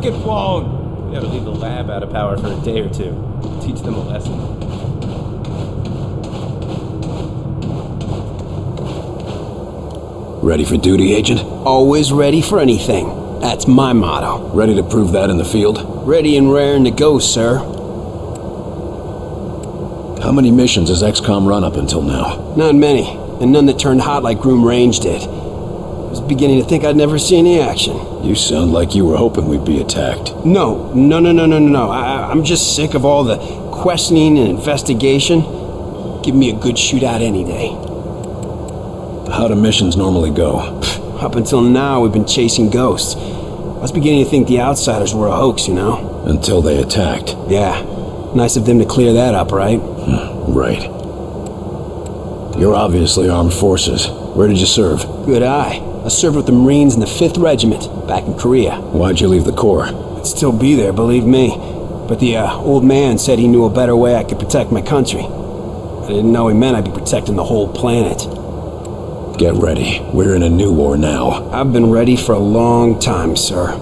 rocket phone! We ought to leave the lab out of power for a day or two. Teach them a lesson. Ready for duty, Agent? Always ready for anything. That's my motto. Ready to prove that in the field? Ready and raring to go, sir. How many missions has XCOM run up until now? Not many, and none that turned hot like Groom Range did. I was beginning to think I'd never see any action. You sound like you were hoping we'd be attacked. No. I'm just sick of all the questioning and investigation. Give me a good shootout any day. How do missions normally go? Up until now, we've been chasing ghosts. I was beginning to think the Outsiders were a hoax, you know? Until they attacked. Yeah. Nice of them to clear that up, right? Right. You're obviously armed forces. Where did you serve? Good eye. I served with the Marines in the 5th Regiment, back in Korea. Why'd you leave the Corps? I'd still be there, believe me. But the old man said he knew a better way I could protect my country. I didn't know he meant I'd be protecting the whole planet. Get ready. We're in a new war now. I've been ready for a long time, sir.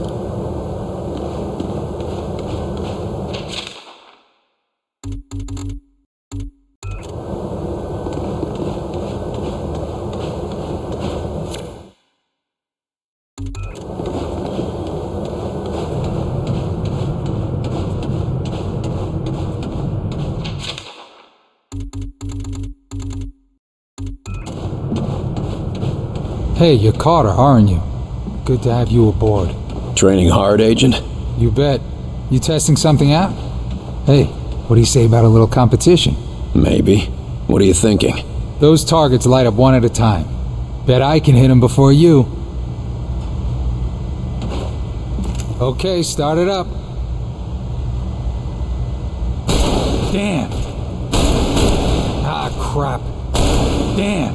Hey, you're Carter, aren't you? Good to have you aboard. Training hard, Agent? You bet. You testing something out? Hey, what do you say about a little competition? Maybe. What are you thinking? Those targets light up one at a time. Bet I can hit them before you. Okay, start it up. Damn. Ah, crap. Damn.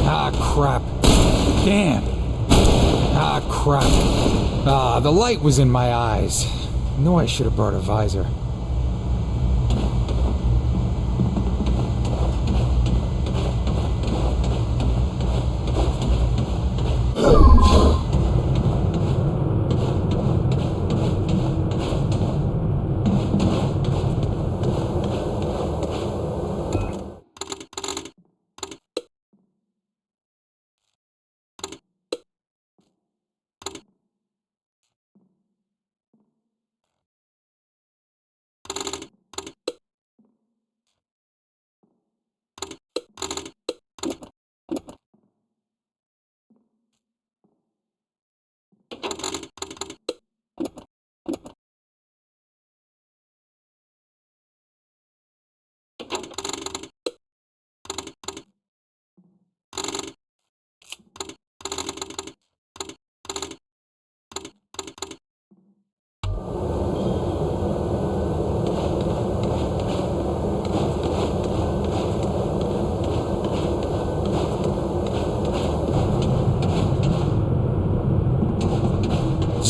Ah, crap. Damn. Ah, crap. Ah, the light was in my eyes. Knew I should have brought a visor.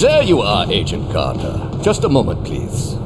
There you are, Agent Carter. Just a moment, please.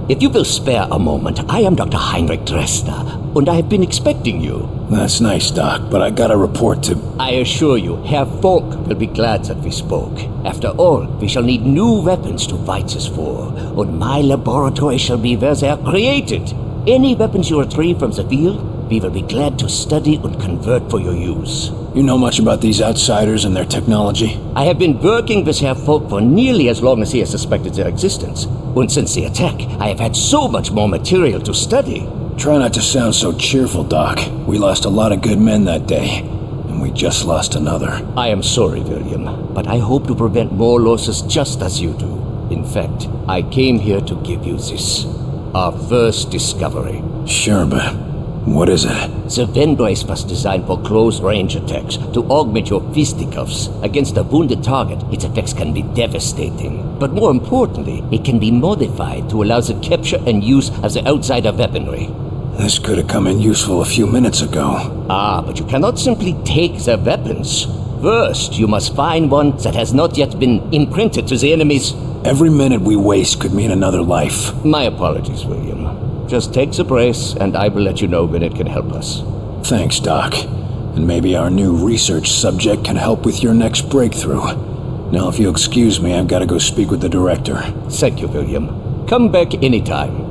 If you will spare a moment, I am Dr. Heinrich Dresner, and I have been expecting you. That's nice, Doc, but I got a report to... I assure you, Herr Falk will be glad that we spoke. After all, we shall need new weapons to fight this war, and my laboratory shall be where they are created. Any weapons you retrieve from the field, we will be glad to study and convert for your use. You know much about these outsiders and their technology? I have been working with Herr Falk for nearly as long as he has suspected their existence. And since the attack, I have had so much more material to study. Try not to sound so cheerful, Doc. We lost a lot of good men that day, and we just lost another. I am sorry, William, but I hope to prevent more losses just as you do. In fact, I came here to give you this. Our first discovery. Sure, but what is it? The Venbrace was designed for close-range attacks to augment your fisticuffs. Against a wounded target, its effects can be devastating. But more importantly, it can be modified to allow the capture and use of the outsider weaponry. This could have come in useful a few minutes ago. Ah, but you cannot simply take their weapons. First, you must find one that has not yet been imprinted to the enemy's... Every minute we waste could mean another life. My apologies, William. Just take the brace, and I will let you know when it can help us. Thanks, Doc. And maybe our new research subject can help with your next breakthrough. Now, if you'll excuse me, I've got to go speak with the director. Thank you, William. Come back anytime.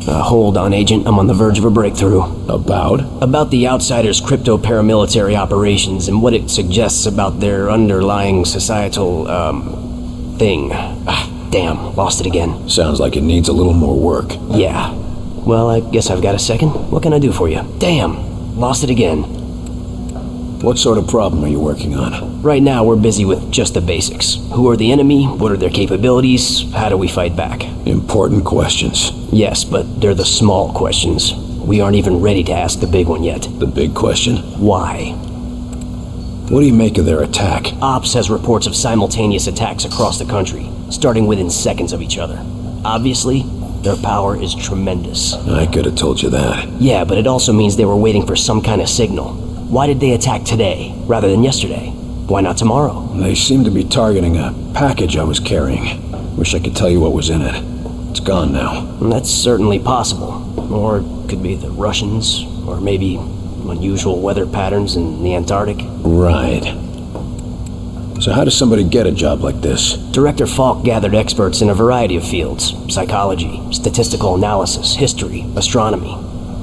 Hold on, Agent. I'm on the verge of a breakthrough. About? About the Outsiders' crypto-paramilitary operations and what it suggests about their underlying societal, thing. Damn, lost it again. Sounds like it needs a little more work. Yeah. Well, I guess I've got a second. What can I do for you? Damn, lost it again. What sort of problem are you working on? Right now, we're busy with just the basics. Who are the enemy? What are their capabilities? How do we fight back? Important questions. Yes, but they're the small questions. We aren't even ready to ask the big one yet. The big question? Why? What do you make of their attack? Ops has reports of simultaneous attacks across the country, starting within seconds of each other. Obviously, their power is tremendous. I could have told you that. Yeah, but it also means they were waiting for some kind of signal. Why did they attack today, rather than yesterday? Why not tomorrow? They seem to be targeting a package I was carrying. Wish I could tell you what was in it. It's gone now. That's certainly possible. Or it could be the Russians, or maybe unusual weather patterns in the Antarctic. Right. So how does somebody get a job like this? Director Falk gathered experts in a variety of fields. Psychology, statistical analysis, history, astronomy.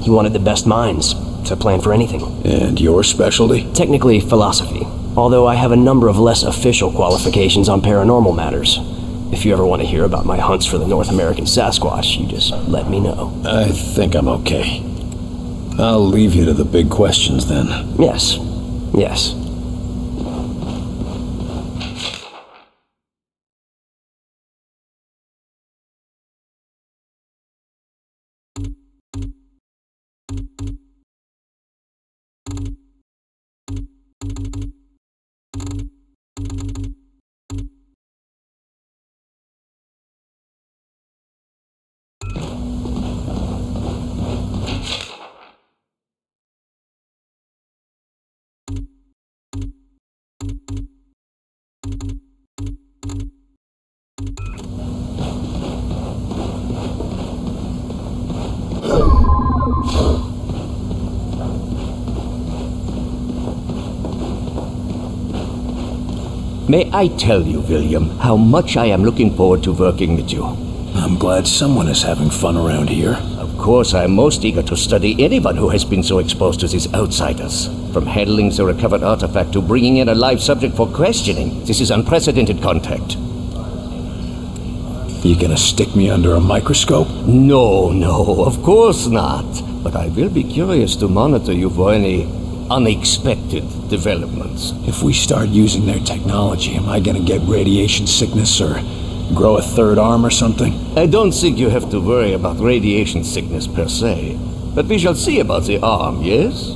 He wanted the best minds to plan for anything. And your specialty? Technically, philosophy. Although I have a number of less official qualifications on paranormal matters. If you ever want to hear about my hunts for the North American Sasquatch, you just let me know. I think I'm okay. I'll leave you to the big questions then. Yes. Yes. May I tell you, William, how much I am looking forward to working with you. I'm glad someone is having fun around here. Of course, I am most eager to study anyone who has been so exposed to these outsiders. From handling the recovered artifact to bringing in a live subject for questioning, this is unprecedented contact. You gonna stick me under a microscope? No, of course not. But I will be curious to monitor you for any unexpected developments. If we start using their technology, am I gonna get radiation sickness or grow a third arm or something? I don't think you have to worry about radiation sickness per se. But we shall see about the arm, yes?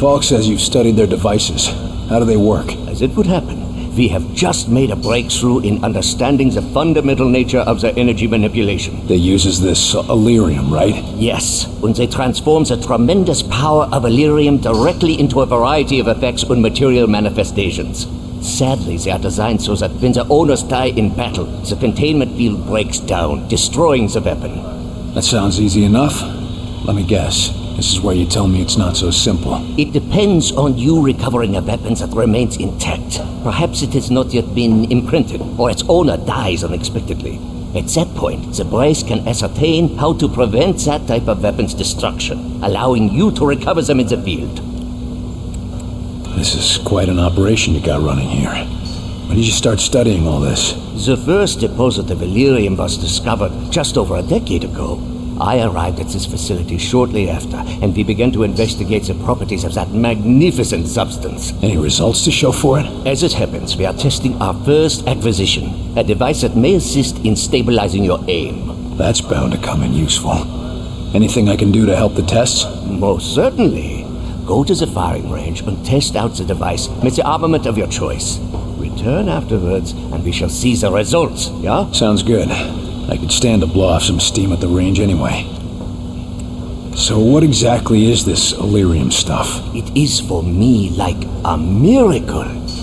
Falk says you've studied their devices. How do they work? As it would happen, we have just made a breakthrough in understanding the fundamental nature of their energy manipulation. They uses this Illyrium, right? Yes, and they transform the tremendous power of Illyrium directly into a variety of effects and material manifestations. Sadly, they are designed so that when the owners die in battle, the containment field breaks down, destroying the weapon. That sounds easy enough. Let me guess. This is where you tell me it's not so simple. It depends on you recovering a weapon that remains intact. Perhaps it has not yet been imprinted, or its owner dies unexpectedly. At that point, the brace can ascertain how to prevent that type of weapon's destruction, allowing you to recover them in the field. This is quite an operation you got running here. When did you start studying all this? The first deposit of Illyrium was discovered just over a decade ago. I arrived at this facility shortly after, and we began to investigate the properties of that magnificent substance. Any results to show for it? As it happens, we are testing our first acquisition, a device that may assist in stabilizing your aim. That's bound to come in useful. Anything I can do to help the tests? Most certainly. Go to the firing range and test out the device with the armament of your choice. Return afterwards, and we shall see the results, yeah? Sounds good. I could stand to blow off some steam at the range anyway. So what exactly is this Illyrium stuff? It is for me like a miracle.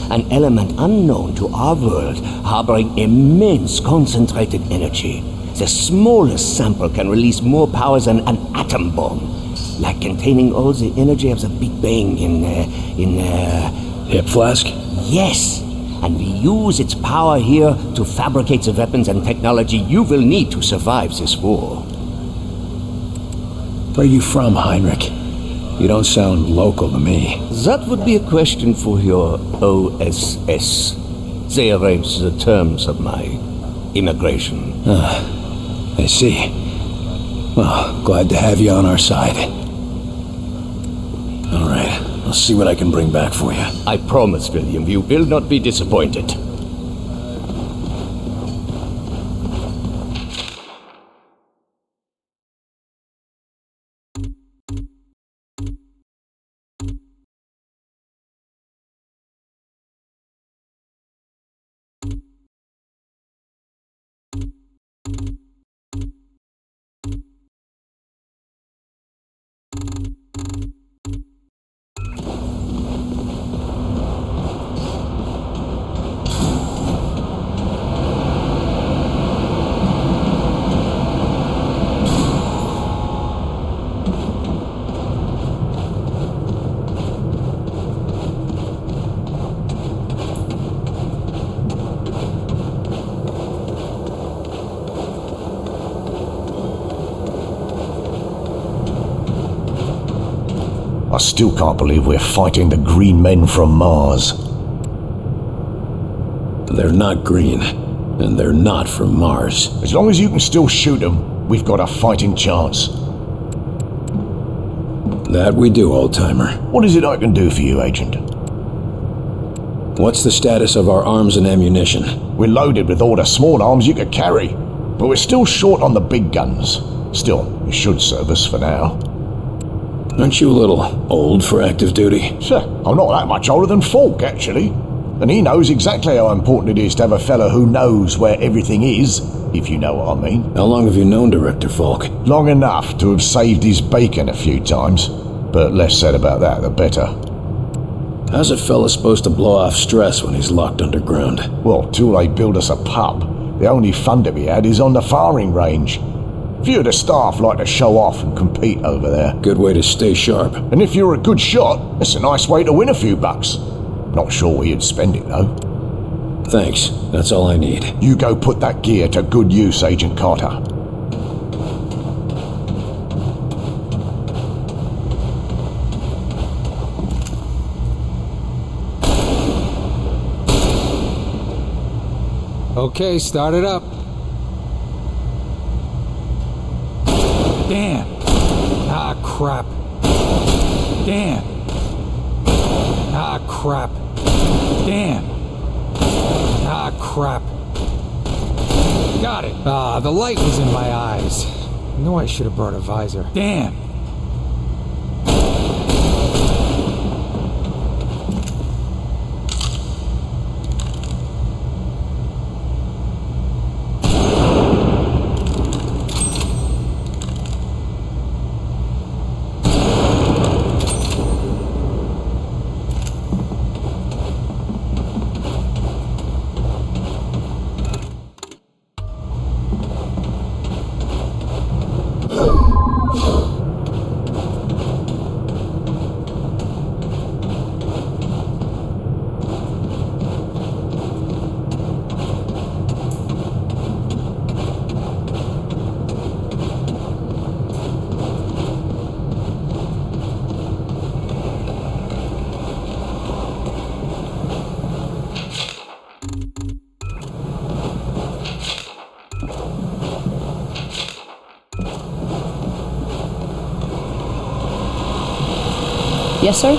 An element unknown to our world, harboring immense concentrated energy. The smallest sample can release more power than an atom bomb. Like containing all the energy of the Big Bang in Hip flask? Yes. And we use its power here to fabricate the weapons and technology you will need to survive this war. Where are you from, Heinrich? You don't sound local to me. That would be a question for your OSS. They arrange the terms of my immigration. I see. Well, glad to have you on our side. All right, I'll see what I can bring back for you. I promise, William, you will not be disappointed. I still can't believe we're fighting the green men from Mars. They're not green, and they're not from Mars. As long as you can still shoot them, we've got a fighting chance. That we do, old-timer. What is it I can do for you, Agent? What's the status of our arms and ammunition? We're loaded with all the small arms you could carry, but we're still short on the big guns. Still, it should serve us for now. Aren't you a little old for active duty? Sure, I'm not that much older than Falk, actually. And he knows exactly how important it is to have a fellow who knows where everything is, if you know what I mean. How long have you known Director Falk? Long enough to have saved his bacon a few times, but less said about that, the better. How's a fella supposed to blow off stress when he's locked underground? Well, till they build us a pub, the only fun to be had is on the firing range. Few of the staff like to show off and compete over there. Good way to stay sharp. And if you're a good shot, it's a nice way to win a few bucks. Not sure where you'd spend it, though. Thanks, that's all I need. You go put that gear to good use, Agent Carter. Okay, start it up. Damn. Ah, crap. Damn. Ah, crap. Damn. Ah, crap. Got it. Ah, the light was in my eyes. Knew I should have brought a visor. Damn. Yes, sir?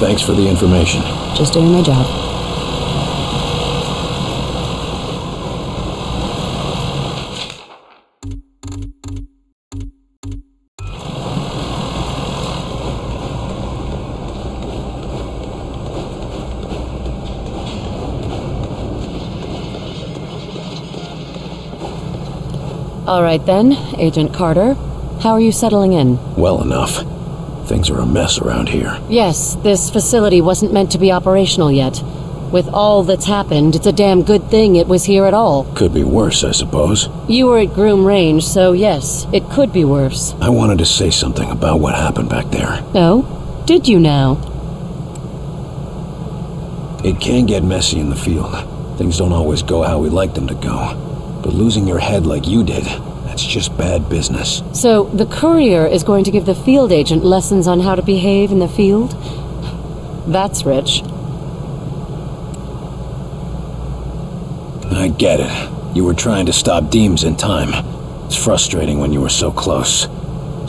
Thanks for the information. Just doing my job. All right then, Agent Carter. How are you settling in? Well enough. Things are a mess around here. Yes, this facility wasn't meant to be operational yet. With all that's happened, it's a damn good thing it was here at all. Could be worse, I suppose. You were at Groom Range, so yes, it could be worse. I wanted to say something about what happened back there. Oh? Did you now? It can get messy in the field. Things don't always go how we like them to go. But losing your head like you did, that's just bad business. So, the courier is going to give the field agent lessons on how to behave in the field? That's rich. I get it. You were trying to stop Deems in time. It's frustrating when you were so close.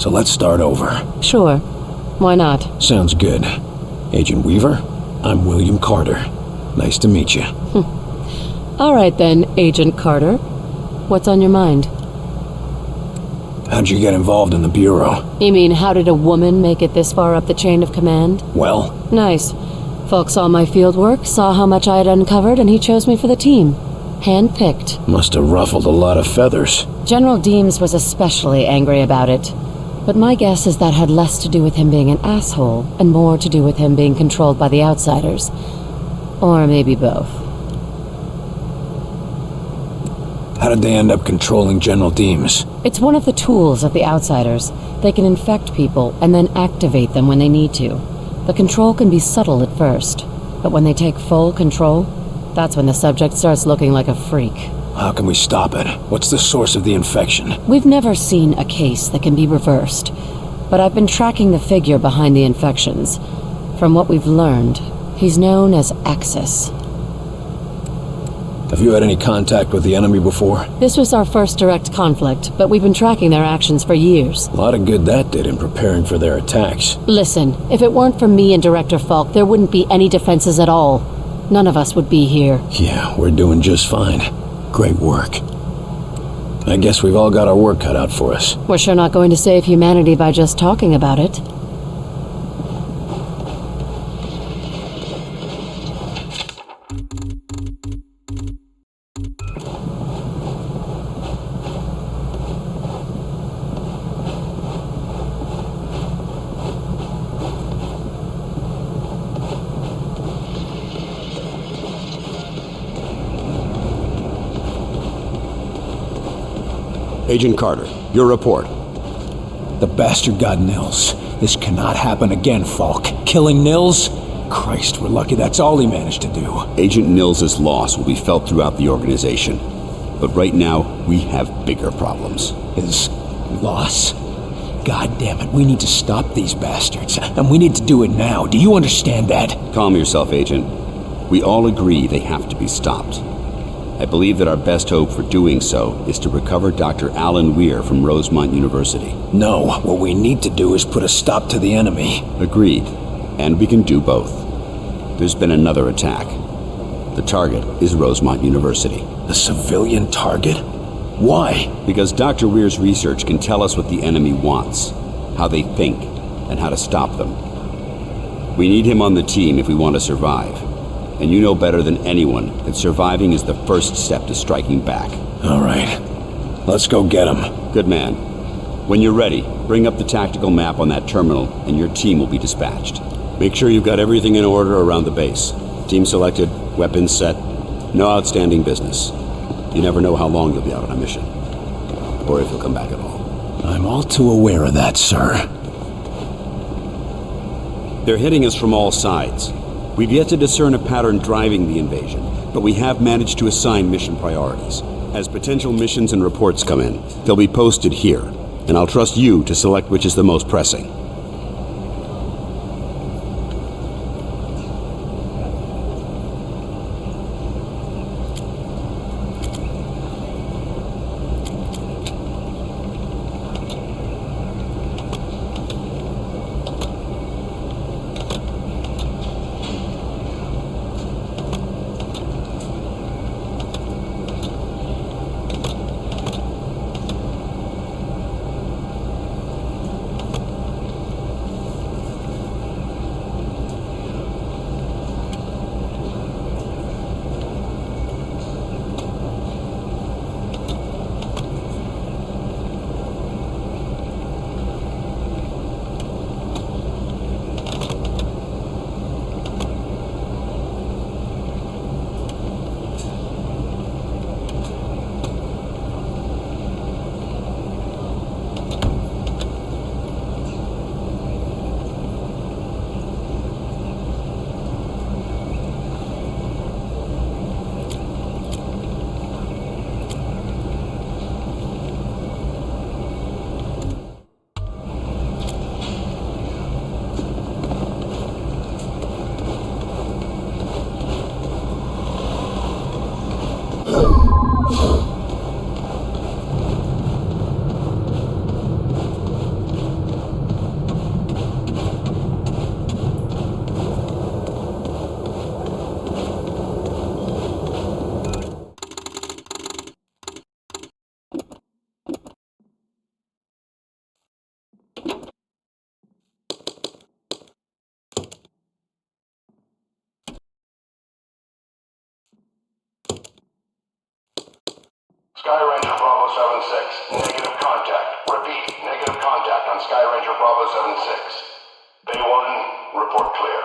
So let's start over. Sure. Why not? Sounds good. Agent Weaver, I'm William Carter. Nice to meet you. All right then, Agent Carter. What's on your mind? How'd you get involved in the Bureau? You mean, how did a woman make it this far up the chain of command? Well? Nice. Falk saw my field work, saw how much I had uncovered, and he chose me for the team. Hand-picked. Must have ruffled a lot of feathers. General Deems was especially angry about it. But my guess is that had less to do with him being an asshole, and more to do with him being controlled by the outsiders. Or maybe both. How did they end up controlling General Deems? It's one of the tools of the outsiders. They can infect people and then activate them when they need to. The control can be subtle at first, but when they take full control, that's when the subject starts looking like a freak. How can we stop it? What's the source of the infection? We've never seen a case that can be reversed, but I've been tracking the figure behind the infections. From what we've learned, he's known as Axis. Have you had any contact with the enemy before? This was our first direct conflict, but we've been tracking their actions for years. A lot of good that did in preparing for their attacks. Listen, if it weren't for me and Director Falk, there wouldn't be any defenses at all. None of us would be here. Yeah, we're doing just fine. Great work. I guess we've all got our work cut out for us. We're sure not going to save humanity by just talking about it. Agent Carter, your report. The bastard got Nils. This cannot happen again, Falk. Killing Nils? Christ, we're lucky that's all he managed to do. Agent Nils' loss will be felt throughout the organization. But right now, we have bigger problems. His loss? God damn it, we need to stop these bastards. And we need to do it now. Do you understand that? Calm yourself, Agent. We all agree they have to be stopped. I believe that our best hope for doing so is to recover Dr. Alan Weir from Rosemont University. No, what we need to do is put a stop to the enemy. Agreed. And we can do both. There's been another attack. The target is Rosemont University. A civilian target? Why? Because Dr. Weir's research can tell us what the enemy wants, how they think, and how to stop them. We need him on the team if we want to survive. And you know better than anyone that surviving is the first step to striking back. All right. Let's go get him. Good man. When you're ready, bring up the tactical map on that terminal and your team will be dispatched. Make sure you've got everything in order around the base. Team selected, weapons set, no outstanding business. You never know how long you'll be out on a mission. Or if you'll come back at all. I'm all too aware of that, sir. They're hitting us from all sides. We've yet to discern a pattern driving the invasion, but we have managed to assign mission priorities. As potential missions and reports come in, they'll be posted here, and I'll trust you to select which is the most pressing. Sky Ranger Bravo 76, negative contact. Repeat, negative contact on Sky Ranger Bravo 76. Bay 1, report clear.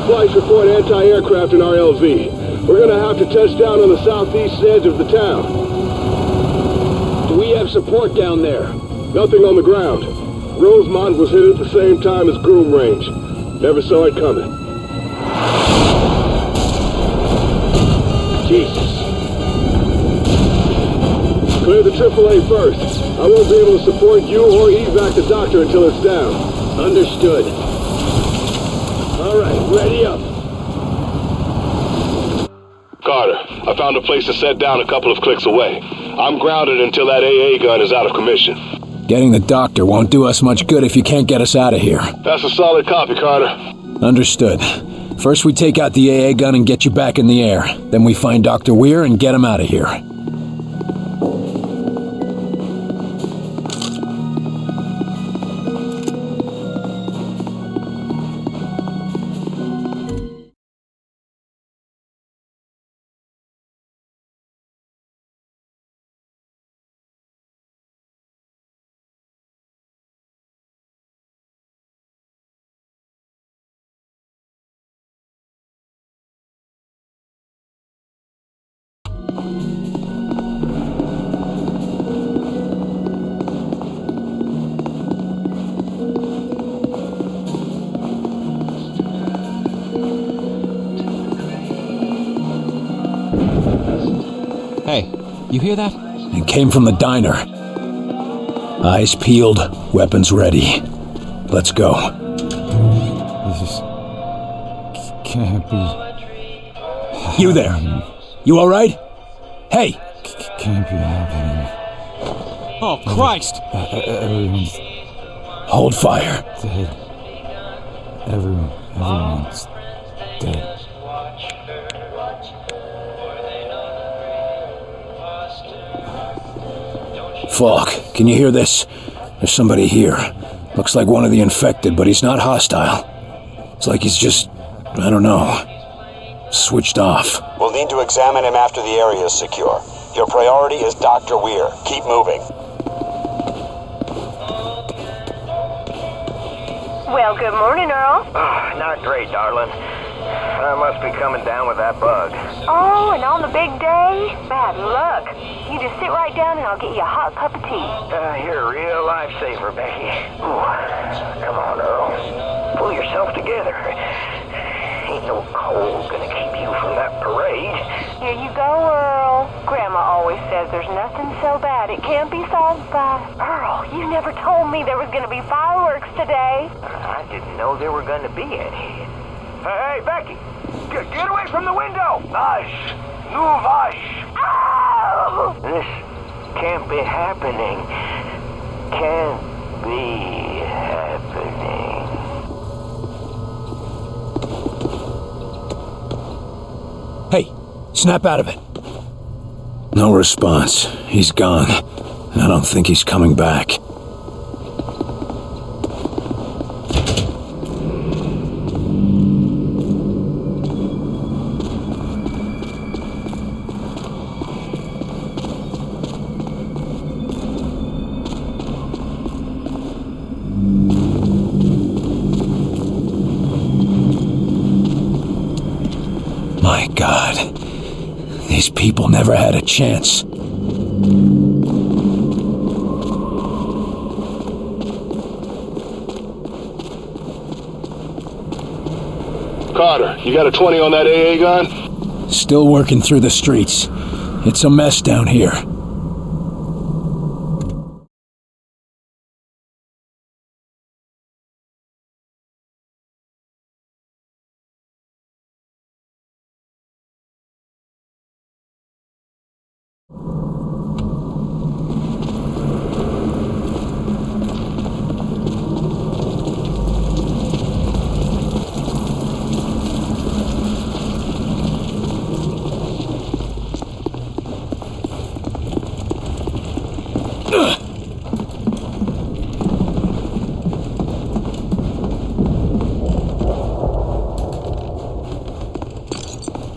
Flights report anti-aircraft in RLV. We're gonna have to touch down on the southeast edge of the town. Do we have support down there? Nothing on the ground. Rosemont was hit at the same time as Groom Range. Never saw it coming. Jesus. Clear the AAA first. I won't be able to support you or evac the doctor until it's down. Understood. All right, ready up. Carter, I found a place to set down a couple of clicks away. I'm grounded until that AA gun is out of commission. Getting the doctor won't do us much good if you can't get us out of here. That's a solid copy, Carter. Understood. First we take out the AA gun and get you back in the air. Then we find Dr. Weir and get him out of here. Hey, you hear that? It came from the diner. Eyes peeled, weapons ready. Let's go. This can't be... You there? You alright? Hey! Can't be happening. Oh, Christ! Everyone's Hold fire. dead. Everyone's dead. Falk, can you hear this? There's somebody here. Looks like one of the infected, but he's not hostile. It's like he's just, I don't know, switched off. We'll need to examine him after the area is secure. Your priority is Dr. Weir. Keep moving. Well, good morning, Earl. Not great, darling. I must be coming down with that bug. Oh, and on the big day? Bad luck. You just sit right down and I'll get you a hot cup of tea. You're a real lifesaver, Becky. Ooh, come on, Earl. Pull yourself together. Ain't no cold gonna keep you from that parade. Here you go, Earl. Grandma always says there's nothing so bad it can't be solved by. Earl, you never told me there was gonna be fireworks today. I didn't know there were gonna be any. Hey, Becky! Get away from the window! Nice! Nu vash! Oh! This can't be happening. Can't be happening. Hey, snap out of it. No response. He's gone. I don't think he's coming back. God. These people never had a chance. Carter, you got a 20 on that AA gun? Still working through the streets. It's a mess down here.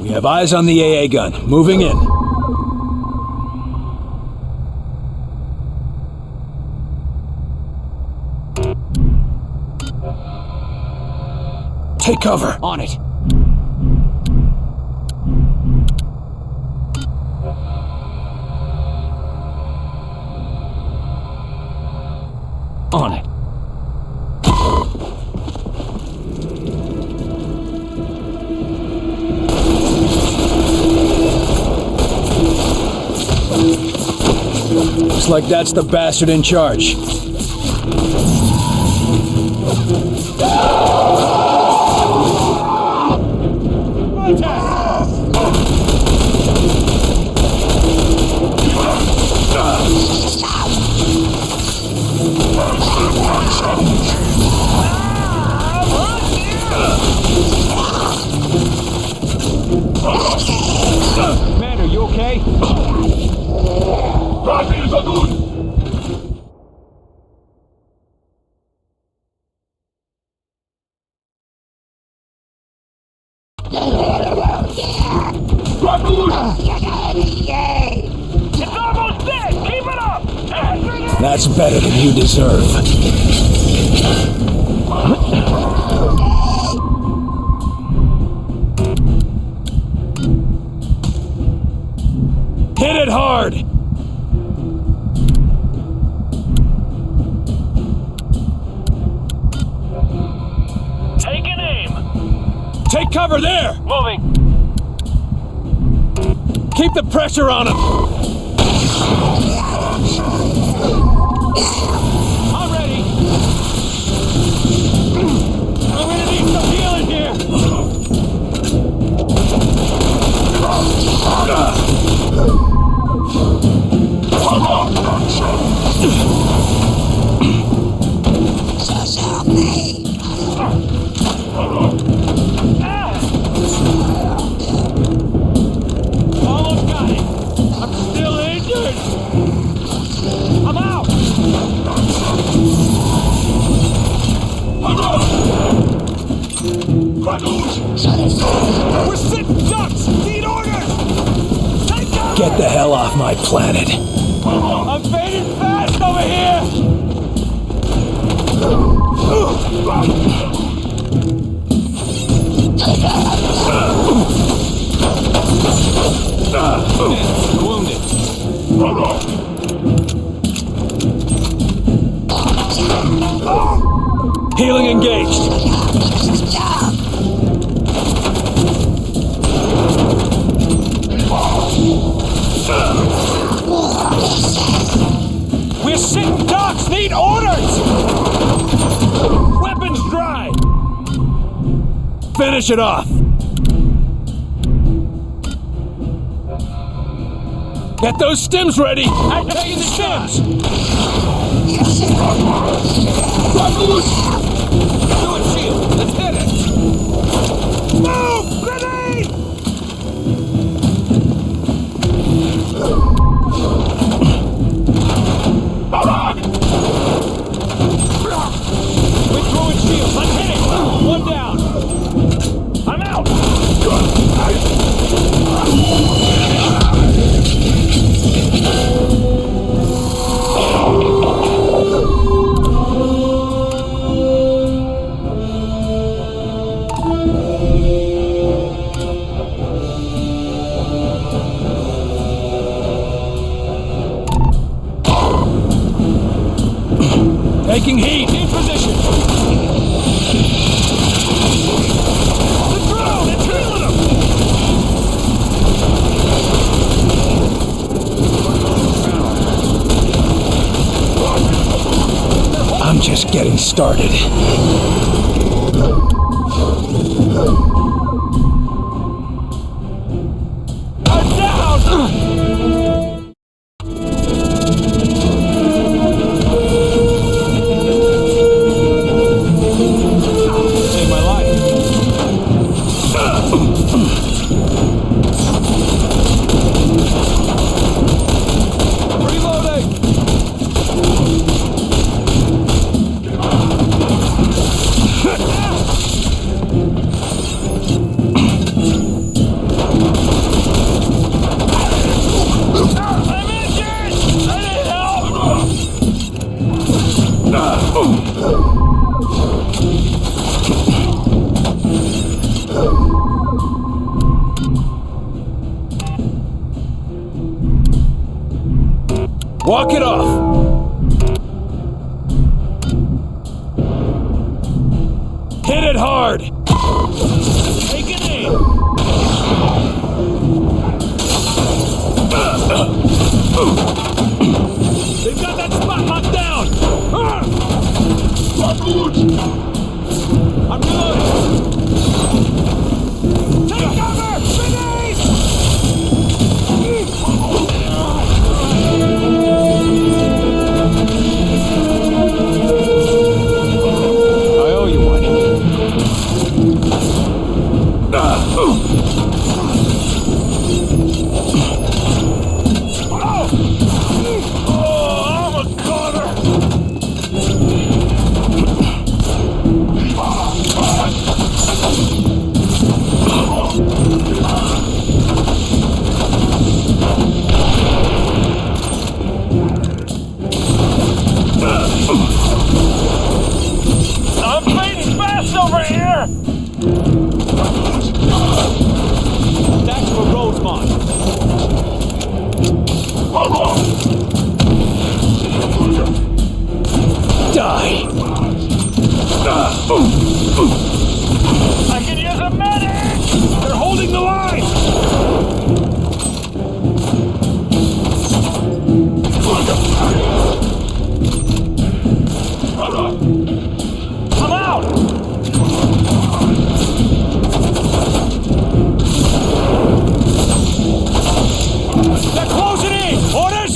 We have eyes on the AA gun. Moving in. Take cover. On it. On it. Looks like that's the bastard in charge. Man, are you okay? It's almost dead! Keep it up! That's better than you deserve. Hit it hard! Take an aim! Take cover there! Moving! Keep the pressure on him! I'm ready. I'm gonna need some healing here. Almost got it. I'm still injured. I'm out. We're sitting ducks. Need orders. Take cover. Get the hell off my planet. I'm fading fast over here. Wounded. Healing engaged. We're sitting ducks. Need orders. Weapons dry. Finish it off. Get those stims ready. I'm taking the stems. Do it, shield. Let's hit it. Move! Grenade! We're throwing shields. Let's hit it. One down. I'm out. Taking heat! In position! The drone! It's killing him! I'm just getting started. I'm down! Saved my life. Reloading! I'm injured! I need help! Walk it off! Hit it hard! Take it in! They've got that spot locked down! I'm reloading! Take cover! Grenade! I owe you one. I'm a goner! I'm fading fast over here! That's for Rosemont. Die! I can use a medic! They're holding the line! I'm out! They're closing in! Orders?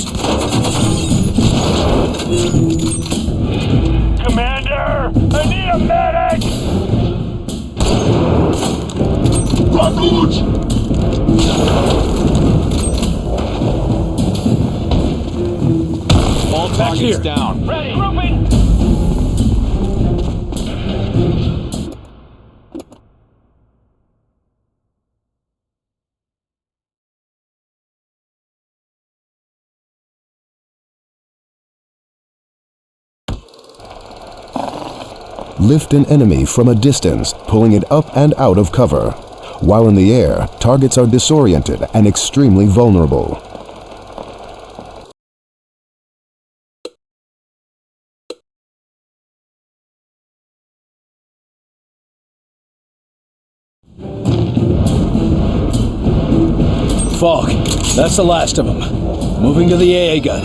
Commander! I need a medic! All targets down. Ready! Grouping! Lift an enemy from a distance, pulling it up and out of cover. While in the air, targets are disoriented and extremely vulnerable. Falk, that's the last of them. Moving to the AA gun.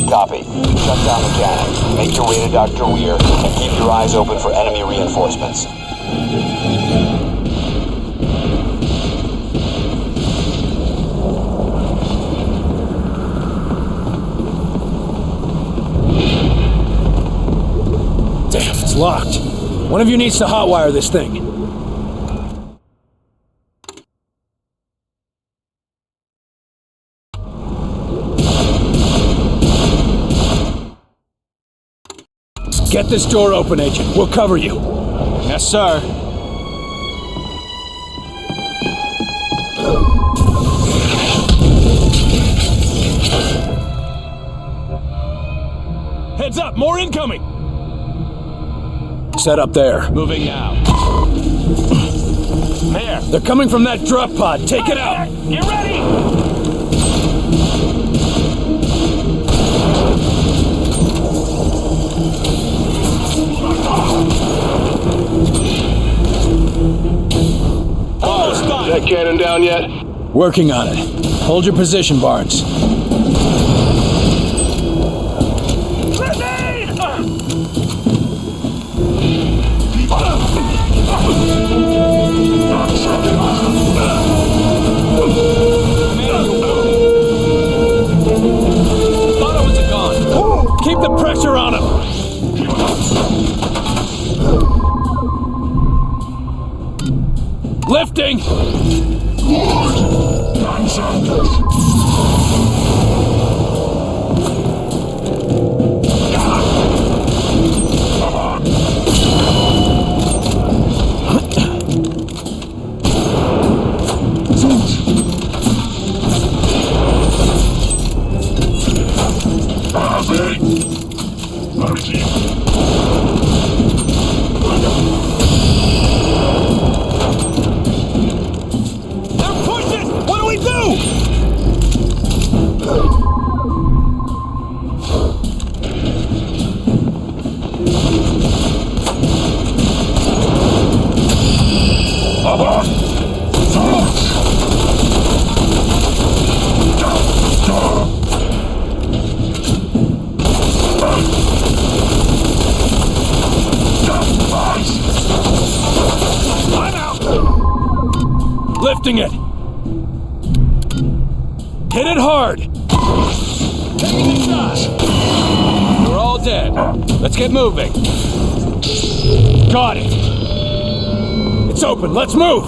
Copy. Shut down the cannon. Make your way to Dr. Weir, and keep your eyes open for enemy reinforcements. Damn, it's locked. One of you needs to hotwire this thing. Get this door open, Agent. We'll cover you. Yes, sir. Heads up, more incoming! Set up there. Moving now. There. They're coming from that drop pod. Take it out. Get ready! that cannon down yet? Working on it. Hold your position, Barnes. Keep the pressure on him! Lifting! Lifting it! Hit it hard! Taking the shot! You're all dead. Let's get moving. Got it! It's open, let's move!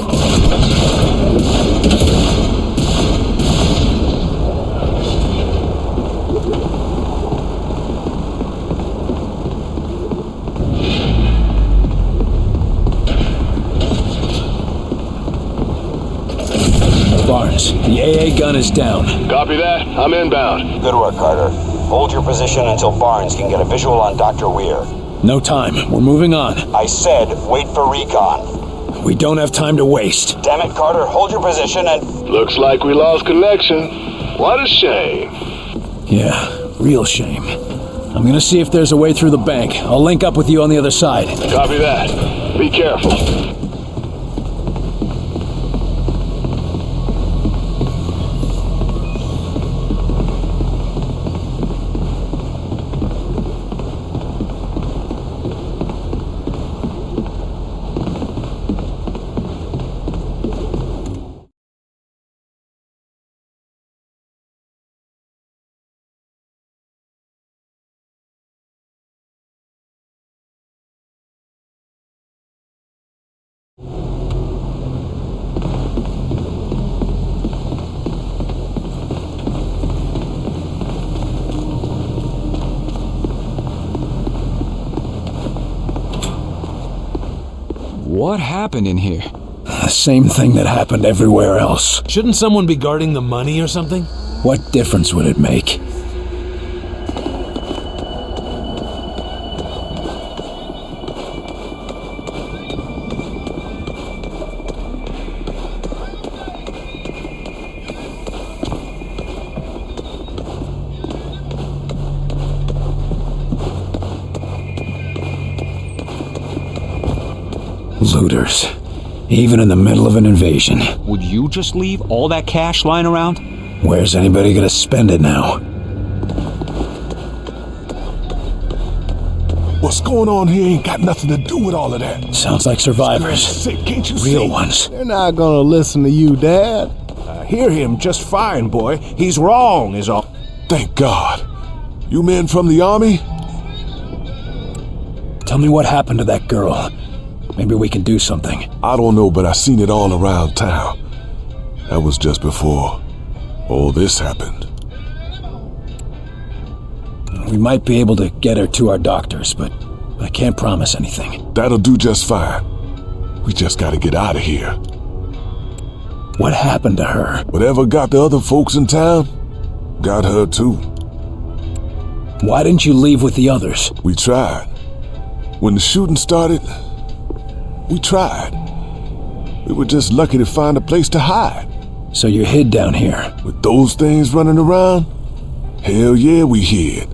Barnes, the AA gun is down. Copy that. I'm inbound. Good work, Carter. Hold your position until Barnes can get a visual on Dr. Weir. No time. We're moving on. I said wait for recon. We don't have time to waste. Damn it, Carter. Hold your position and... Looks like we lost connection. What a shame. Yeah, real shame. I'm gonna see if there's a way through the bank. I'll link up with you on the other side. Copy that. Be careful. What happened in here? The same thing that happened everywhere else. Shouldn't someone be guarding the money or something? What difference would it make? Looters. Even in the middle of an invasion. Would you just leave all that cash lying around? Where's anybody gonna spend it now? What's going on here ain't got nothing to do with all of that. Sounds like survivors. Sick, can't you Real see? ones. They're not gonna listen to you, Dad. I hear him just fine, boy. He's wrong, is all. Thank God. You men from the army? Tell me what happened to that girl. Maybe we can do something. I don't know, but I seen it all around town. That was just before all this happened. We might be able to get her to our doctors, but I can't promise anything. That'll do just fine. We just gotta get out of here. What happened to her? Whatever got the other folks in town, got her too. Why didn't you leave with the others? We tried. When the shooting started, we tried. We were just lucky to find a place to hide. So you hid down here? With those things running around? Hell yeah, we hid.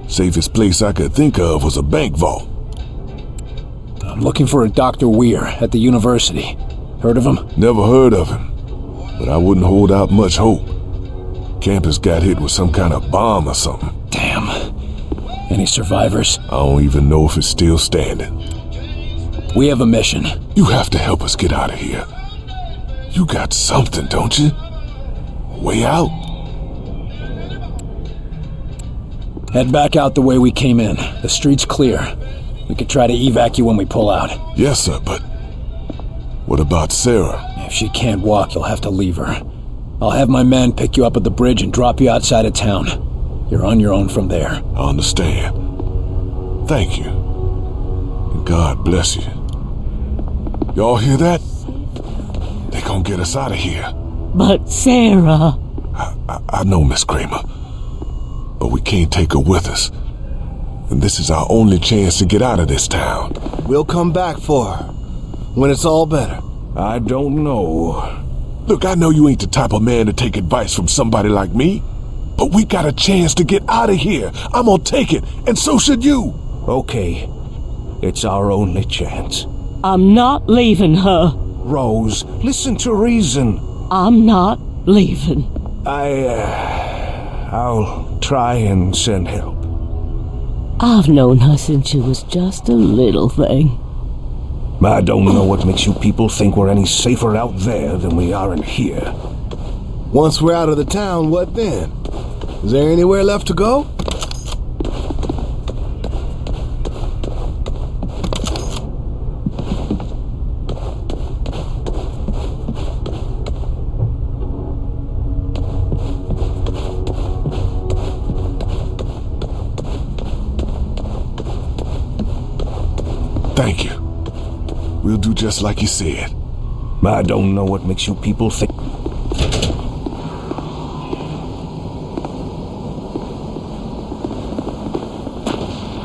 Safest place I could think of was a bank vault. I'm looking for a Dr. Weir at the university. Heard of him? Never heard of him. but I wouldn't hold out much hope. Campus got hit with some kind of bomb or something. Damn. Any survivors? I don't even know if it's still standing. We have a mission. You have to help us get out of here. You got something, don't you? Way out? Head back out the way we came in. The street's clear. We could try to evac you when we pull out. Yes, sir, but what about Sarah? If she can't walk, you'll have to leave her. I'll have my men pick you up at the bridge and drop you outside of town. You're on your own from there. I understand. Thank you. And God bless you. Y'all hear that? They gonna get us out of here. But Sarah... I know, Miss Kramer. But we can't take her with us. And this is our only chance to get out of this town. We'll come back for her. When it's all better. I don't know. Look, I know you ain't the type of man to take advice from somebody like me. But we got a chance to get out of here. I'm gonna take it, and so should you. Okay. It's our only chance. I'm not leaving her. Rose, listen to reason. I'm not leaving. I'll try and send help. I've known her since she was just a little thing. I don't know what makes you people think we're any safer out there than we are in here. Once we're out of the town, what then? Is there anywhere left to go? Thank you. We'll do just like you said. I don't know what makes you people think.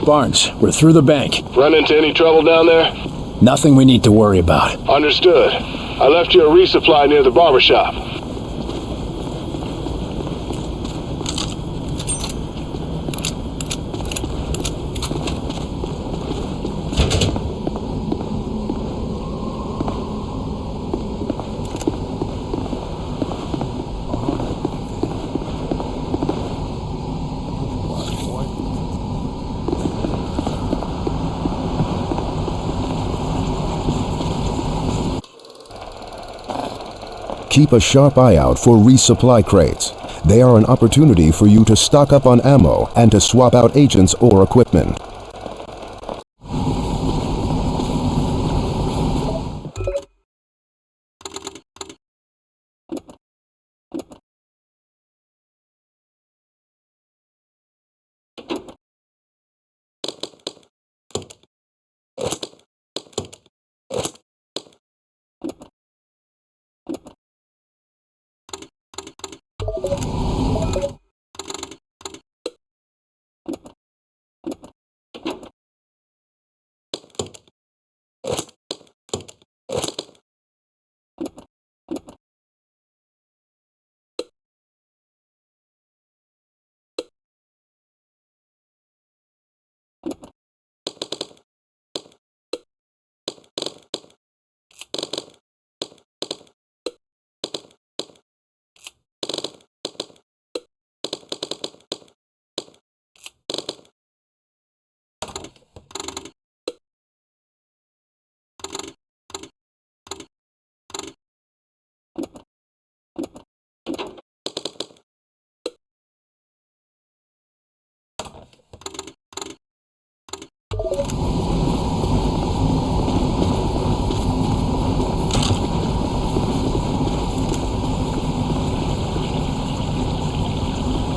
Barnes, we're through the bank. Run into any trouble down there? Nothing we need to worry about. Understood. I left you a resupply near the barber shop. Keep a sharp eye out for resupply crates. They are an opportunity for you to stock up on ammo and to swap out agents or equipment.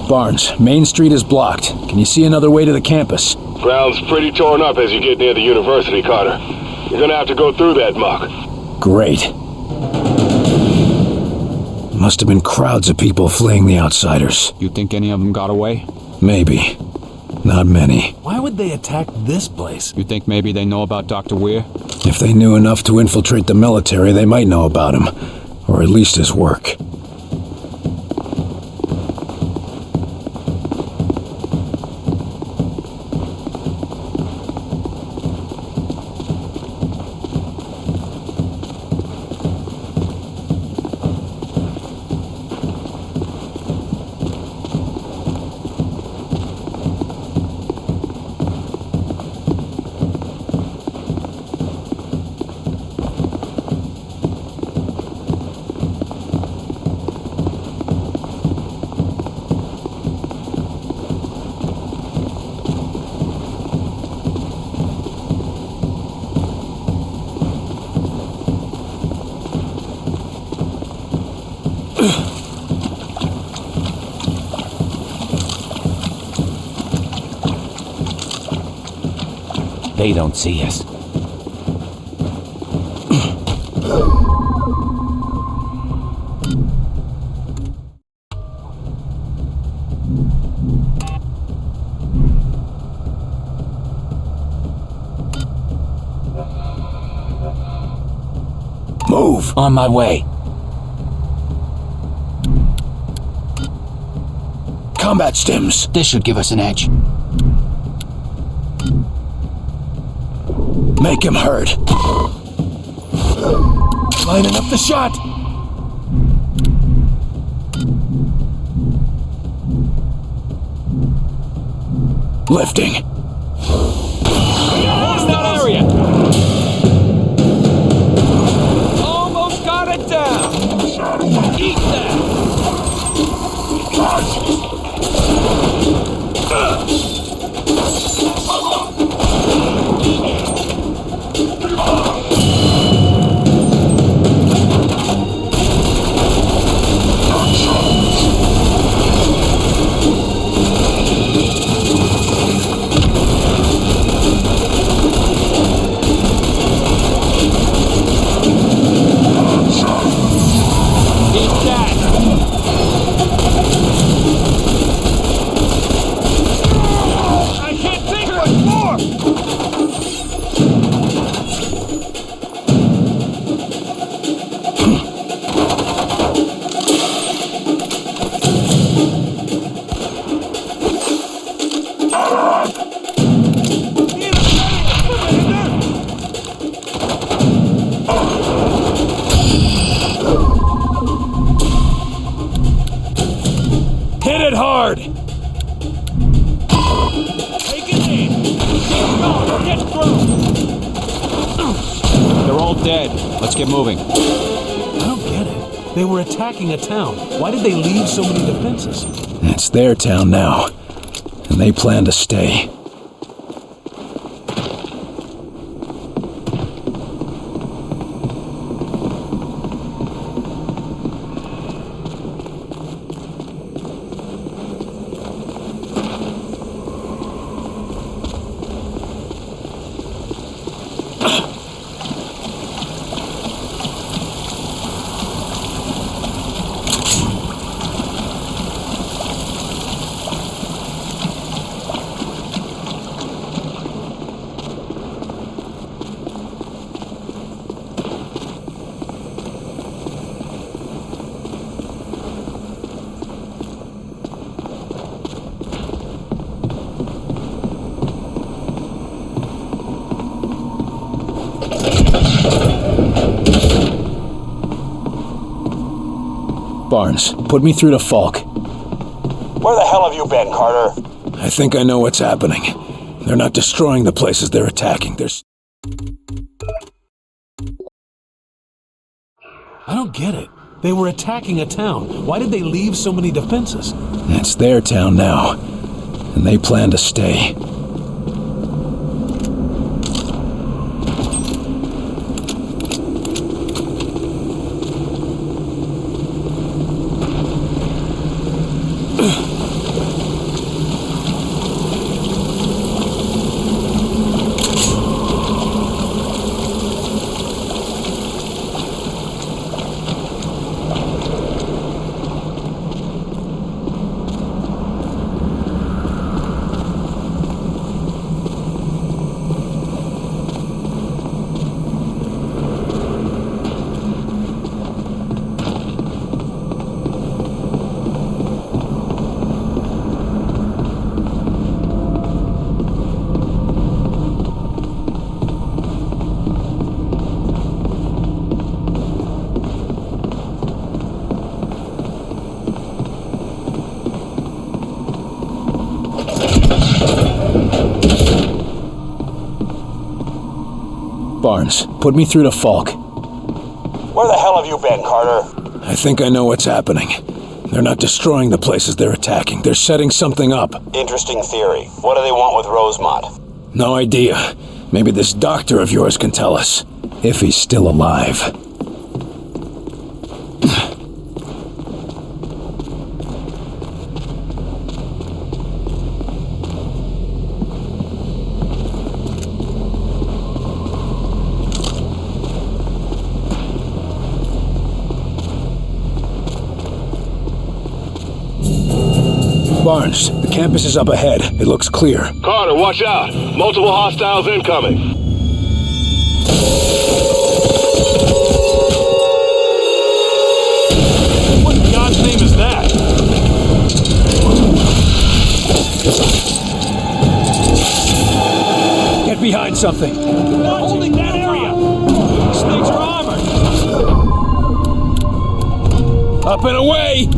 Barnes, Main Street is blocked. Can you see another way to the campus? Ground's pretty torn up as you get near the university, Carter. You're gonna have to go through that muck. Great. Must have been crowds of people fleeing the outsiders. You think any of them got away? Maybe. Not many. Why would they attack this place? You think maybe they know about Dr. Weir? If they knew enough to infiltrate the military, they might know about him. Or at least his work. they don't see us. Move! On my way. Combat stims. This should give us an edge. Make him hurt. Lining up the shot. Lifting. What's that area? Almost got it down. Eat that. Hit it hard! Take it in! Keep going! Get through! They're all dead. Let's get moving. I don't get it. They were attacking a town. Why did they leave so many defenses? It's their town now, and they plan to stay. Barnes, put me through to Falk. Where the hell have you been, Carter? I think I know what's happening. They're not destroying the places they're attacking. I don't get it. They were attacking a town. Why did they leave so many defenses? It's their town now, and they plan to stay. Barnes, put me through to Falk. Where the hell have you been, Carter? I think I know what's happening. They're not destroying the places they're attacking. They're setting something up. Interesting theory. What do they want with Rosemont? No idea. Maybe this doctor of yours can tell us. If he's still alive. Barnes, the campus is up ahead. It looks clear. Carter, watch out! Multiple hostiles incoming! What in God's name is that? Get behind something. Not holding that area! These things are armored! Up and away!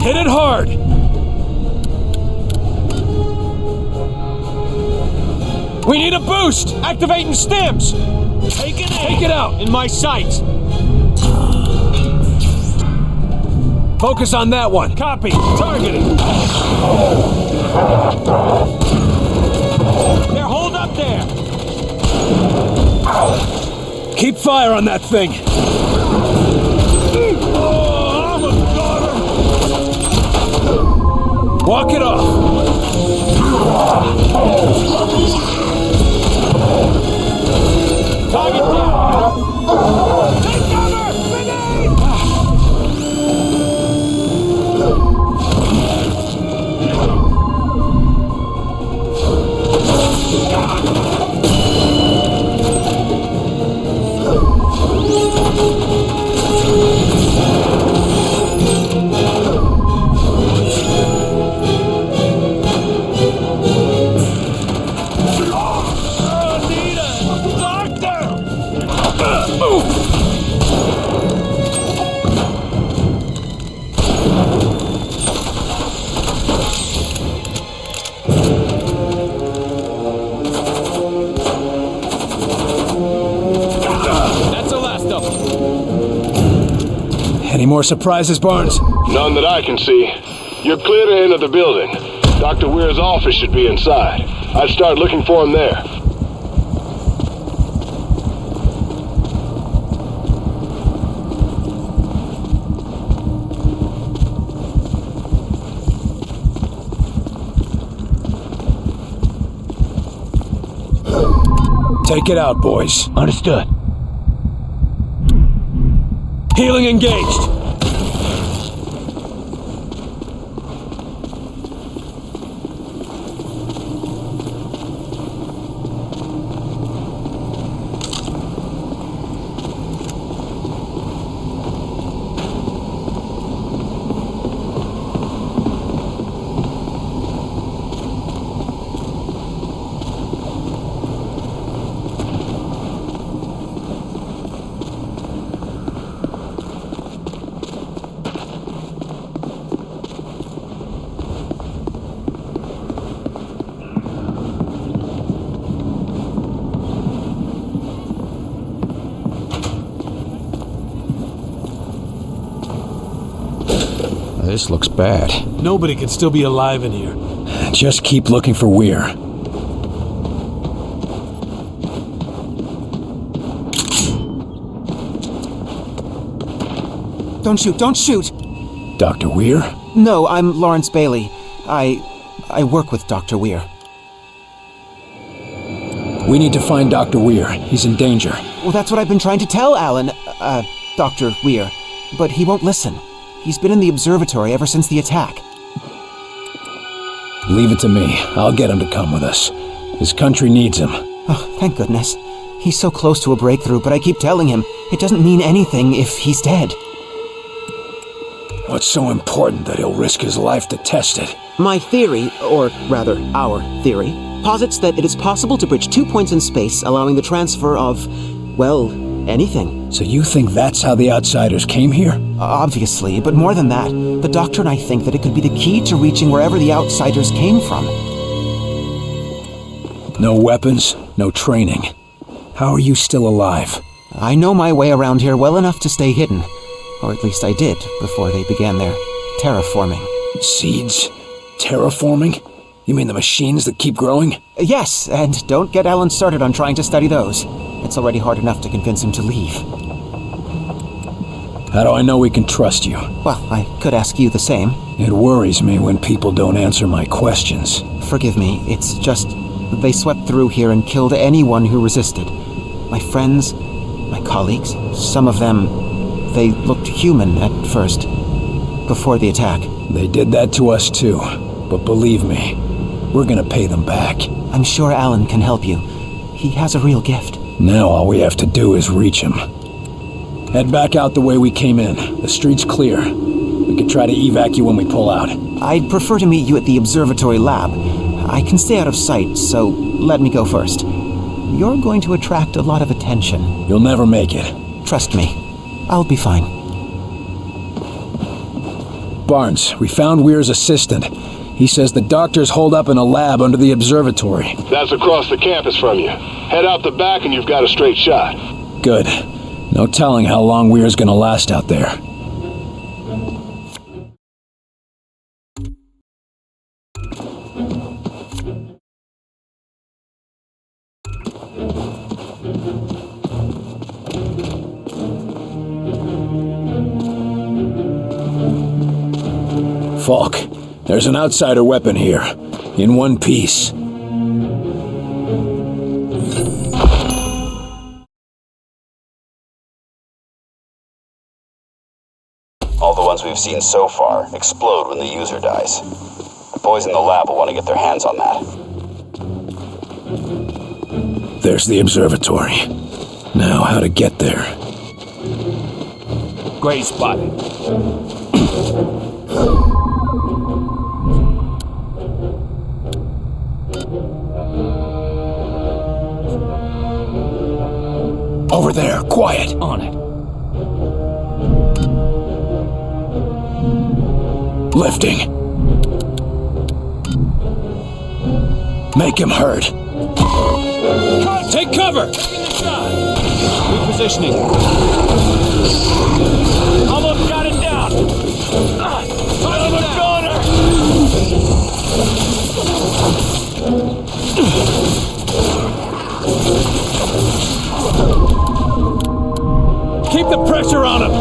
Hit it hard! We need a boost! Activating stamps! Take it out! In my sights! Focus on that one! Copy! Targeting! They're holed up there! Keep fire on that thing! Walk it off! Target down! Take cover! Grenade! Any more surprises, Barnes? None that I can see. You're clear to enter the building. Dr. Weir's office should be inside. I'd start looking for him there. Take it out, boys. Understood. Healing engaged. This looks bad. Nobody can still be alive in here. Just keep looking for Weir. Don't shoot, don't shoot! Dr. Weir? No, I'm Lawrence Bailey. I work with Dr. Weir. We need to find Dr. Weir. He's in danger. Well, that's what I've been trying to tell Alan, Dr. Weir. But he won't listen. He's been in the observatory ever since the attack. Leave it to me. I'll get him to come with us. His country needs him. Oh, thank goodness. He's so close to a breakthrough, but I keep telling him it doesn't mean anything if he's dead. What's so important that he'll risk his life to test it? My theory, or rather our theory, posits that it is possible to bridge 2 points in space, allowing the transfer of, well, anything. So you think that's how the Outsiders came here? Obviously, but more than that, the Doctor and I think that it could be the key to reaching wherever the Outsiders came from. No weapons, no training. How are you still alive? I know my way around here well enough to stay hidden. Or at least I did, before they began their terraforming. Seeds? Terraforming? You mean the machines that keep growing? Yes, and don't get Alan started on trying to study those. It's already hard enough to convince him to leave. How do I know we can trust you? Well, I could ask you the same. It worries me when people don't answer my questions. Forgive me, it's just they swept through here and killed anyone who resisted. My friends, my colleagues, some of them, they looked human at first. before the attack. They did that to us too. But believe me, we're gonna pay them back. I'm sure Alan can help you. He has a real gift. Now all we have to do is reach him. Head back out the way we came in. The street's clear. We could try to evac you when we pull out. I'd prefer to meet you at the observatory lab. I can stay out of sight, so let me go first. You're going to attract a lot of attention. You'll never make it. Trust me. I'll be fine. Barnes, we found Weir's assistant. He says the doctor's holed up in a lab under the observatory. That's across the campus from you. Head out the back and you've got a straight shot. Good. No telling how long Weir's gonna last out there. Falk, there's an outsider weapon here, in one piece. All the ones we've seen so far explode when the user dies. The boys in the lab will want to get their hands on that. There's the observatory. Now, how to get there? Great spotted. Over there, quiet. On it. Lifting. Make him hurt. Take cover! Repositioning. Almost got it down. I'm a goner! Keep the pressure on him!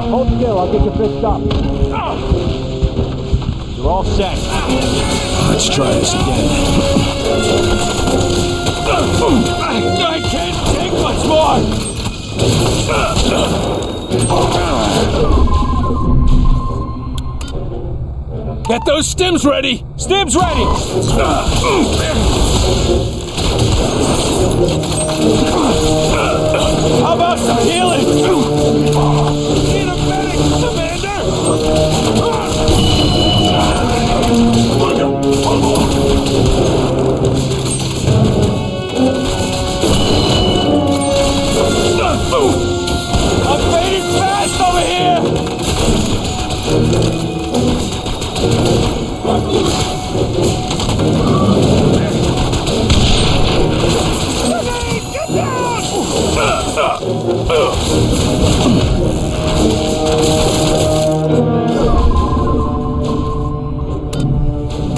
Hold still, I'll get you fixed up. You're all set. Let's try this again. I can't take much more! Get those stims ready! Stims ready! How about some healing? Need a medic, Commander! I'm fading fast over here! Get down!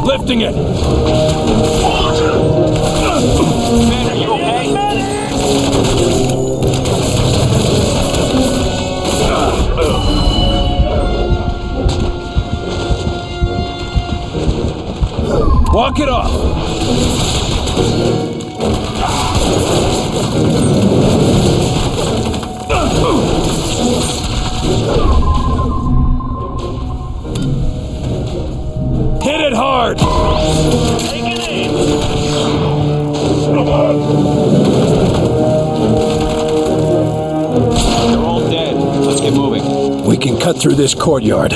Lifting it! Man, are you okay? Walk it off! Hit it hard! Take an aim! They're all dead. Let's get moving. We can cut through this courtyard.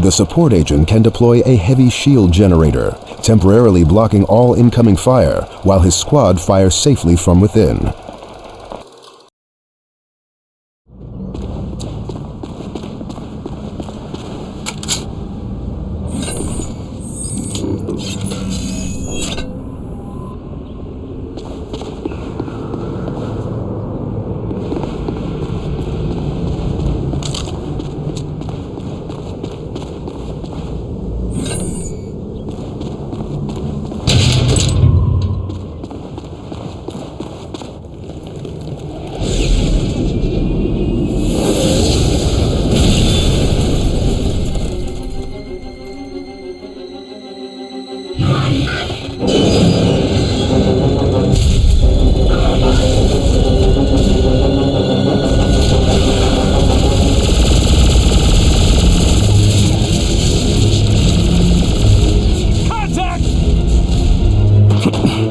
The support agent can deploy a heavy shield generator, temporarily blocking all incoming fire while his squad fires safely from within.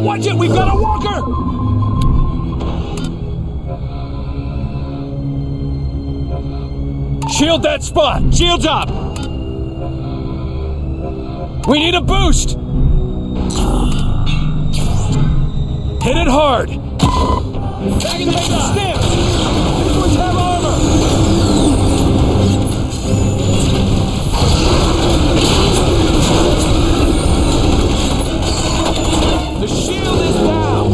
Watch it! We've got a walker! Shield that spot! Shields up! We need a boost! Hit it hard! Back in the stamp! These ones have armor! The shield is down!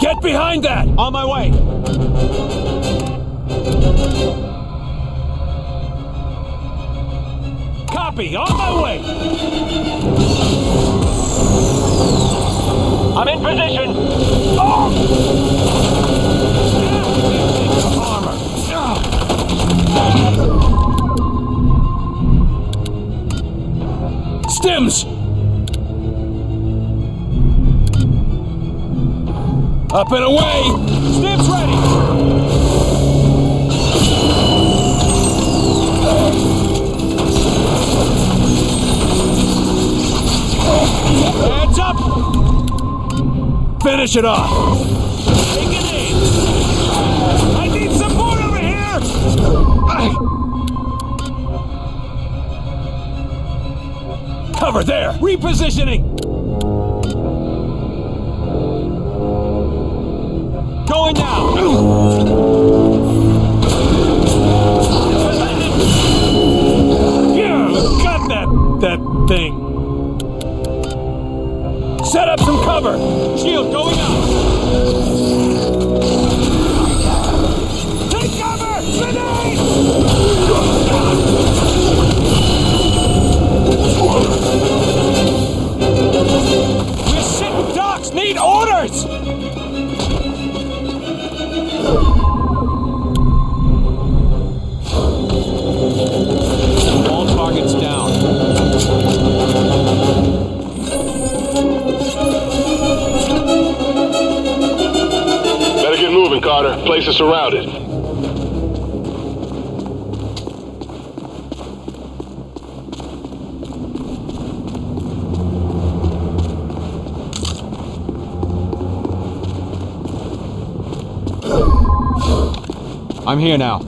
Get behind that! On my way! Copy! On my way! I'm in position! Oh! Armor! Stims! Up and away! Stims ready! Hands up! Finish it off! Take it in! I need support over here! Cover there! Repositioning! Going now! Yeah, got that thing! Set up some cover! Shield going out! Take cover! Grenade! We're sitting ducks! Need orders! All targets down. Better get moving, Carter. Place is surrounded. I'm here now.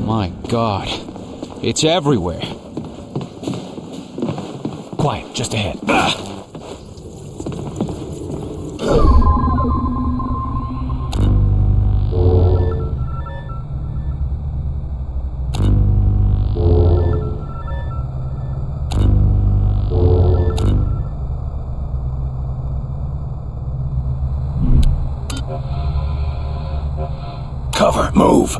My God. It's everywhere. Quiet, just ahead. Cover, move!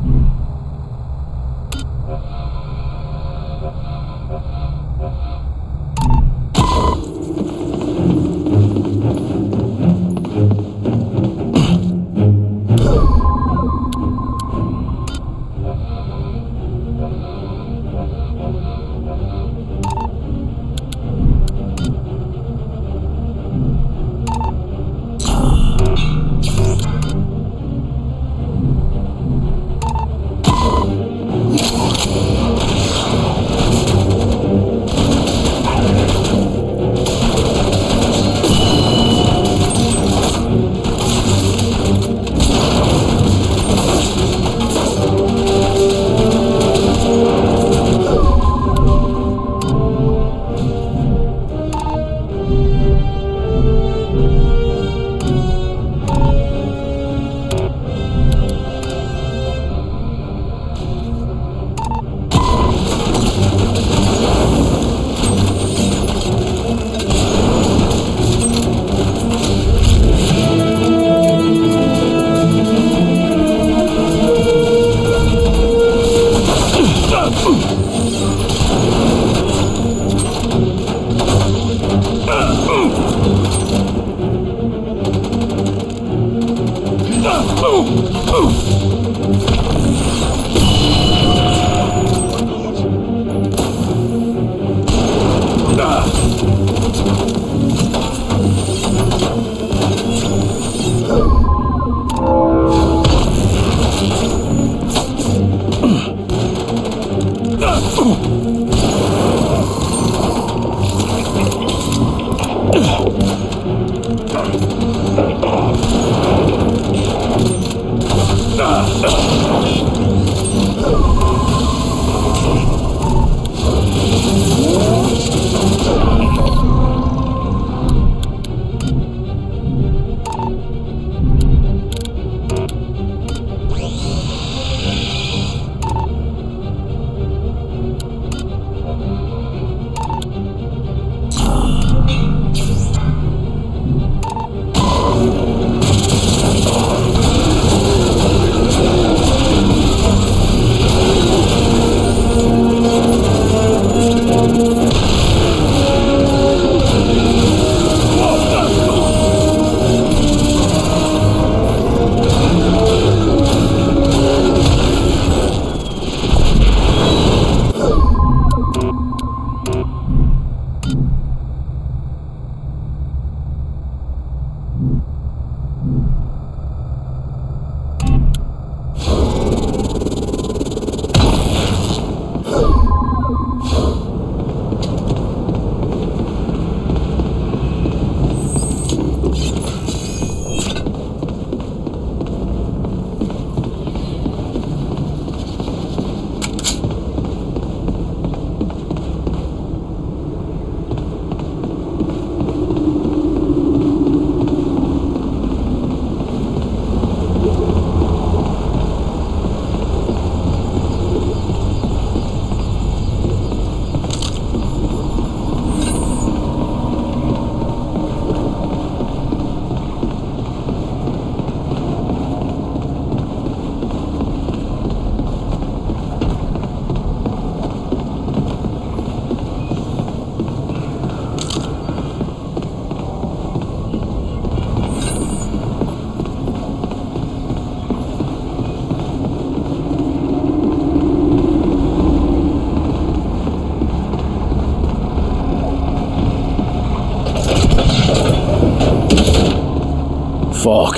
Falk,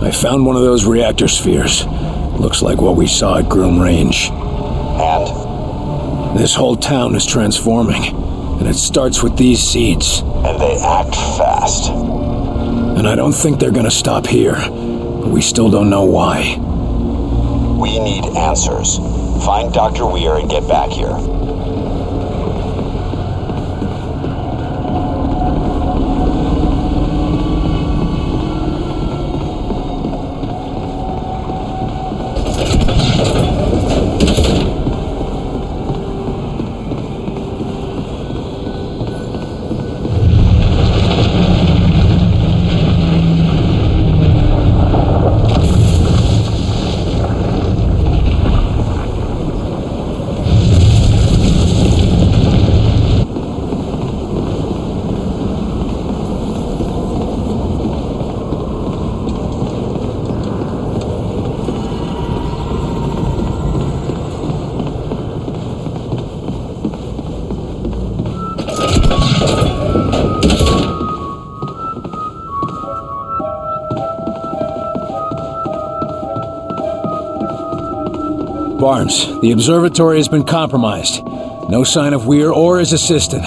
I found one of those reactor spheres. Looks like what we saw at Groom Range. And? This whole town is transforming, and it starts with these seeds. And they act fast. And I don't think they're gonna stop here, but we still don't know why. We need answers. Find Dr. Weir and get back here. Barnes, the observatory has been compromised. No sign of Weir or his assistant.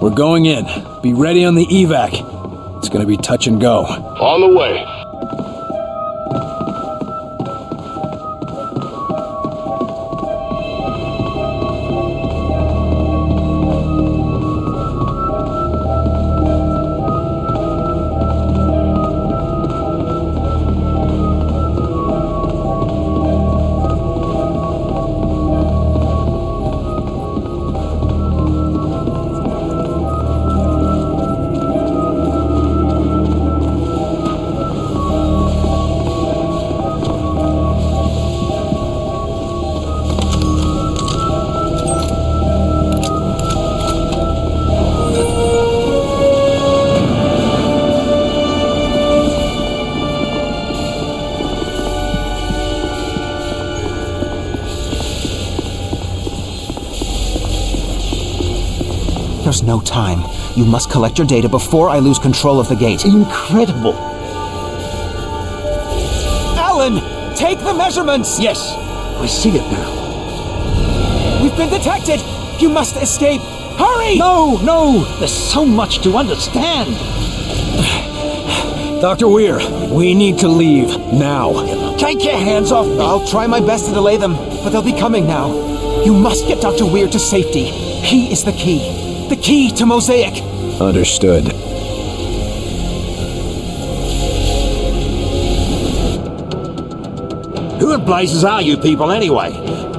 We're going in. Be ready on the evac. It's gonna be touch and go. On the way. There's no time. You must collect your data before I lose control of the gate. Incredible. Alan! Take the measurements! Yes, I see it now. We've been detected! You must escape! Hurry! No! There's so much to understand. Dr. Weir, we need to leave, now. Take your hands off me! I'll try my best to delay them, but they'll be coming now. You must get Dr. Weir to safety. He is the key. The key to Mosaic! Understood. Who in blazes are you people anyway?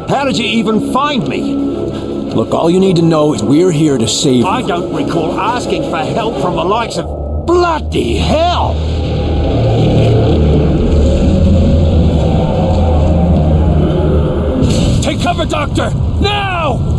How did you even find me? Look, all you need to know is we're here to save you. I don't recall asking for help from the likes of... Bloody hell! Take cover, Doctor! Now!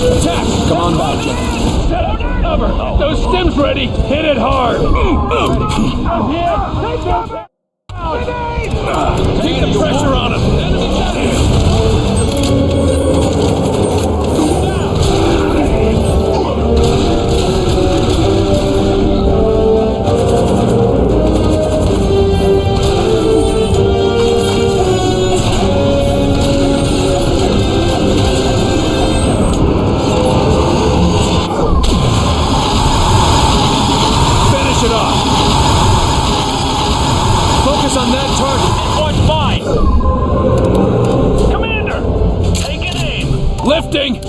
Attack! Come on back, Jim. Set up cover! Those stims ready! Hit it hard! Take the pressure on him! Finish it off! Focus on that target! Point mine! Commander! Take an aim! Lifting!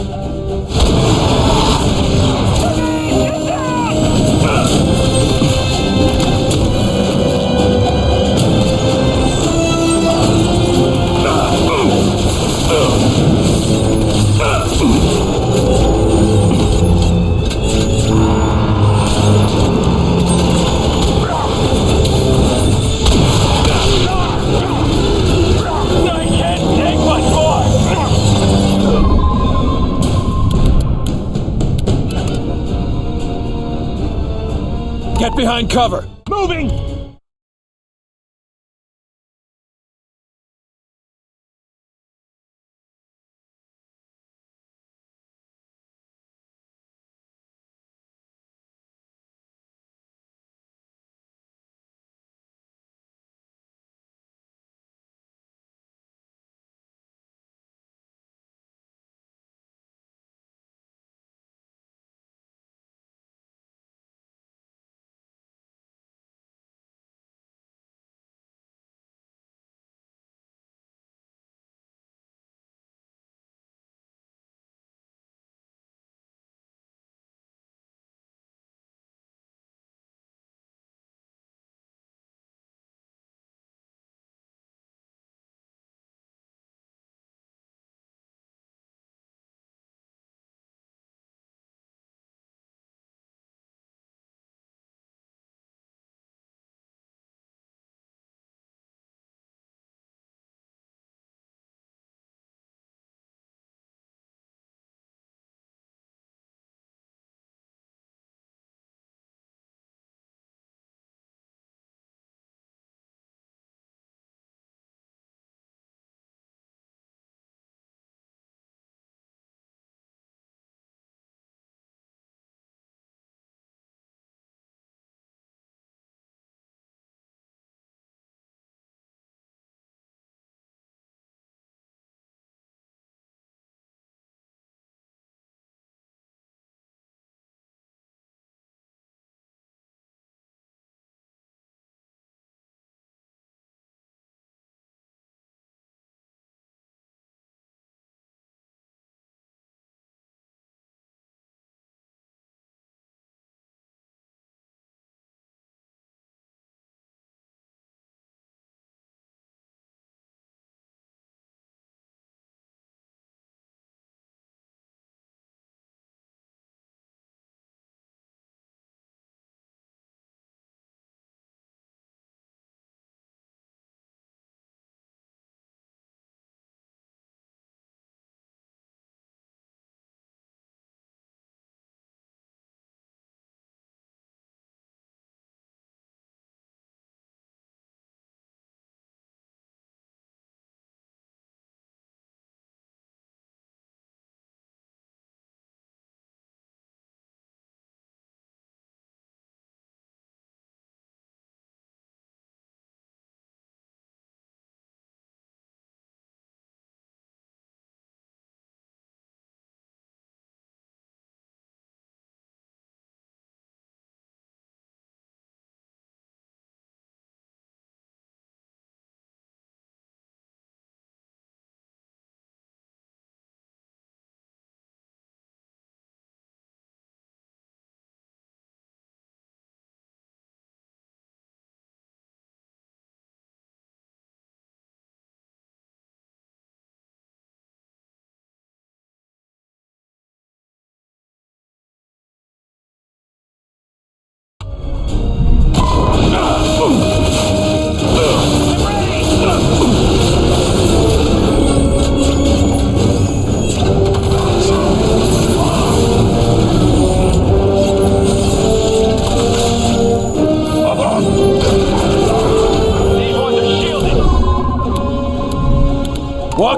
Get I can't take much more! Get behind cover! Moving!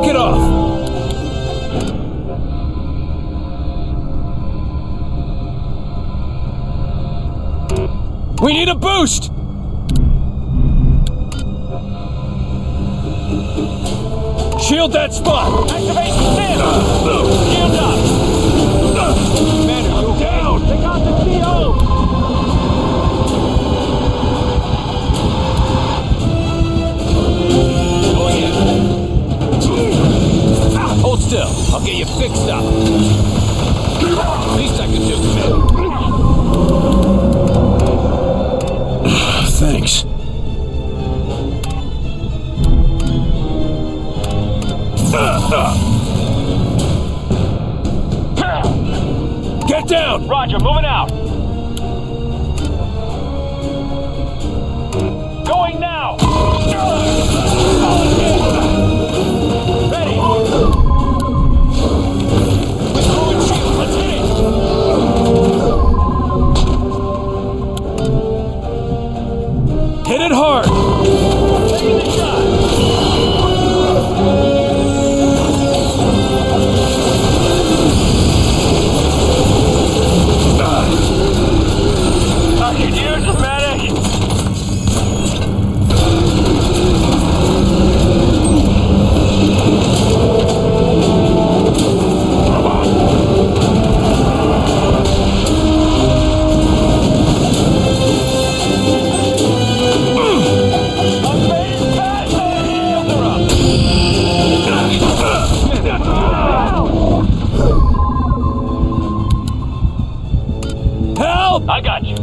Knock it off! We need a boost! Shield that spot! Activate stim! Shield up! Commander, you okay? Down! They got the CO! Going in. Hold still. I'll get you fixed up. Least I can do, Commander. Thanks. Get down! Roger, moving out! Going now! Ready! Throwing shield, let's hit it! Hit it hard! Taking the shot! I can use a medic! Help! I got you.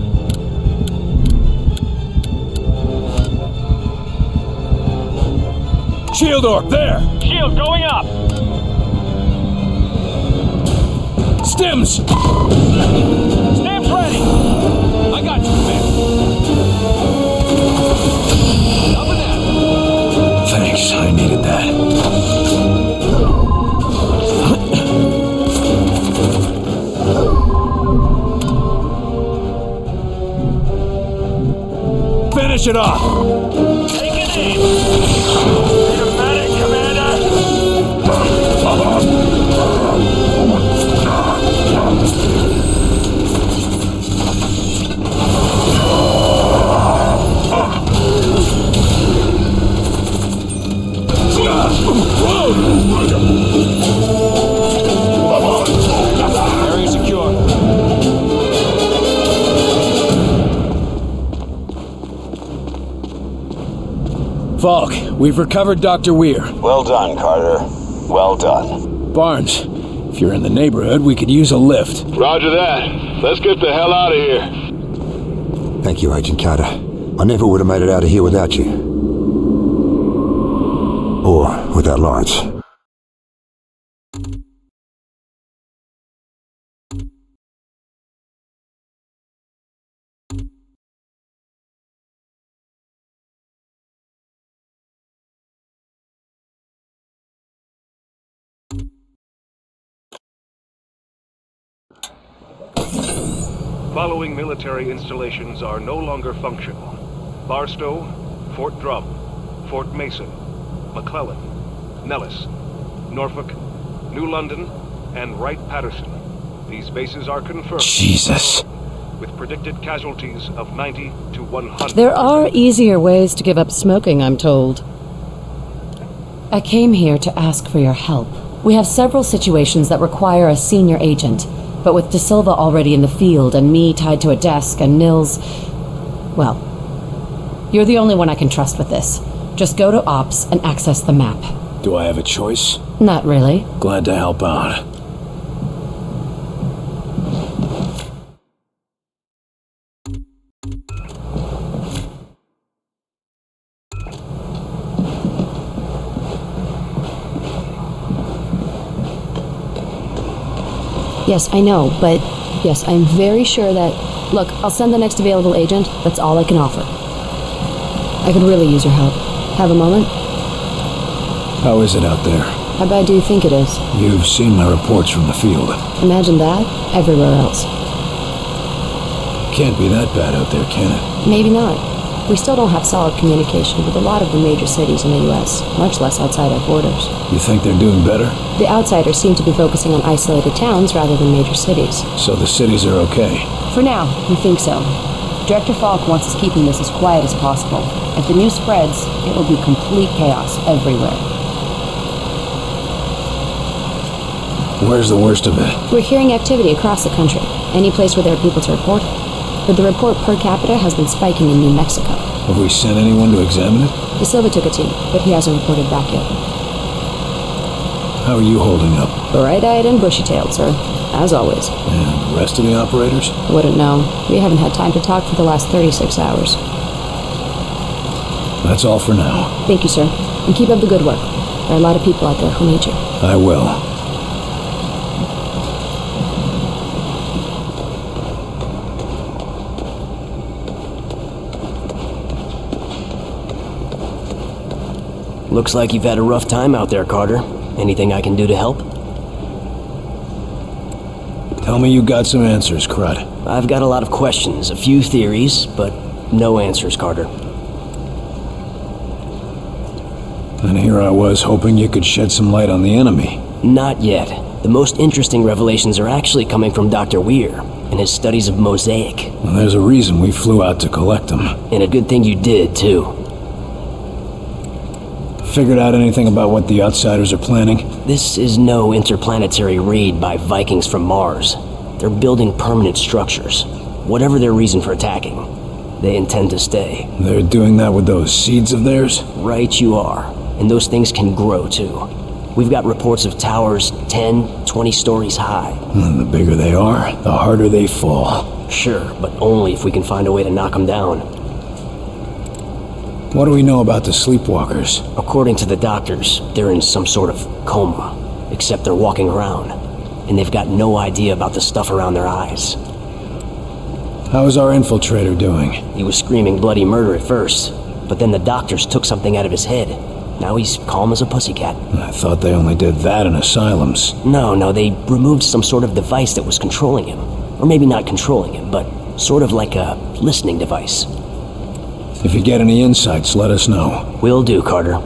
Shield orb, there! Shield going up. Stims! Stamps ready. I got you, man. Up and down. Thanks, I needed that. Finish it off! Take it in. Need a medic, Commander. Area secure. Falk, we've recovered Dr. Weir. Well done, Carter. Well done. Barnes, if you're in the neighborhood, we could use a lift. Roger that. Let's get the hell out of here. Thank you, Agent Carter. I never would have made it out of here without you. Or without Lawrence. Following military installations are no longer functional. Barstow, Fort Drum, Fort Mason, McClellan, Nellis, Norfolk, New London, and Wright-Patterson. These bases are confirmed. Jesus. With predicted casualties of 90 to 100. There are easier ways to give up smoking, I'm told. I came here to ask for your help. We have several situations that require a senior agent, but with De Silva already in the field and me tied to a desk and Nils... Well, you're the only one I can trust with this. Just go to Ops and access the map. Do I have a choice? Not really. Glad to help out. Yes, I know, but yes, I'm very sure that... Look, I'll send the next available agent. That's all I can offer. I could really use your help. Have a moment? How is it out there? How bad do you think it is? You've seen my reports from the field. Imagine that everywhere else. Can't be that bad out there, can it? Maybe not. We still don't have solid communication with a lot of the major cities in the US, much less outside our borders. You think they're doing better? The outsiders seem to be focusing on isolated towns rather than major cities. So the cities are okay? For now, we think so. Director Falk wants us keeping this as quiet as possible. If the news spreads, it will be complete chaos everywhere. Where's the worst of it? We're hearing activity across the country, any place where there are people to report it. But the report per capita has been spiking in New Mexico. Have we sent anyone to examine it? De Silva took a team, but he hasn't reported back yet. How are you holding up? Bright-eyed and bushy-tailed, sir. As always. And the rest of the operators? Wouldn't know. We haven't had time to talk for the last 36 hours. That's all for now. Thank you, sir. And keep up the good work. There are a lot of people out there who need you. I will. Looks like you've had a rough time out there, Carter. Anything I can do to help? Tell me you got some answers, Crud. I've got a lot of questions, a few theories, but no answers, Carter. And here I was hoping you could shed some light on the enemy. Not yet. The most interesting revelations are actually coming from Dr. Weir and his studies of Mosaic. Well, there's a reason we flew out to collect them. And a good thing you did, too. Figured out anything about what the outsiders are planning? This is no interplanetary raid by Vikings from Mars. They're building permanent structures. Whatever their reason for attacking, they intend to stay. They're doing that with those seeds of theirs? Right you are. And those things can grow, too. We've got reports of towers 10, 20 stories high. And the bigger they are, the harder they fall. Sure, but only if we can find a way to knock them down. What do we know about the sleepwalkers? According to the doctors, they're in some sort of coma. Except they're walking around. And they've got no idea about the stuff around their eyes. How is our infiltrator doing? He was screaming bloody murder at first. But then the doctors took something out of his head. Now he's calm as a pussycat. I thought they only did that in asylums. No, they removed some sort of device that was controlling him. Or maybe not controlling him, but sort of like a listening device. If you get any insights, let us know. Will do, Carter.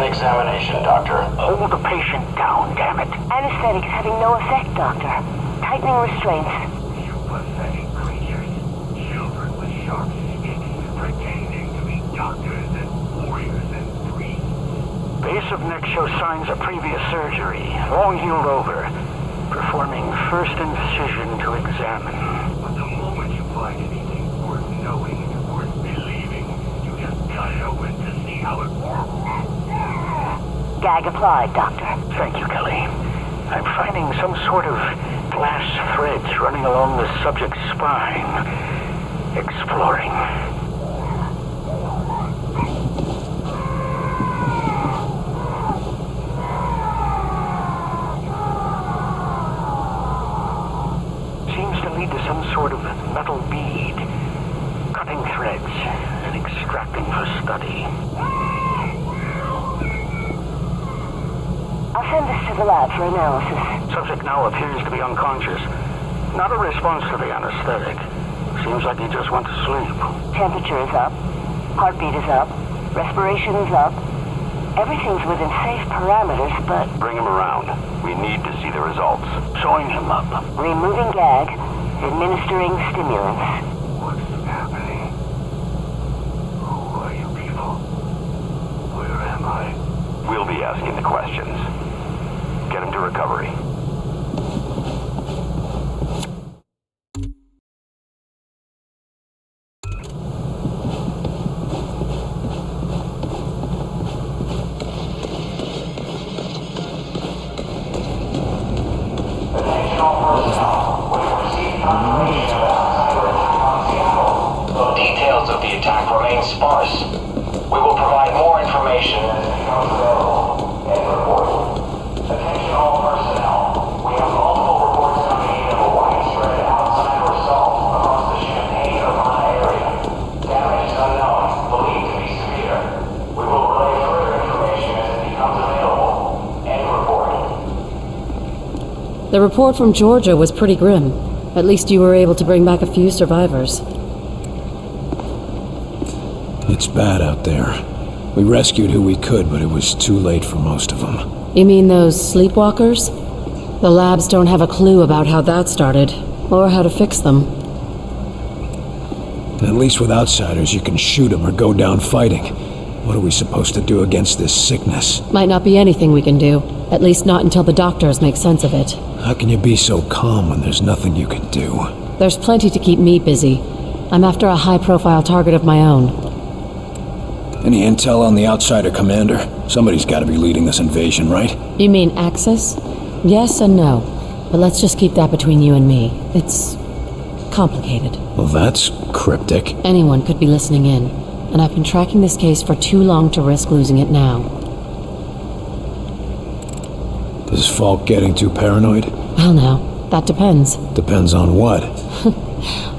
Examination, Doctor. Hold the patient down, damn it. Anesthetic is having no effect, Doctor. Tightening restraints. You pathetic creatures. Children with sharp skin, pretending to be doctors and warriors and priests. Base of neck shows signs of previous surgery. Long healed over. Performing first incision to examine. But the moment you find anything worth knowing, worth believing, you just cut it open to see how it works. Gag applied, Doctor. Thank you, Kelly. I'm finding some sort of glass threads running along the subject's spine. Exploring. Seems to lead to some sort of metal bead. Cutting threads and extracting for study. I'll send this to the lab for analysis. Subject now appears to be unconscious. Not a response to the anesthetic. Seems like he just went to sleep. Temperature is up. Heartbeat is up. Respiration is up. Everything's within safe parameters, but... Bring him around. We need to see the results. Showing him up. Removing gag. Administering stimulants. What's happening? Who are you people? Where am I? We'll be asking the questions. Get him to recovery. remains sparse. We will provide more information as it becomes available. End report. Attention all personnel. We have multiple reports coming in of a widespread outsider assault across the Champaign-Urbana area. Damage is unknown, believed to be severe. We will relay further information as it becomes available. End report. The report from Georgia was pretty grim. At least you were able to bring back a few survivors. It's bad out there. We rescued who we could, but it was too late for most of them. You mean those sleepwalkers? The labs don't have a clue about how that started, or how to fix them. At least with outsiders, you can shoot them or go down fighting. What are we supposed to do against this sickness? Might not be anything we can do. At least not until the doctors make sense of it. How can you be so calm when there's nothing you can do? There's plenty to keep me busy. I'm after a high-profile target of my own. Any intel on the outsider commander? Somebody's got to be leading this invasion, right? You mean Axis? Yes and no. But let's just keep that between you and me. It's complicated. Well, that's cryptic. Anyone could be listening in, and I've been tracking this case for too long to risk losing it now. Is Falk getting too paranoid? Well now, that depends. Depends on what?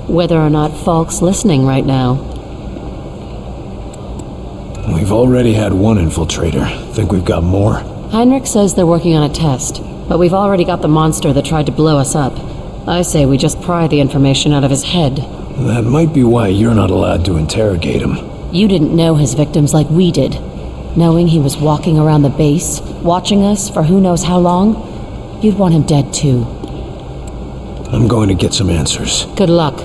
Whether or not Falk's listening right now. We've already had one infiltrator. Think we've got more? Heinrich says they're working on a test, but we've already got the monster that tried to blow us up. I say we just pry the information out of his head. That might be why you're not allowed to interrogate him. You didn't know his victims like we did. Knowing he was walking around the base, watching us for who knows how long, you'd want him dead too. I'm going to get some answers. Good luck.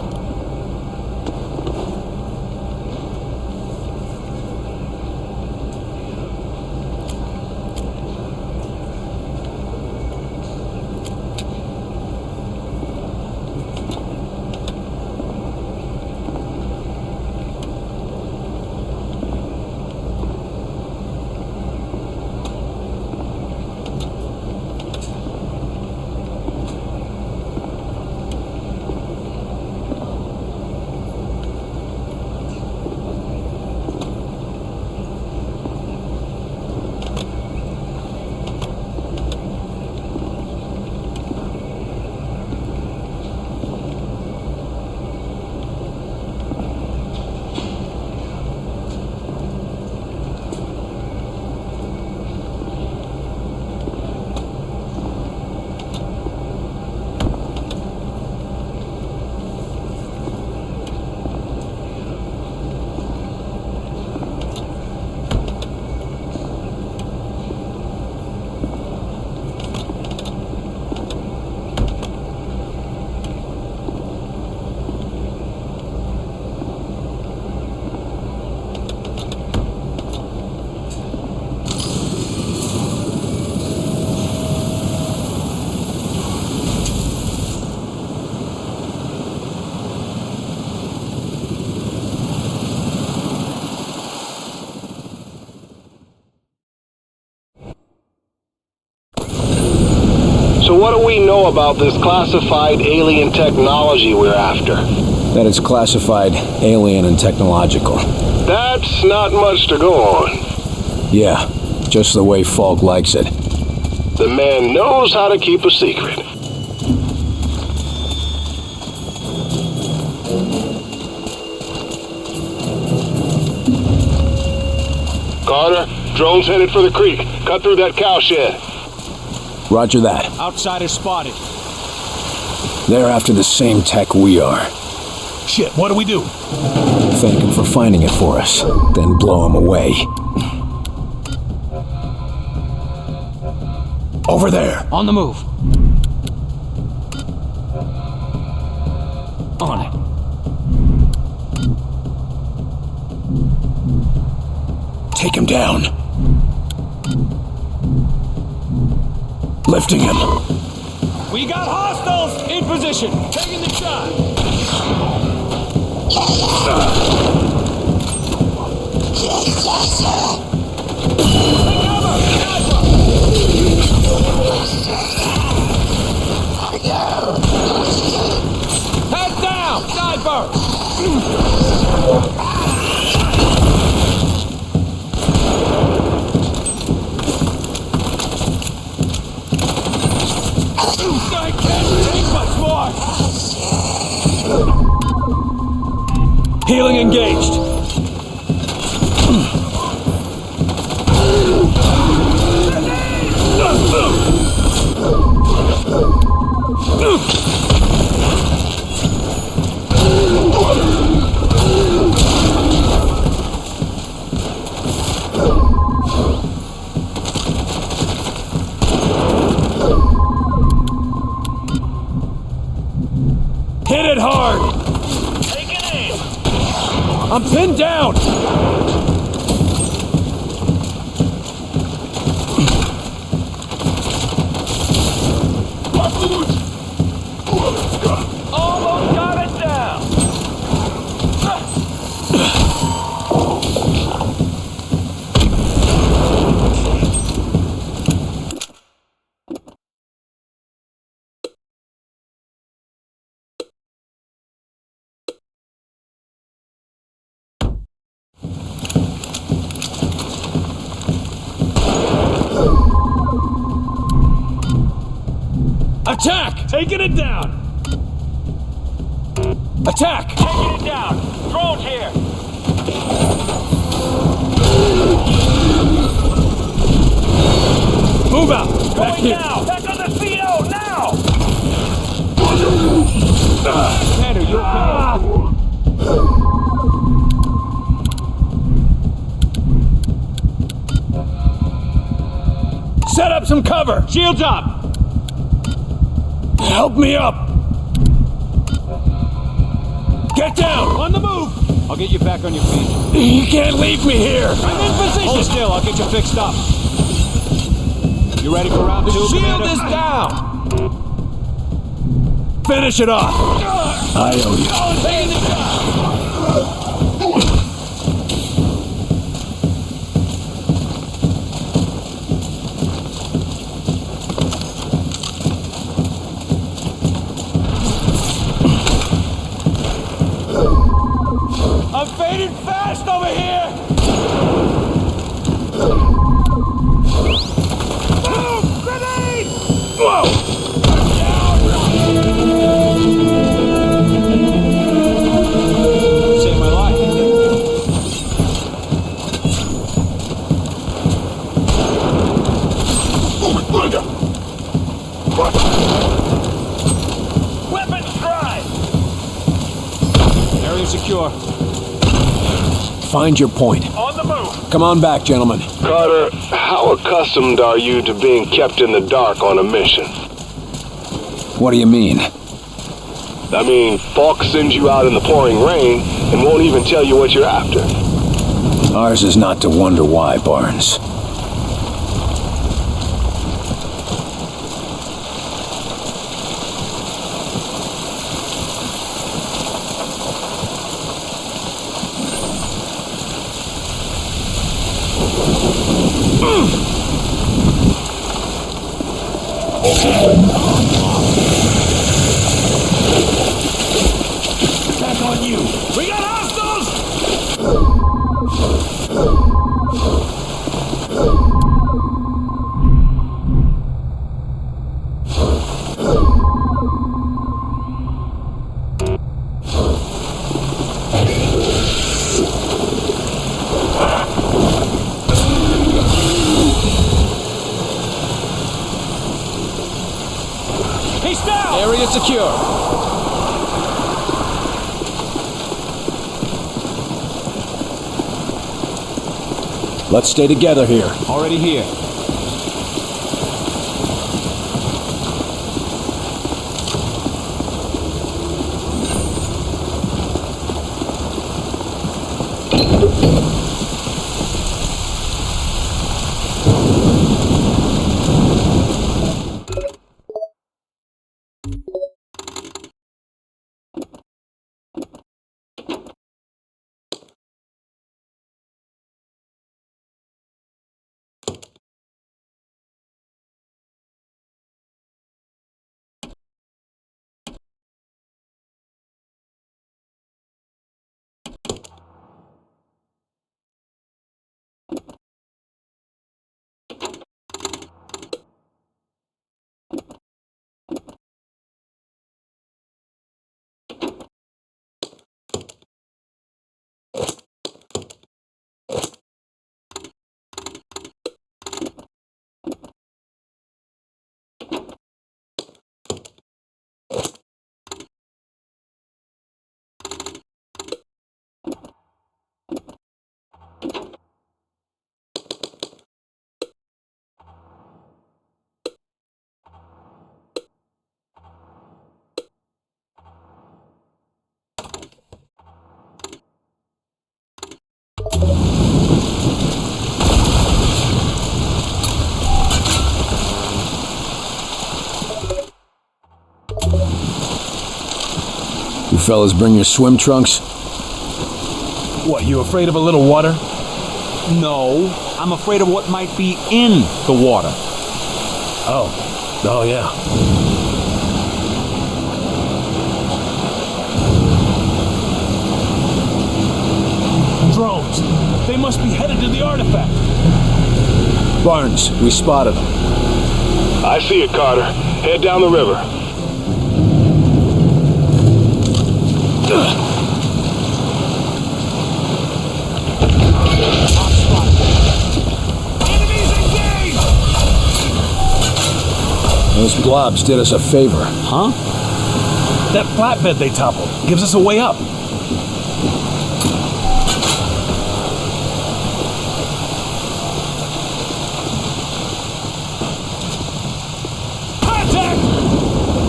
So what do we know about this classified alien technology we're after? That it's classified, alien, and technological. That's not much to go on. Yeah, just the way Falk likes it. The man knows how to keep a secret. Carter, drone's headed for the creek. Cut through that cow shed. Roger that. Outsider spotted. They're after the same tech we are. Shit, what do we do? Thank them for finding it for us, then blow them away. Over there. On the move. On it. Take him down. Lifting him. We got hostiles in position. Taking the shot. Head down, sniper. engaged. Hit it hard! Taking aim! I'm pinned down! Almost got it down! Attack! Taking it down! Attack! Taking it down! Drones here! Move out! Back Going here! now! Back on the Speedo! Now! Commander, you okay? Set up some cover! Shields up! Help me up! Get down! On the move! I'll get you back on your feet. You can't leave me here! I'm in position! Hold still, I'll get you fixed up. You ready for round two, Shield Commander? is down! Finish it off! I owe you. I'm fading fast over here! Boom! Grenade! Whoa! Saved my life. Weapons dry! Area secure. Find your point. On the move! Come on back, gentlemen. Carter, how accustomed are you to being kept in the dark on a mission? What do you mean? I mean, Falk sends you out in the pouring rain and won't even tell you what you're after. Ours is not to wonder why, Barnes. Back on you! We got hostiles! He's down! Area secure. Let's stay together here. Already here. fellas bring your swim trunks? What, you afraid of a little water? No, I'm afraid of what might be in the water. Oh, yeah. Drones! They must be headed to the artifact! Barnes, we spotted them. I see it, Carter. Head down the river. Those blobs did us a favor. Huh? That flatbed they toppled gives us a way up.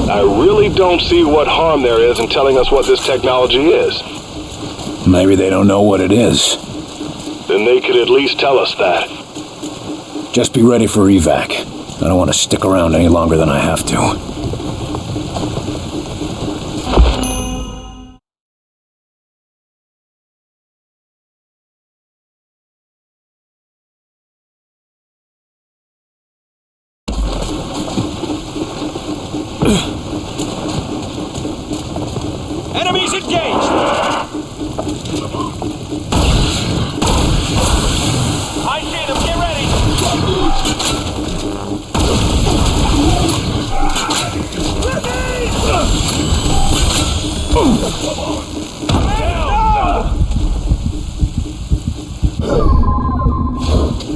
I really don't see what harm there is in telling us what this technology is. Maybe they don't know what it is. Then they could at least tell us that. Just be ready for evac. I don't want to stick around any longer than I have to. Enemies engaged! I see them. Get ready.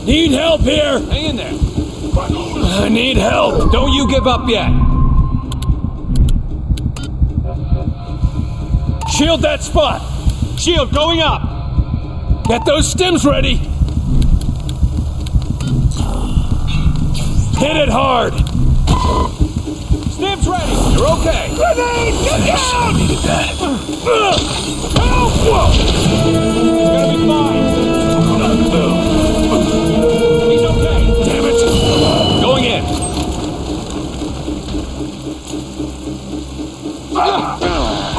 Need help here! Hang in there. I need help! Don't you give up yet. Shield that spot! Shield going up! Get those stims ready! Hit it hard! Stims ready! You're okay! Grenade! Get down! I needed that. Help! He's gonna be fine! He's okay! Damn it! Going in!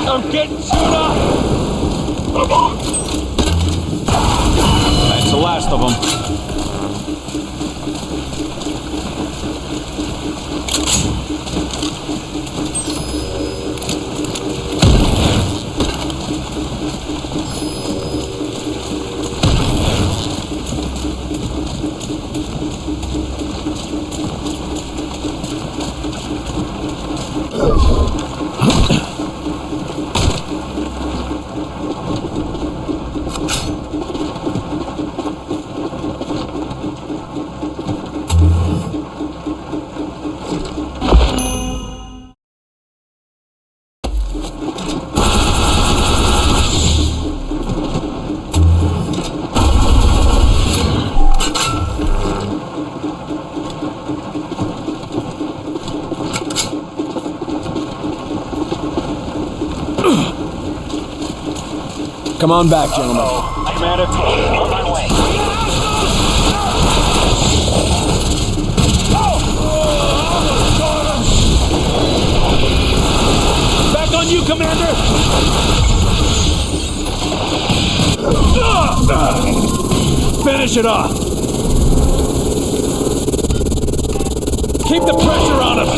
I'm getting chewed up! That's the last of them. Come on back, gentlemen. Commander, on my way. Back on you, Commander! Finish it off! Keep the pressure on him!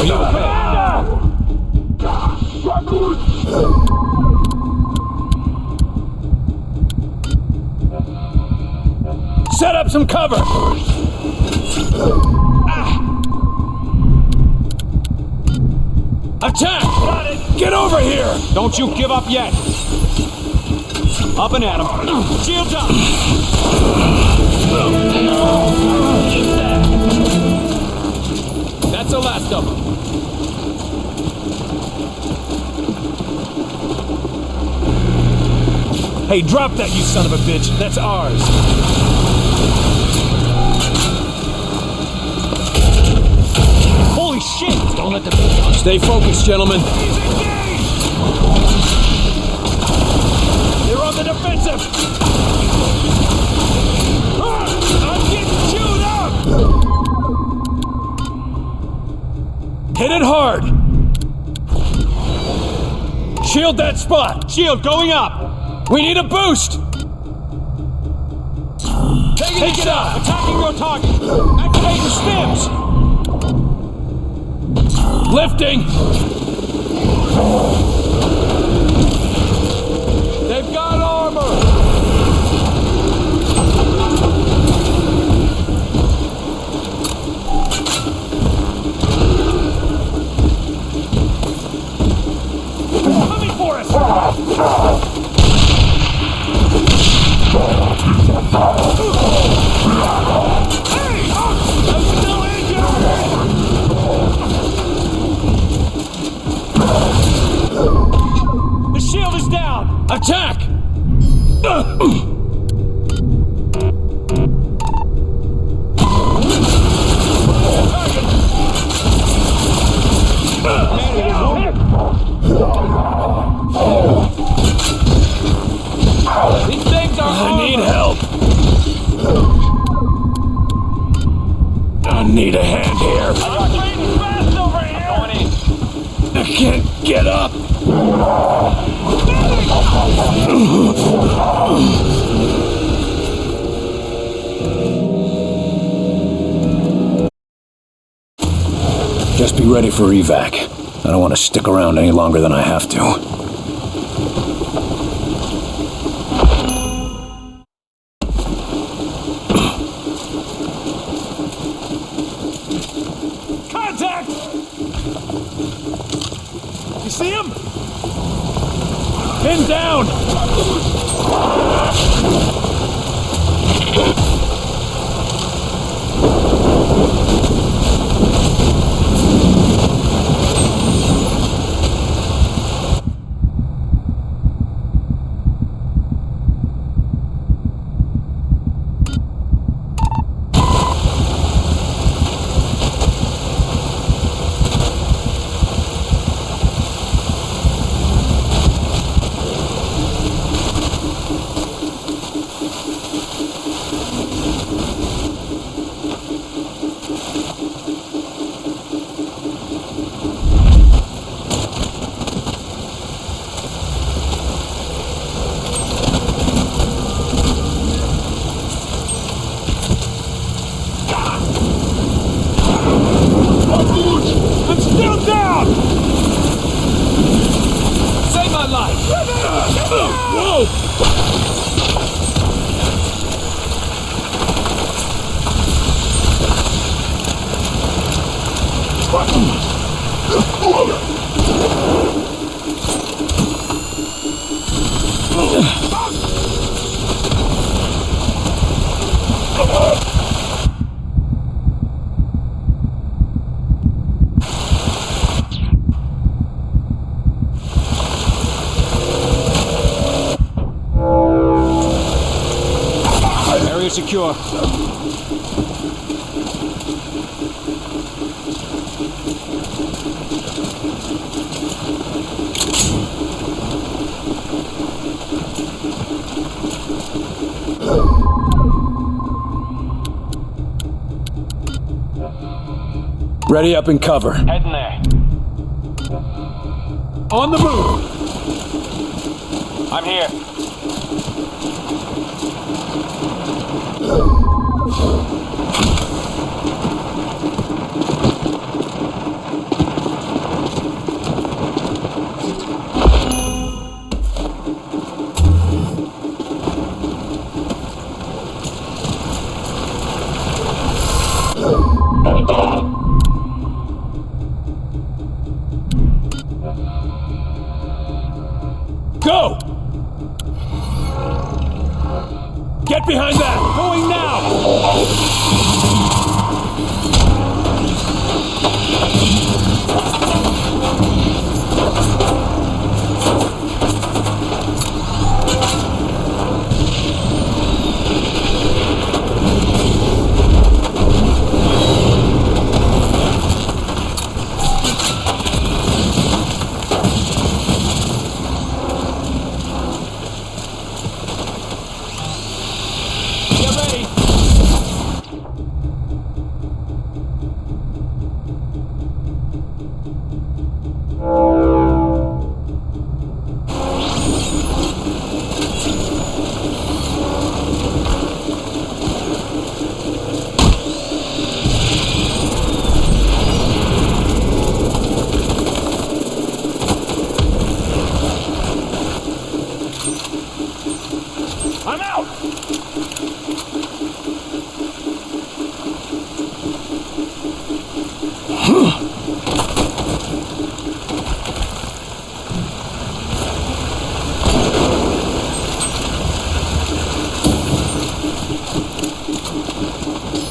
Are you okay? Set up some cover! Attack! Get over here! Don't you give up yet! Up and at him! Shields up! Keep that. That's the last of them. Hey, drop that, you son of a bitch. That's ours. Holy shit! Don't let them... Stay focused, gentlemen. They're on the defensive! I'm getting chewed up! Hit it hard! Shield that spot! Shield going up! We need a boost! Take it out! Attacking your target! Activate the stims! Lifting! They've got armor! Coming for us! The shield is down! Attack! These things are I need help. I need a hand here. fast over here! I can't get up. Just be ready for evac. I don't want to stick around any longer than I have to. Contact! You see him? Pin down! I'm still down! Save my life! Whoa! Area secure. Ready up and cover. Heading there. On the move! I'm here. Go! Get behind that! Going now!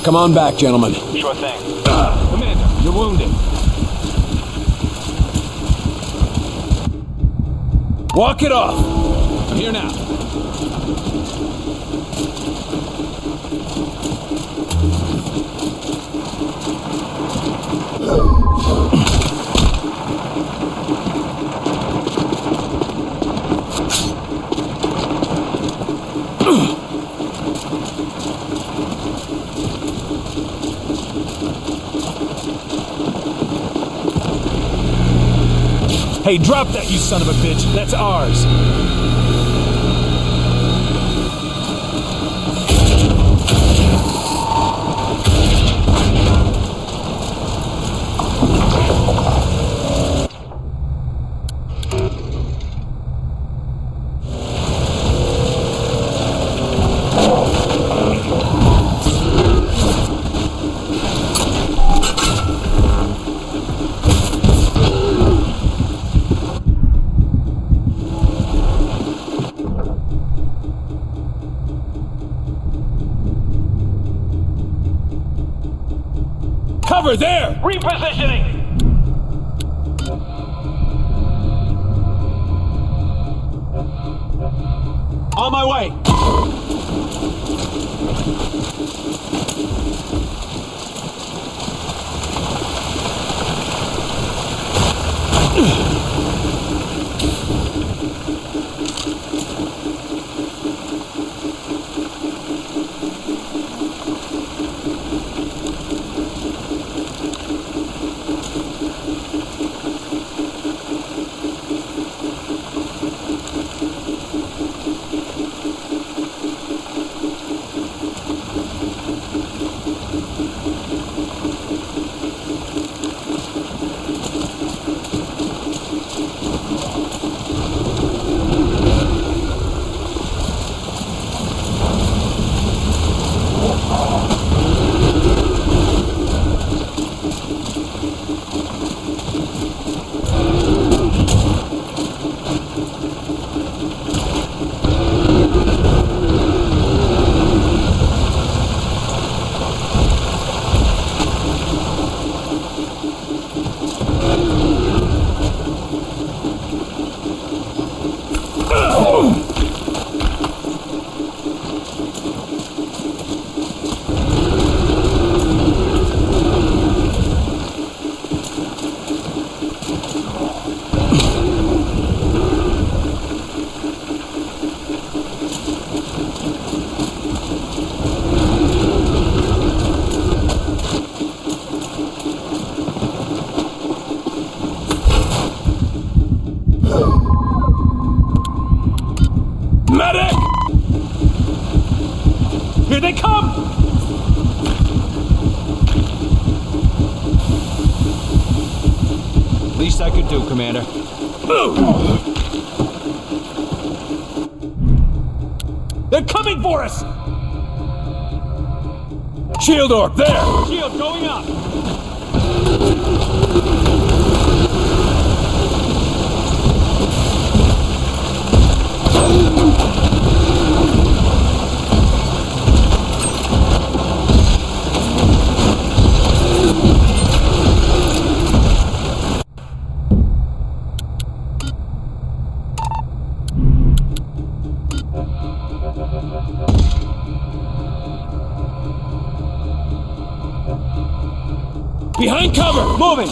Come on back, gentlemen. Sure thing. Commander, you're wounded. Walk it off. I'm here now. Hey, drop that, you son of a bitch. That's ours. Cover there! Repositioning! On my way! Medic! Here they come! Least I could do, Commander. They're coming for us! Shield orb, there! Shield going up! Behind cover! Moving!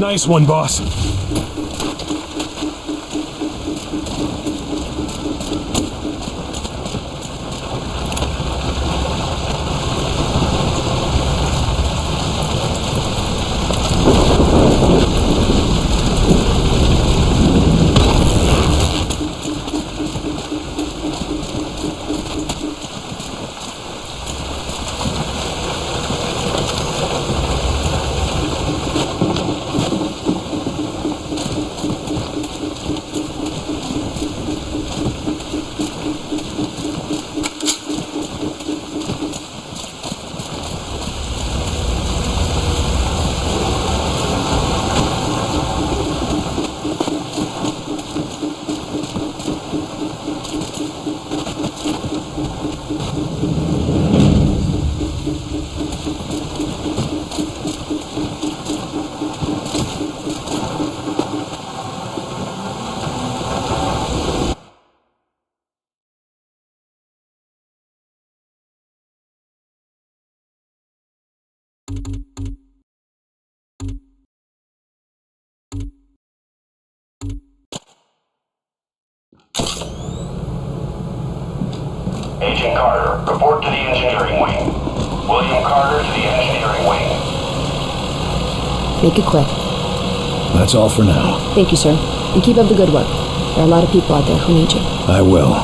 Nice one, boss. Agent Carter, report to the engineering wing. William Carter to the engineering wing. Make it quick. That's all for now. Thank you, sir. And keep up the good work. There are a lot of people out there who need you. I will.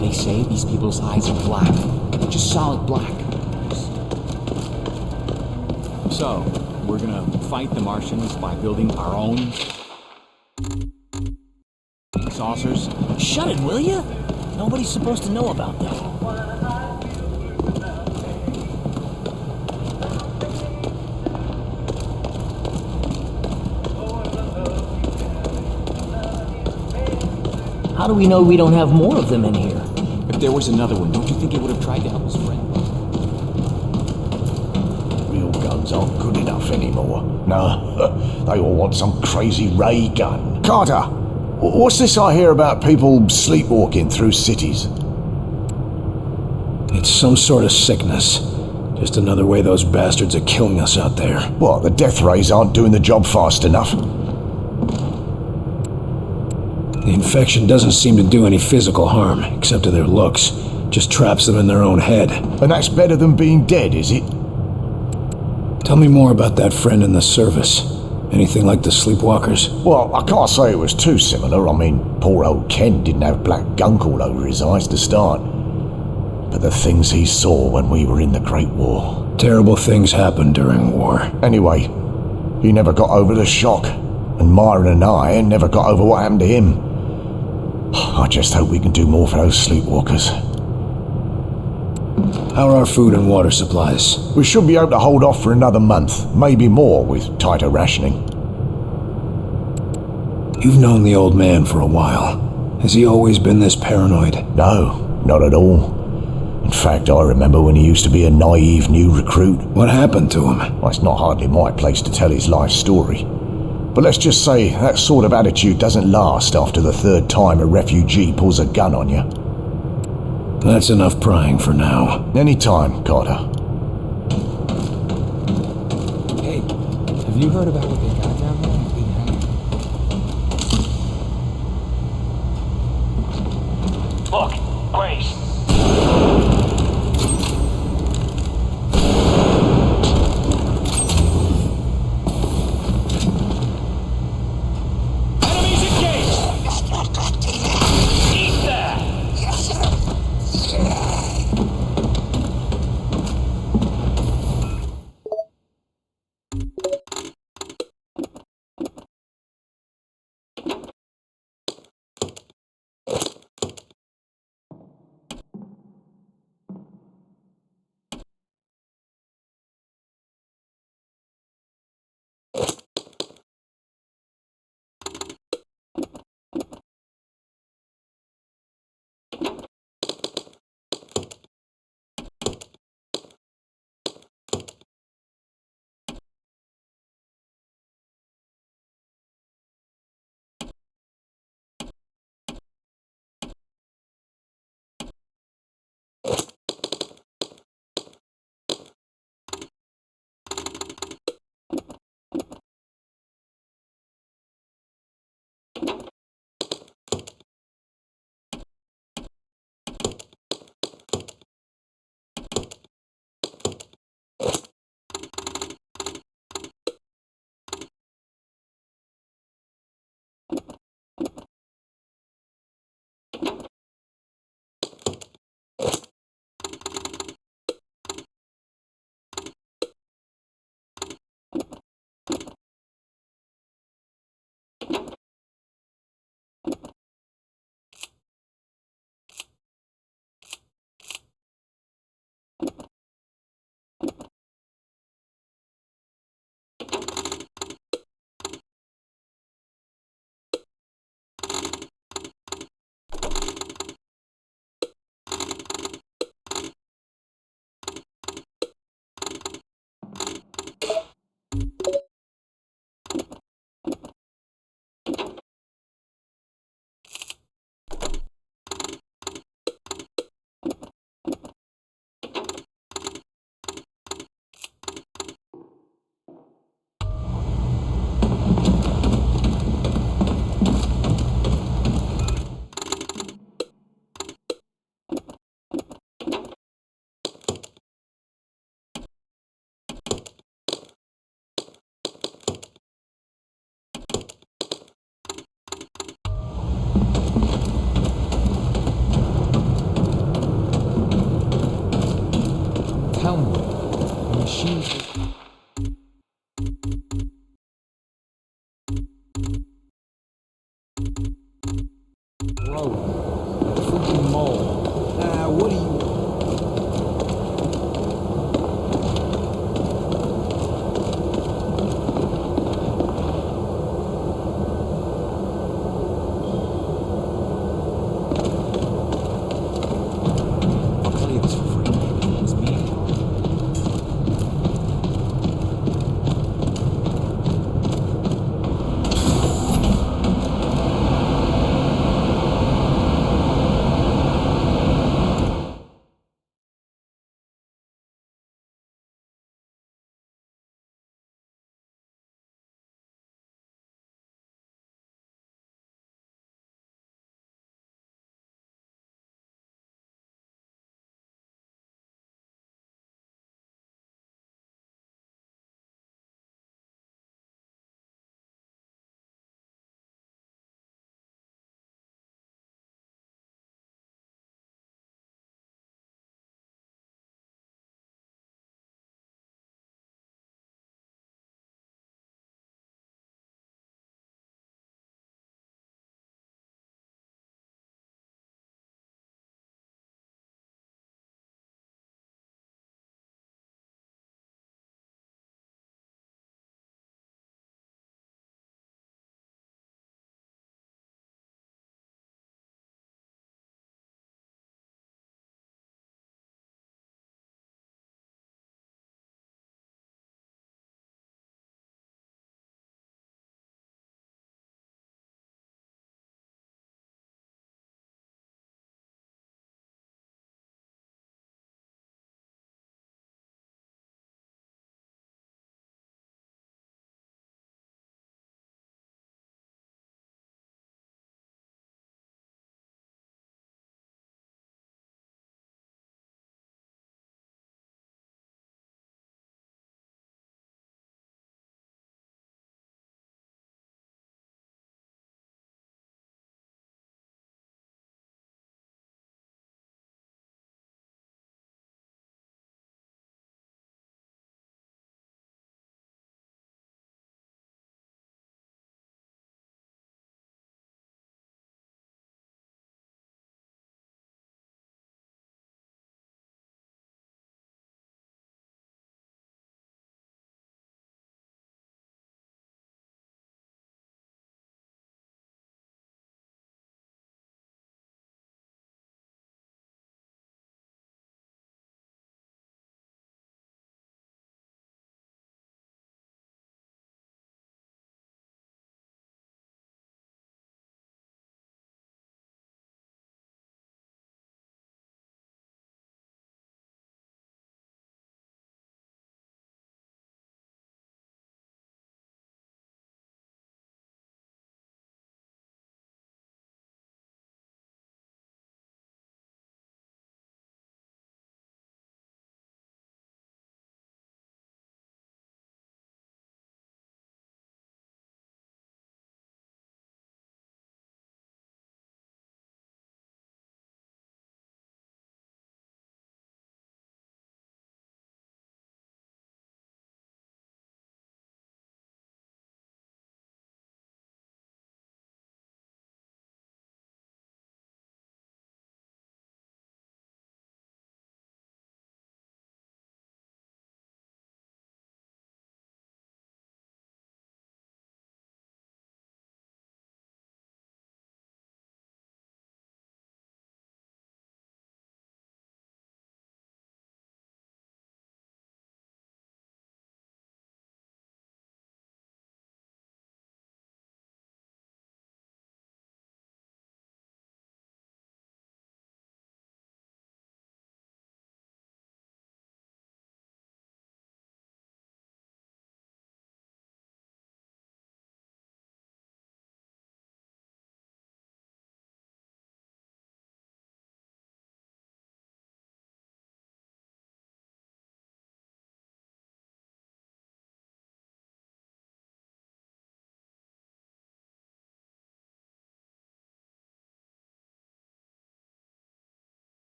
They say these people's eyes are black. Just solid black. So, we're gonna fight the Martians by building our own saucers? Shut it, will you? Nobody's supposed to know about that. How do we know we don't have more of them in here? If there was another one, don't you think he would have tried to help his friend? Real guns aren't good enough anymore. No, they all want some crazy ray gun. Carter, what's this I hear about people sleepwalking through cities? It's some sort of sickness. Just another way those bastards are killing us out there. What, the death rays aren't doing the job fast enough? The infection doesn't seem to do any physical harm, except to their looks. Just traps them in their own head. And that's better than being dead, is it? Tell me more about that friend in the service. Anything like the sleepwalkers? Well, I can't say it was too similar. I mean, poor old Ken didn't have black gunk all over his eyes to start. But the things he saw when we were in the Great War. Terrible things happen during war. Anyway, he never got over the shock. And Marin and I never got over what happened to him. I just hope we can do more for those sleepwalkers. How are our food and water supplies? We should be able to hold off for another month, maybe more with tighter rationing. You've known the old man for a while. Has he always been this paranoid? No, not at all. In fact, I remember when he used to be a naive new recruit. What happened to him? Well, it's not hardly my place to tell his life story. But let's just say that sort of attitude doesn't last after the third time a refugee pulls a gun on you. That's enough prying for now. Anytime, Carter. Hey, have you heard about what they got down there? Look, Grace.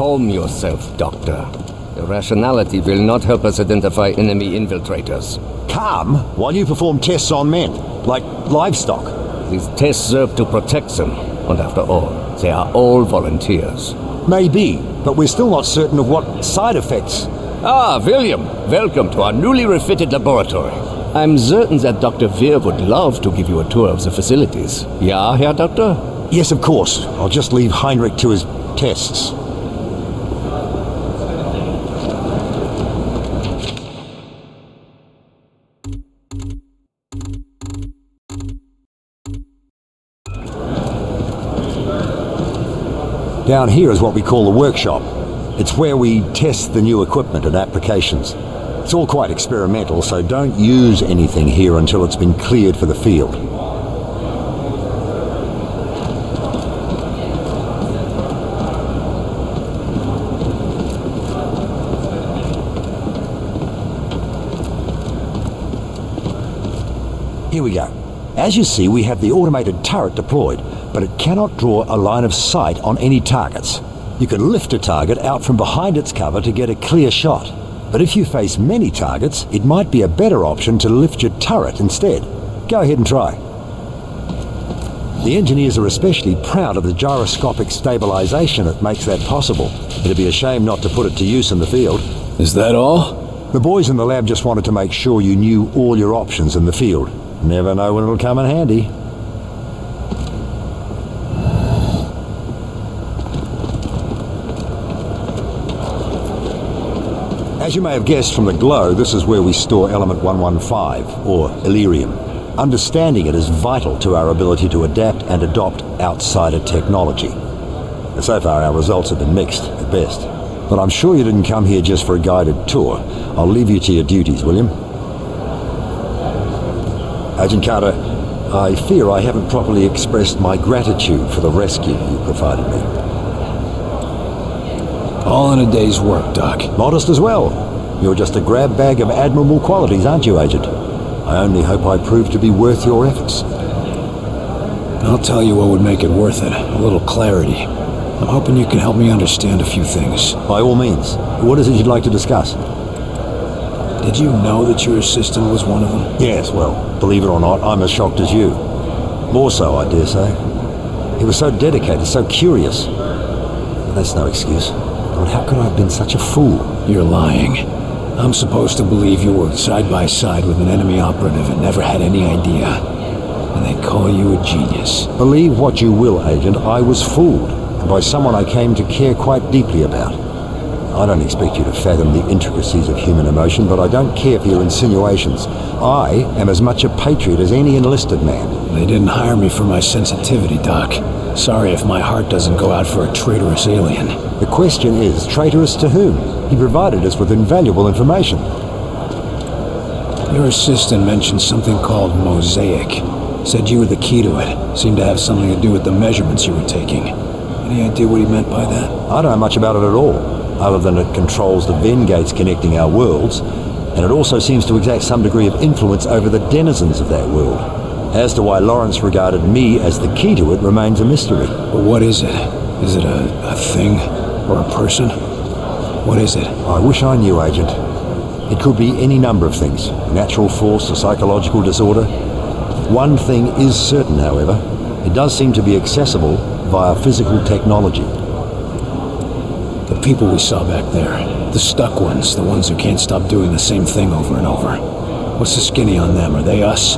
Calm yourself, Doctor. Irrationality will not help us identify enemy infiltrators. Calm while you perform tests on men, like livestock. These tests serve to protect them, and after all, they are all volunteers. Maybe, but we're still not certain of what side effects. Ah, William, welcome to our newly refitted laboratory. I'm certain that Dr. Weir would love to give you a tour of the facilities. Yeah, Herr Doctor? Yes, of course. I'll just leave Heinrich to his tests. Down here is what we call the workshop. It's where we test the new equipment and applications. It's all quite experimental, so don't use anything here until it's been cleared for the field. Here we go. As you see, we have the automated turret deployed, but it cannot draw a line of sight on any targets. You can lift a target out from behind its cover to get a clear shot. But if you face many targets, it might be a better option to lift your turret instead. Go ahead and try. The engineers are especially proud of the gyroscopic stabilization that makes that possible. It'd be a shame not to put it to use in the field. Is that all? The boys in the lab just wanted to make sure you knew all your options in the field. Never know when it'll come in handy. As you may have guessed from the glow, this is where we store element 115, or Illyrium. Understanding it is vital to our ability to adapt and adopt outsider technology. And so far our results have been mixed, at best. But I'm sure you didn't come here just for a guided tour. I'll leave you to your duties, William. Agent Carter, I fear I haven't properly expressed my gratitude for the rescue you provided me. All in a day's work, Doc. Modest as well. You're just a grab bag of admirable qualities, aren't you, Agent? I only hope I prove to be worth your efforts. I'll tell you what would make it worth it. A little clarity. I'm hoping you can help me understand a few things. By all means. What is it you'd like to discuss? Did you know that your assistant was one of them? Yes, well, believe it or not, I'm as shocked as you. More so, I dare say. He was so dedicated, so curious. But that's no excuse. But how could I have been such a fool? You're lying. I'm supposed to believe you worked side by side with an enemy operative and never had any idea. And they call you a genius. Believe what you will, Agent, I was fooled. And by someone I came to care quite deeply about. I don't expect you to fathom the intricacies of human emotion, but I don't care for your insinuations. I am as much a patriot as any enlisted man. They didn't hire me for my sensitivity, Doc. Sorry if my heart doesn't go out for a traitorous alien. The question is, traitorous to whom? He provided us with invaluable information. Your assistant mentioned something called Mosaic. Said you were the key to it. Seemed to have something to do with the measurements you were taking. Any idea what he meant by that? I don't know much about it at all, other than it controls the Venn gates connecting our worlds, and it also seems to exert some degree of influence over the denizens of that world. As to why Lawrence regarded me as the key to it remains a mystery. But what is it? Is it a thing? Or a person? What is it? I wish I knew, Agent. It could be any number of things. A natural force, a psychological disorder. One thing is certain, however. It does seem to be accessible via physical technology. The people we saw back there. The stuck ones. The ones who can't stop doing the same thing over and over. What's the skinny on them? Are they us?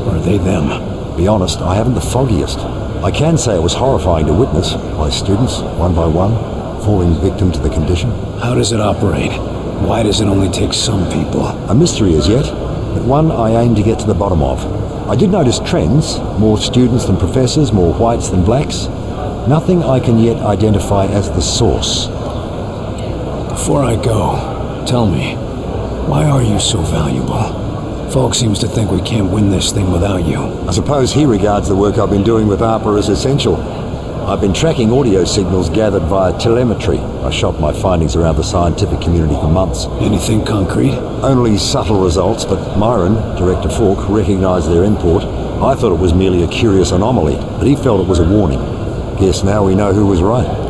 Or are they them? To be honest, I haven't the foggiest. I can say it was horrifying to witness. My students, one by one, falling victim to the condition. How does it operate? Why does it only take some people? A mystery as yet, but one I aim to get to the bottom of. I did notice trends. More students than professors, more whites than blacks. Nothing I can yet identify as the source. Before I go, tell me, why are you so valuable? Falk seems to think we can't win this thing without you. I suppose he regards the work I've been doing with ARPA as essential. I've been tracking audio signals gathered via telemetry. I shopped my findings around the scientific community for months. Anything concrete? Only subtle results, but Marin, Director Falk, recognized their import. I thought it was merely a curious anomaly, but he felt it was a warning. Guess now we know who was right.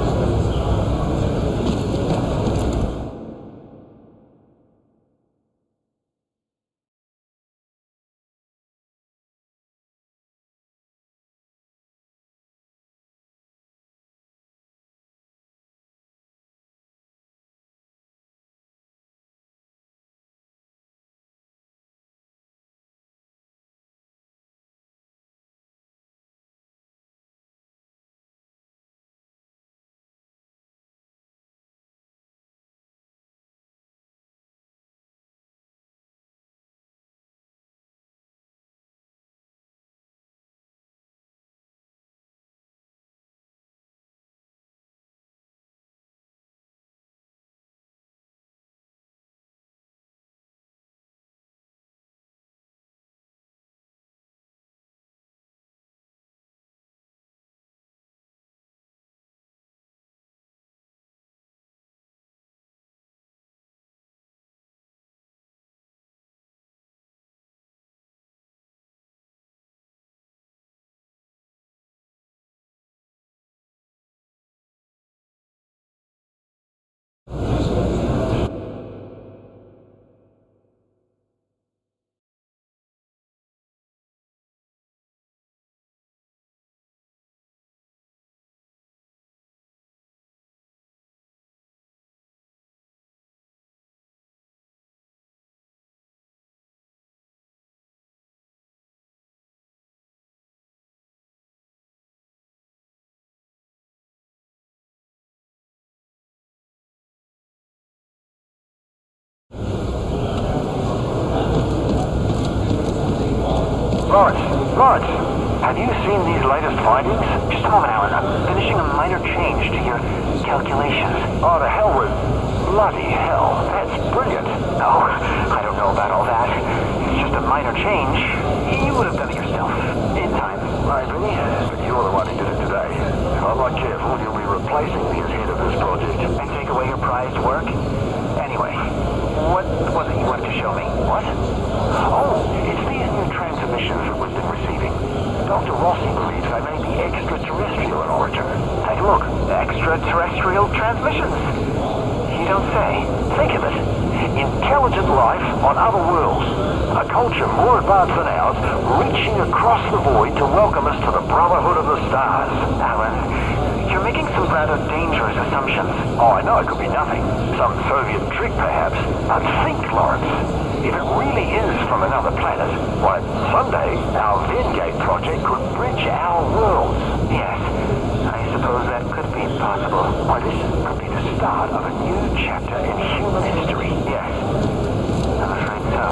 Lawrence, have you seen these latest findings? Just a moment, Alan. I'm finishing a minor change to your calculations. Oh, the hell with... Bloody hell. That's brilliant. No, I don't know about all that. It's just a minor change. You would have done it yourself. In time. Maybe, but you're the one who did it today. If I'm not careful, you'll be replacing me as head of this project. And take away your prized work? Anyway, what was it you wanted to show me? What? Oh, it's these new transmissions that we've been receiving. Dr. Rossi believes I may be extraterrestrial in origin. Take a look. Extraterrestrial transmissions. You don't say. Think of it. Intelligent life on other worlds. A culture more advanced than ours, reaching across the void to welcome us to the Brotherhood of the Stars. Alan, you're making some rather dangerous assumptions. Oh, I know it could be nothing. Some Soviet trick, perhaps. But think, Lawrence. If it really is from another planet, why, someday our Vengate project could bridge our worlds. Yes, I suppose that could be possible. Why, this could be the start of a new chapter in human history. Yes, I'm afraid so.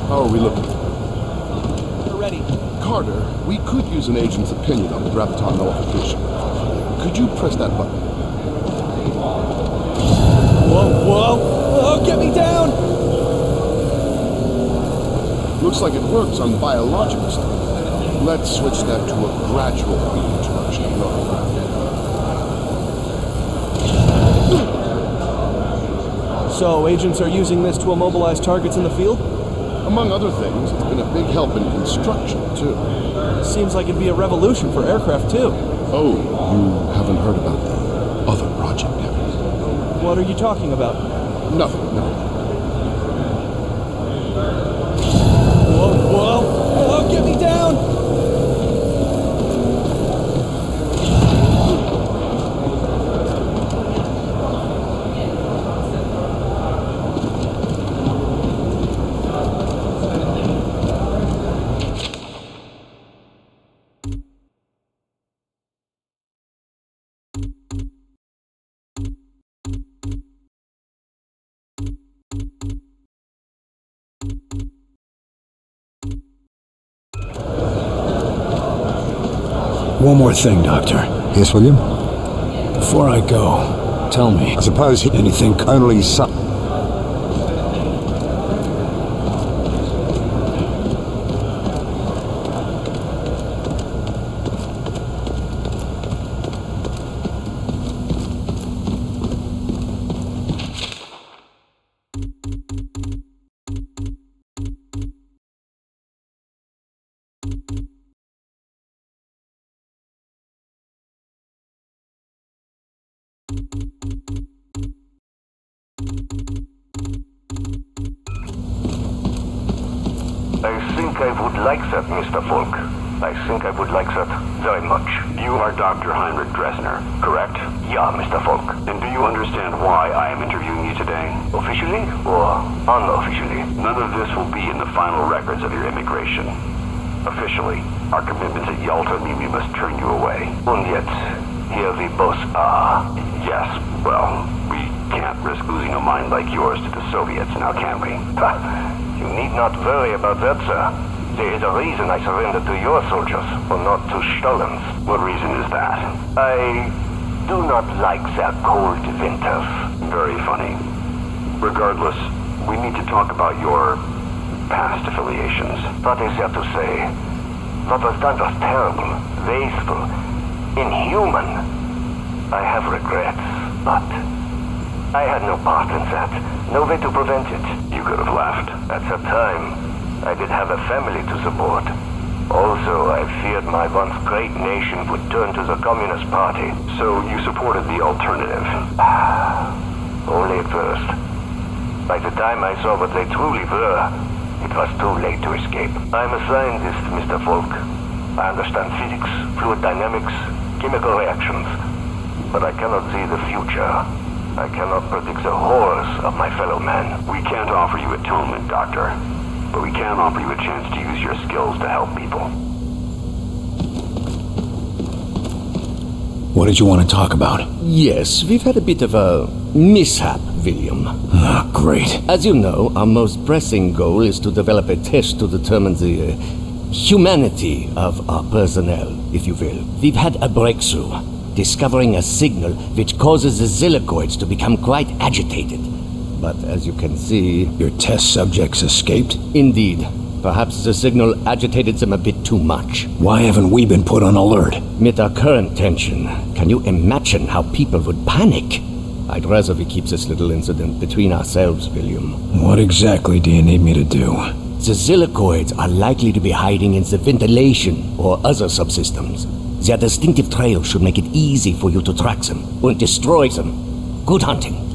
How are we looking? We're ready. Carter, we could use an agent's opinion on the Graviton nullification. Could you press that button? Whoa, get me down! Looks like it works on biological stuff. Let's switch that to a gradual reintroduction of neural. So, agents are using this to immobilize targets in the field? Among other things, it's been a big help in construction, too. Seems like it'd be a revolution for aircraft, too. Oh, you haven't heard about the other project, have you? What are you talking about? Nothing. Whoa, get me down! One more thing, Doctor. Yes, William? Before I go, tell me, I suppose anything only some... I think I would like that, Mr. Falk. I think I would like that very much. You are Dr. Heinrich Dressner, correct? Yeah, Mr. Falk. And do you understand why I am interviewing you today? Officially or unofficially? None of this will be in the final records of your immigration. Officially, our commitments at Yalta mean we must turn you away. And yet, here we both are. Yes, well, we can't risk losing a mind like yours to the Soviets, now can we? You need not worry about that, sir. There is a reason I surrendered to your soldiers, or not to Stolen's. What reason is that? I do not like their cold winters. Very funny. Regardless, we need to talk about your past affiliations. What is there to say? What was done was terrible, wasteful, inhuman. I have regrets, but I had no part in that. No way to prevent it. You could have left. At that time, I did have a family to support. Also, I feared my once great nation would turn to the Communist Party. So you supported the alternative? Only at first. By the time I saw what they truly were, It was too late to escape. I'm a scientist, Mr. Folk. I understand physics, fluid dynamics, chemical reactions. But I cannot see the future. I cannot predict the horrors of my fellow man. We can't offer you atonement, Doctor. But we can offer you a chance to use your skills to help people. What did you want to talk about? Yes, we've had a bit of a mishap, William. Ah, great. As you know, our most pressing goal is to develop a test to determine the humanity of our personnel, if you will. We've had a breakthrough, discovering a signal which causes the Zillicoids to become quite agitated. But as you can see... Your test subjects escaped? Indeed. Perhaps the signal agitated them a bit too much. Why haven't we been put on alert? With our current tension, can you imagine how people would panic? I'd rather we keep this little incident between ourselves, William. What exactly do you need me to do? The Zillicoids are likely to be hiding in the ventilation or other subsystems. Their distinctive trail should make it easy for you to track them and destroy them. Good hunting.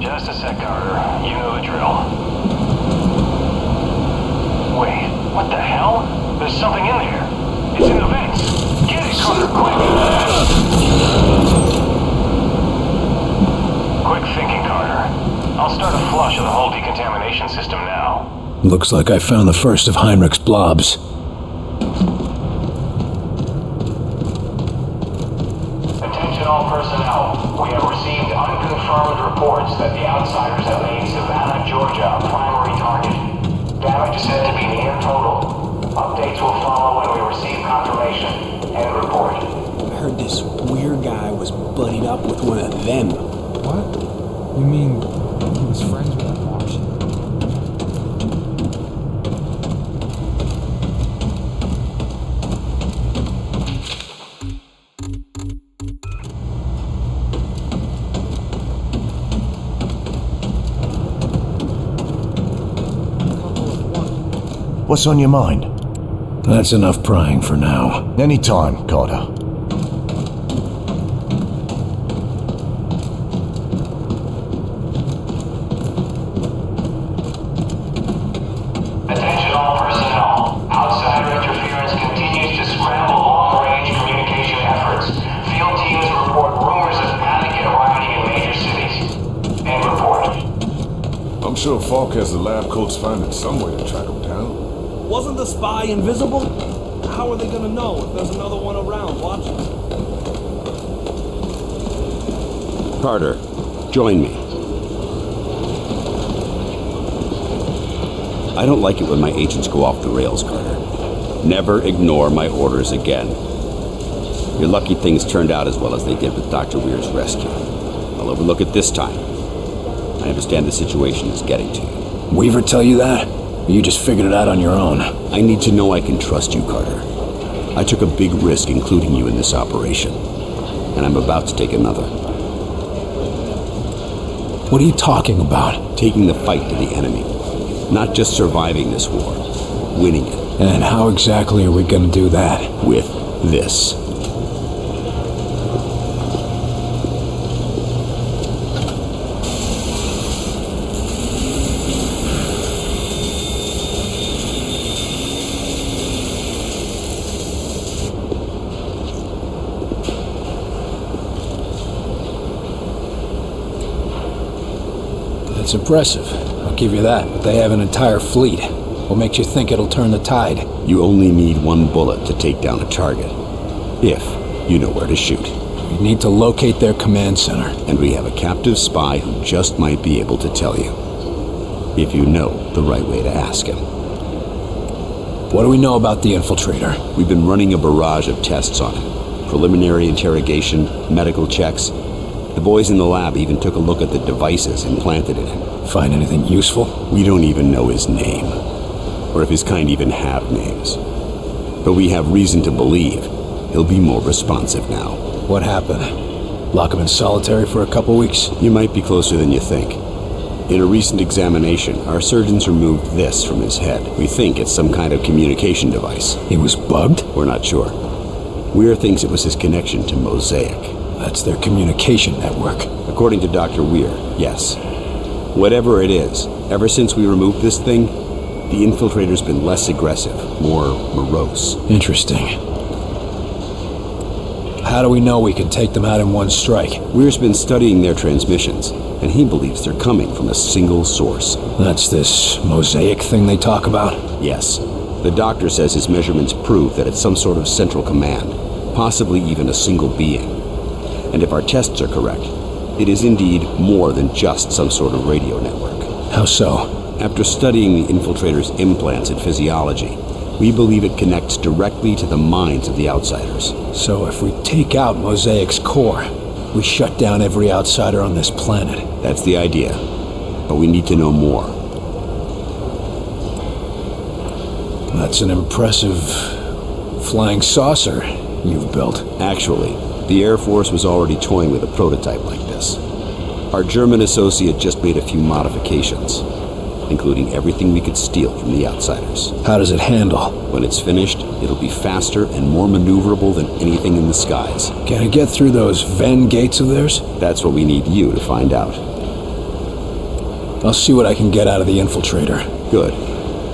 Just a sec, Carter. You know the drill. Wait, what the hell? There's something in there. It's in the vents. Get it, Carter, quick! Quick thinking, Carter. I'll start a flush of the whole decontamination system now. Looks like I found the first of Heinrich's blobs. Attention all personnel. We have received unconfirmed reports that the outsiders have made Savannah, Georgia a primary target. Damage is said to be near total. Updates will follow when we receive confirmation. End report. I heard this weird guy was buddied up with one of them. What? You mean he was friends with a Martian? What's on your mind? That's enough prying for now. Anytime, Carter. Attention all personnel. Outsider interference continues to scramble long-range communication efforts. Field teams report rumors of panic and rioting in major cities. End report. I'm sure Falk has the lab coats finding some way to track him down. Wasn't the spy invisible? How are they gonna know if there's another one around watching? Carter, join me. I don't like it when my agents go off the rails, Carter. Never ignore my orders again. You're lucky things turned out as well as they did with Dr. Weir's rescue. I'll overlook it this time. I understand the situation is getting to you. Weaver tell you that? Or you just figured it out on your own? I need to know I can trust you, Carter. I took a big risk including you in this operation, and I'm about to take another. What are you talking about? Taking the fight to the enemy. Not just surviving this war, winning it. And how exactly are we gonna do that? With this. It's impressive, I'll give you that, but they have an entire fleet. What makes you think it'll turn the tide? You only need one bullet to take down a target. If you know where to shoot. We need to locate their command center. And we have a captive spy who just might be able to tell you. If you know the right way to ask him. What do we know about the infiltrator? We've been running a barrage of tests on him. Preliminary interrogation, medical checks. The boys in the lab even took a look at the devices implanted in him. Find anything useful? We don't even know his name. Or if his kind even have names. But we have reason to believe he'll be more responsive now. What happened? Lock him in solitary for a couple weeks? You might be closer than you think. In a recent examination, our surgeons removed this from his head. We think it's some kind of communication device. He was bugged? We're not sure. Weir thinks it was his connection to Mosaic. That's their communication network. According to Dr. Weir, yes. Whatever it is, ever since we removed this thing, the infiltrator's been less aggressive, more morose. Interesting. How do we know we can take them out in one strike? Weir's been studying their transmissions, and he believes they're coming from a single source. That's this Mosaic thing they talk about? Yes. The doctor says his measurements prove that it's some sort of central command, possibly even a single being. And if our tests are correct, it is indeed more than just some sort of radio network. How so? After studying the infiltrator's implants and physiology, we believe it connects directly to the minds of the outsiders. So if we take out Mosaic's core, we shut down every outsider on this planet. That's the idea. But we need to know more. That's an impressive flying saucer you've built. Actually, the Air Force was already toying with a prototype like this. Our German associate just made a few modifications, including everything we could steal from the outsiders. How does it handle? When it's finished, it'll be faster and more maneuverable than anything in the skies. Can it get through those Venn gates of theirs? That's what we need you to find out. I'll see what I can get out of the infiltrator. Good.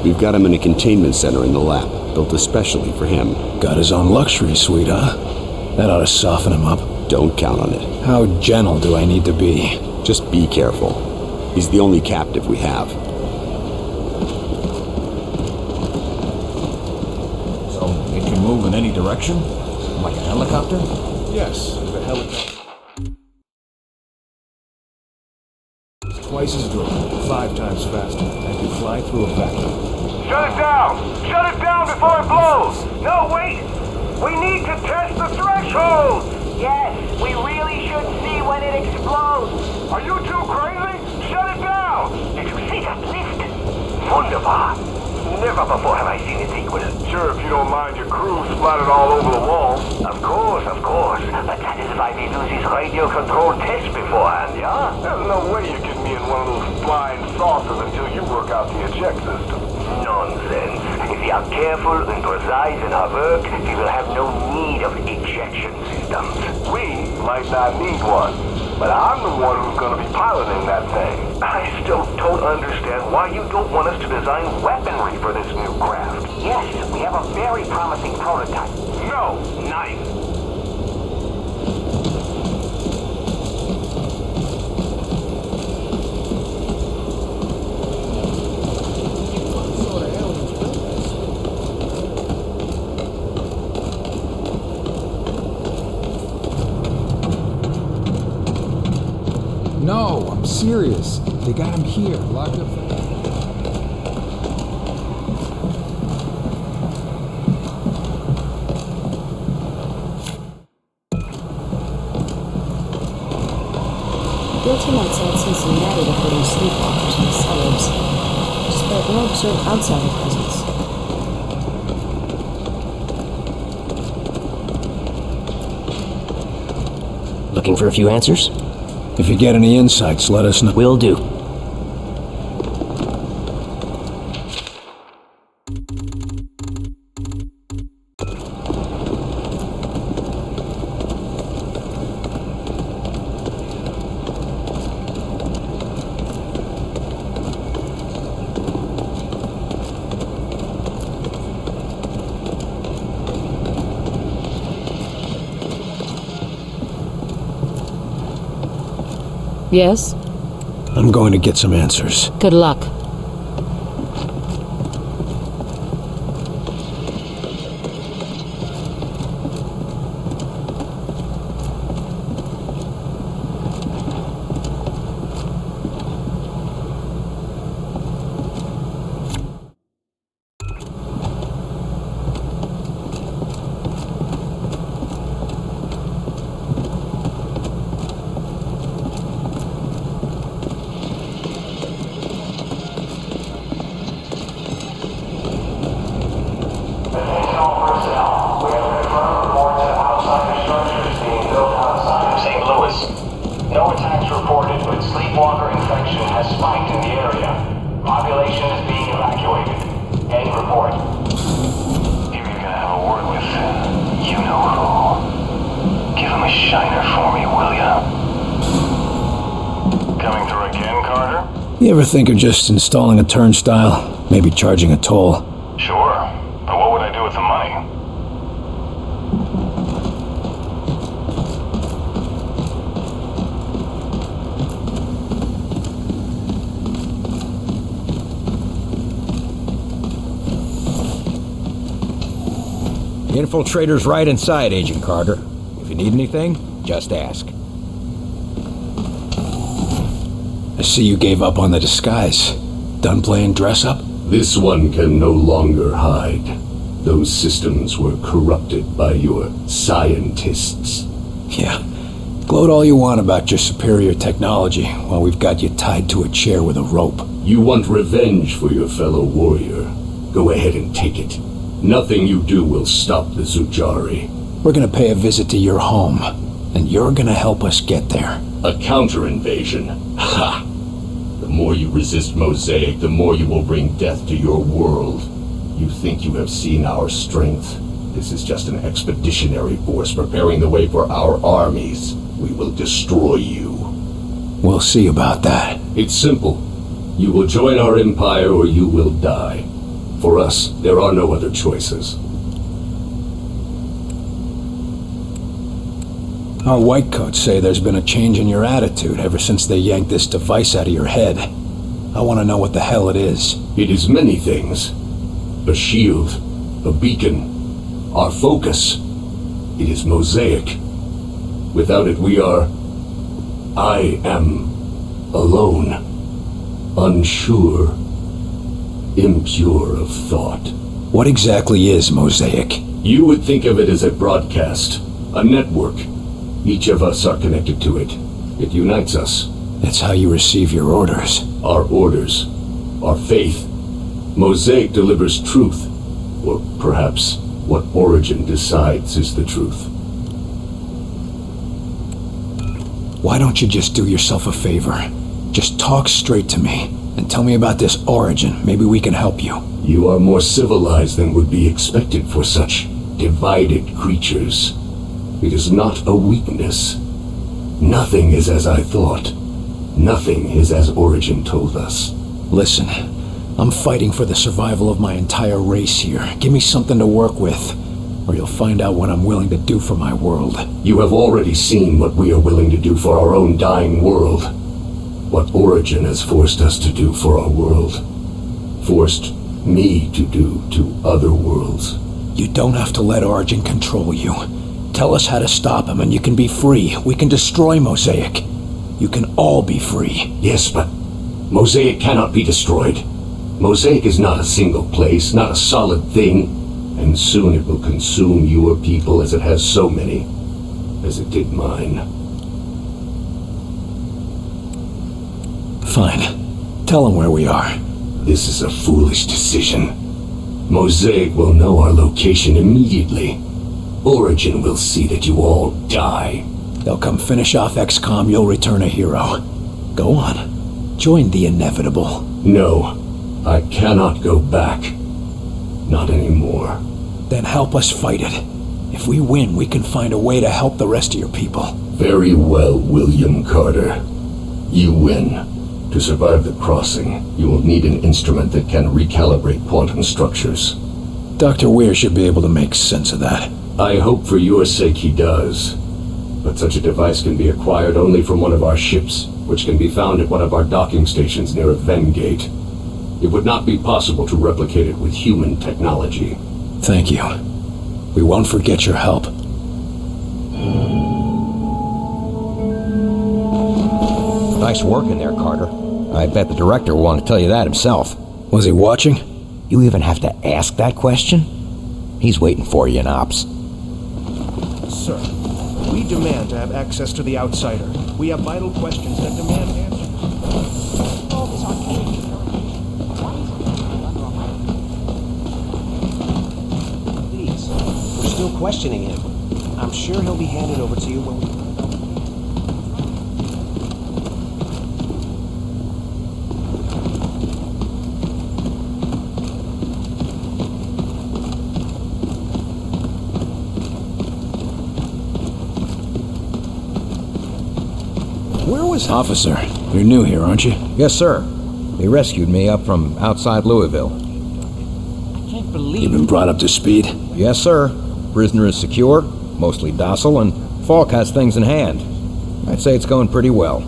We've got him in a containment center in the lab, built especially for him. Got his own luxury suite, huh? That ought to soften him up. Don't count on it. How gentle do I need to be? Just be careful. He's the only captive we have. So, it can move in any direction? Like a helicopter? Yes, the helicopter. It's twice as good, 5 times faster, and can fly through a vacuum. Shut it down! Shut it down before it blows! No, wait! We need to test the threshold! Yes, we really should see when it explodes. Are you too crazy? Shut it down! Did you see that lift? Wunderbar. Never before have I seen its equal. Sure, if you don't mind your crew splattered all over the walls. Of course. But that is why we do this radio control test beforehand, yeah? There's no way you get me in one of those flying saucers until you work out the eject system. Nonsense. If we are careful and precise in our work, we will have no need of ejection systems. We might not need one, but I'm the one who's going to be piloting that thing. I still don't understand why you don't want us to design weaponry for this new craft. Yes, we have a very promising prototype. No, knife. No, I'm serious. They got him here, locked up. Built him outside Cincinnati to put in sleepwalkers in the suburbs. Despite no observed outsider presence. Looking for a few answers? If you get any insights, let us know. Will do. Yes? I'm going to get some answers. Good luck. You ever think of just installing a turnstile? Maybe charging a toll? Sure, but what would I do with the money? The infiltrator's right inside, Agent Carter. If you need anything, just ask. I see you gave up on the disguise. Done playing dress-up? This one can no longer hide. Those systems were corrupted by your scientists. Yeah. Gloat all you want about your superior technology while we've got you tied to a chair with a rope. You want revenge for your fellow warrior. Go ahead and take it. Nothing you do will stop the Zujari. We're gonna pay a visit to your home, and you're gonna help us get there. A counter-invasion. Ha! The more you resist Mosaic, the more you will bring death to your world. You think you have seen our strength? This is just an expeditionary force preparing the way for our armies. We will destroy you. We'll see about that. It's simple. You will join our empire or you will die. For us, there are no other choices. Our whitecoats say there's been a change in your attitude ever since they yanked this device out of your head. I want to know what the hell it is. It is many things. A shield, a beacon, our focus. It is Mosaic. Without it, we are... I am alone, unsure, impure of thought. What exactly is Mosaic? You would think of it as a broadcast, a network. Each of us are connected to it. It unites us. It's how you receive your orders. Our orders. Our faith. Mosaic delivers truth. Or perhaps what Origin decides is the truth. Why don't you just do yourself a favor? Just talk straight to me and tell me about this Origin. Maybe we can help you. You are more civilized than would be expected for such divided creatures. It is not a weakness. Nothing is as I thought. Nothing is as Origin told us. Listen, I'm fighting for the survival of my entire race here. Give me something to work with, or you'll find out what I'm willing to do for my world. You have already seen what we are willing to do for our own dying world. What Origin has forced us to do for our world. Forced me to do to other worlds. You don't have to let Origin control you. Tell us how to stop him and you can be free. We can destroy Mosaic. You can all be free. Yes, but Mosaic cannot be destroyed. Mosaic is not a single place, not a solid thing. And soon it will consume your people as it has so many. As it did mine. Fine. Tell him where we are. This is a foolish decision. Mosaic will know our location immediately. Origin will see that you all die. They'll come finish off XCOM, you'll return a hero. Go on. Join the inevitable. No, I cannot go back. Not anymore. Then help us fight it. If we win, we can find a way to help the rest of your people. Very well, William Carter. You win. To survive the crossing, you will need an instrument that can recalibrate quantum structures. Dr. Weir should be able to make sense of that. I hope for your sake he does. But such a device can be acquired only from one of our ships, which can be found at one of our docking stations near a Ven gate. It would not be possible to replicate it with human technology. Thank you. We won't forget your help. Nice work in there, Carter. I bet the director will want to tell you that himself. Was he watching? You even have to ask that question? He's waiting for you in Ops. Sir, we demand to have access to the Outsider. We have vital questions that demand answers. Please, we're still questioning him. I'm sure he'll be handed over to you when we... Officer, you're new here, aren't you? Yes, sir. They rescued me up from outside Louisville. I can't believe... You've been brought up to speed? Yes, sir. Prisoner is secure, mostly docile, and Falk has things in hand. I'd say it's going pretty well.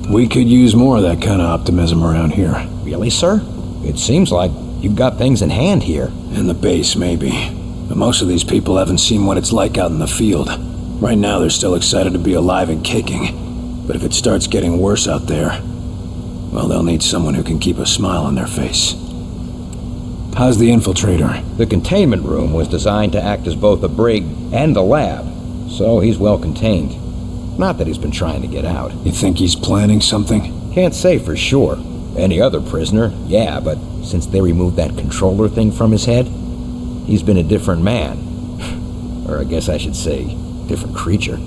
We could use more of that kind of optimism around here. Really, sir? It seems like you've got things in hand here. In the base, maybe. But most of these people haven't seen what it's like out in the field. Right now, they're still excited to be alive and kicking. But if it starts getting worse out there, well, they'll need someone who can keep a smile on their face. How's the infiltrator? The containment room was designed to act as both a brig and a lab, so he's well contained. Not that he's been trying to get out. You think he's planning something? Can't say for sure. Any other prisoner, yeah, but since they removed that controller thing from his head, he's been a different man. Or I guess I should say, different creature.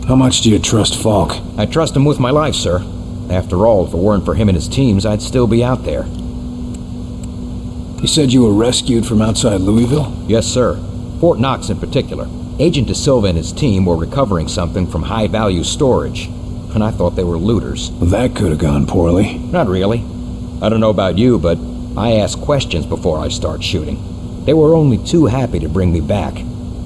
How much do you trust Falk? I trust him with my life, sir. After all, if it weren't for him and his teams, I'd still be out there. You said you were rescued from outside Louisville? Yes, sir. Fort Knox in particular. Agent De Silva and his team were recovering something from high-value storage, and I thought they were looters. Well, that could have gone poorly. Not really. I don't know about you, but I ask questions before I start shooting. They were only too happy to bring me back,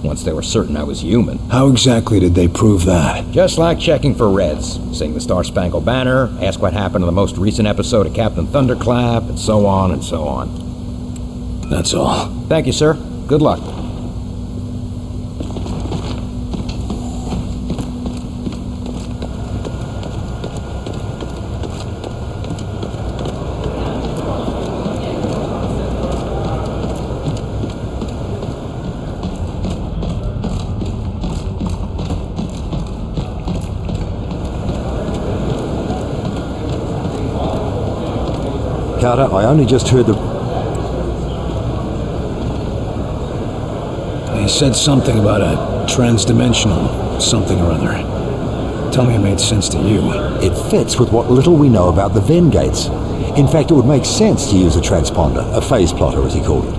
once they were certain I was human. How exactly did they prove that? Just like checking for Reds. Sing the Star-Spangled Banner, ask what happened in the most recent episode of Captain Thunderclap, and so on and so on. That's all. Thank you, sir. Good luck. Carter, I only just heard the... He said something about a transdimensional something or other. Tell me it made sense to you. It fits with what little we know about the Ven gates. In fact, it would make sense to use a transponder, a phase plotter as he called it.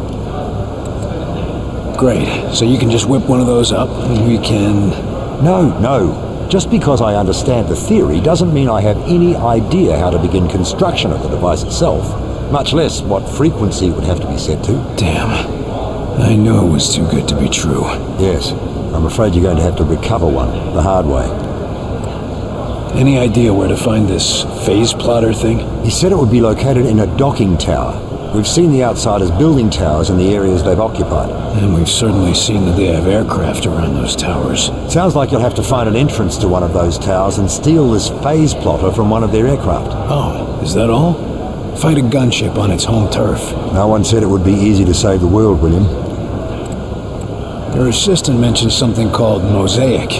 Great. So you can just whip one of those up and we can... No. Just because I understand the theory doesn't mean I have any idea how to begin construction of the device itself, much less what frequency it would have to be set to. Damn. I knew it was too good to be true. Yes. I'm afraid you're going to have to recover one, the hard way. Any idea where to find this phase plotter thing? He said it would be located in a docking tower. We've seen the Outsiders building towers in the areas they've occupied. And we've certainly seen that they have aircraft around those towers. Sounds like you'll have to find an entrance to one of those towers and steal this phase plotter from one of their aircraft. Oh, is that all? Fight a gunship on its home turf. No one said it would be easy to save the world, William. Your assistant mentioned something called Mosaic.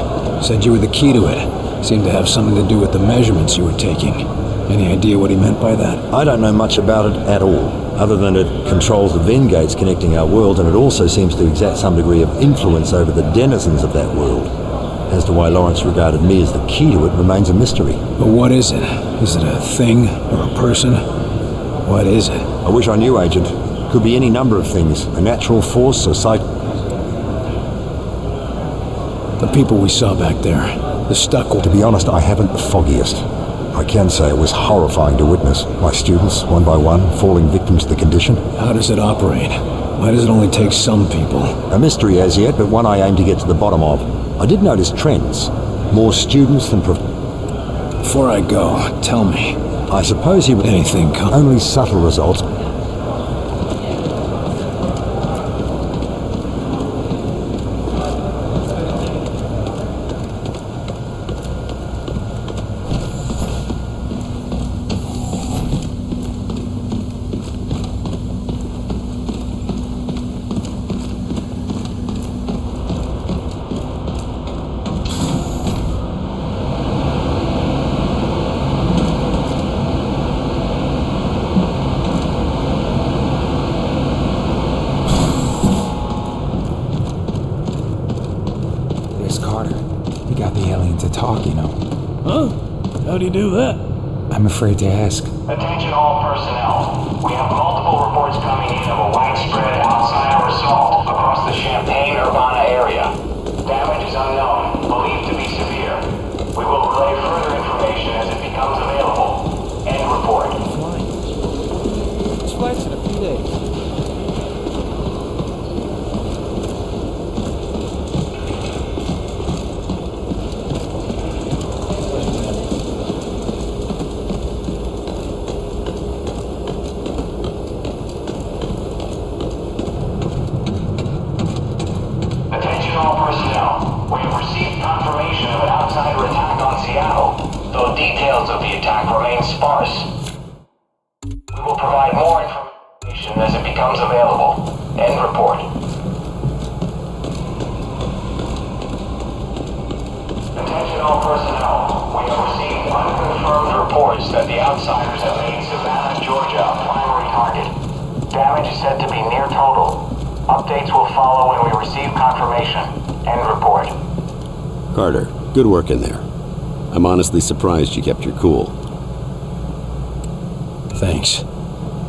Said you were the key to it. Seemed to have something to do with the measurements you were taking. Any idea what he meant by that? I don't know much about it at all, other than it controls the Venn gates connecting our world, and it also seems to exert some degree of influence over the denizens of that world. As to why Lawrence regarded me as the key to it remains a mystery. But what is it? Is it a thing or a person? What is it? I wish I knew, Agent. Could be any number of things. A natural force, a psych... The people we saw back there, the stuck... To be honest, I haven't the foggiest. I can say it was horrifying to witness. My students, one by one, falling victim to the condition. How does it operate? Why does it only take some people? A mystery as yet, but one I aim to get to the bottom of. I did notice trends. More students than... Before I go, tell me. I suppose you would... Anything come... Only subtle results. How do you do that? I'm afraid to ask. Attention all personnel. We have multiple reports coming in of a widespread outsider assault across the Champaign-Urbana area. Damage is unknown, believed to be severe. We will relay further information as it becomes available. End report. This flight's in a few days. Details of the attack remain sparse. We will provide more information as it becomes available. End report. Attention all personnel. We have received unconfirmed reports that the outsiders have made Savannah, Georgia a primary target. Damage is said to be near total. Updates will follow when we receive confirmation. End report. Carter, good work in there. I'm honestly surprised you kept your cool. Thanks.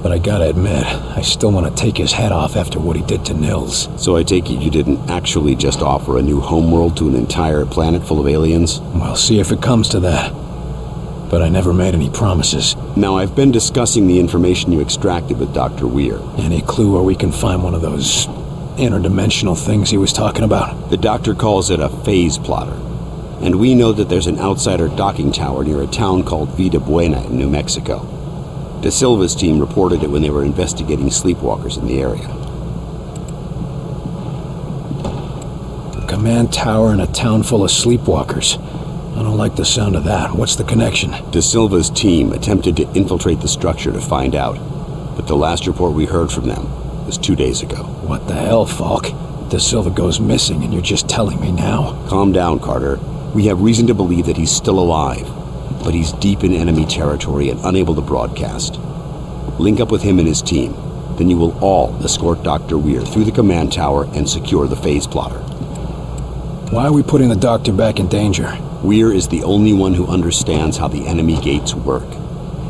But I gotta admit, I still want to take his head off after what he did to Nils. So I take it you didn't actually just offer a new homeworld to an entire planet full of aliens? We'll see if it comes to that. But I never made any promises. Now, I've been discussing the information you extracted with Dr. Weir. Any clue where we can find one of those interdimensional things he was talking about? The doctor calls it a phase plotter. And we know that there's an outsider docking tower near a town called Vida Buena in New Mexico. De Silva's team reported it when they were investigating sleepwalkers in the area. A command tower in a town full of sleepwalkers. I don't like the sound of that. What's the connection? De Silva's team attempted to infiltrate the structure to find out, but the last report we heard from them was 2 days ago. What the hell, Falk? De Silva goes missing and you're just telling me now? Calm down, Carter. We have reason to believe that he's still alive, but he's deep in enemy territory and unable to broadcast. Link up with him and his team. Then you will all escort Dr. Weir through the command tower and secure the phase plotter. Why are we putting the doctor back in danger? Weir is the only one who understands how the enemy gates work.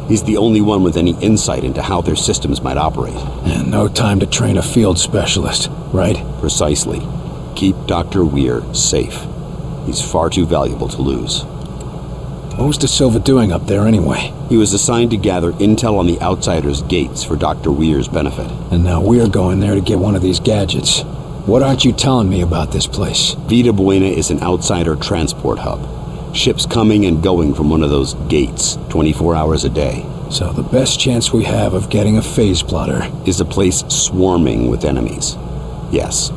He's the only one with any insight into how their systems might operate. And no time to train a field specialist, right? Precisely. Keep Dr. Weir safe. He's far too valuable to lose. What was De Silva doing up there anyway? He was assigned to gather intel on the Outsiders' gates for Dr. Weir's benefit. And now we're going there to get one of these gadgets. What aren't you telling me about this place? Vida Buena is an Outsider transport hub. Ships coming and going from one of those gates, 24 hours a day. So the best chance we have of getting a phase plotter is a place swarming with enemies. Yes.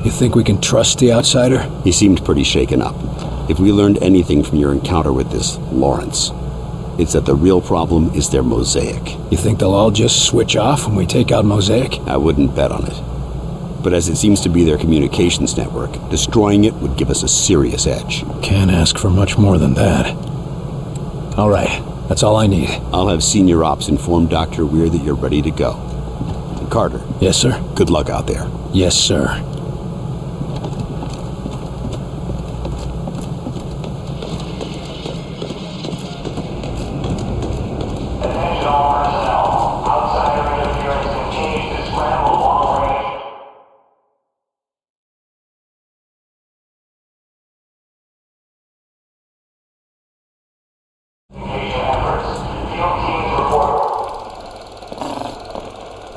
You think we can trust the outsider? He seemed pretty shaken up. If we learned anything from your encounter with this Lawrence, it's that the real problem is their mosaic. You think they'll all just switch off when we take out Mosaic? I wouldn't bet on it. But as it seems to be their communications network, destroying it would give us a serious edge. Can't ask for much more than that. All right. That's all I need. I'll have Senior Ops inform Dr. Weir that you're ready to go. And Carter. Yes, sir? Good luck out there. Yes, sir.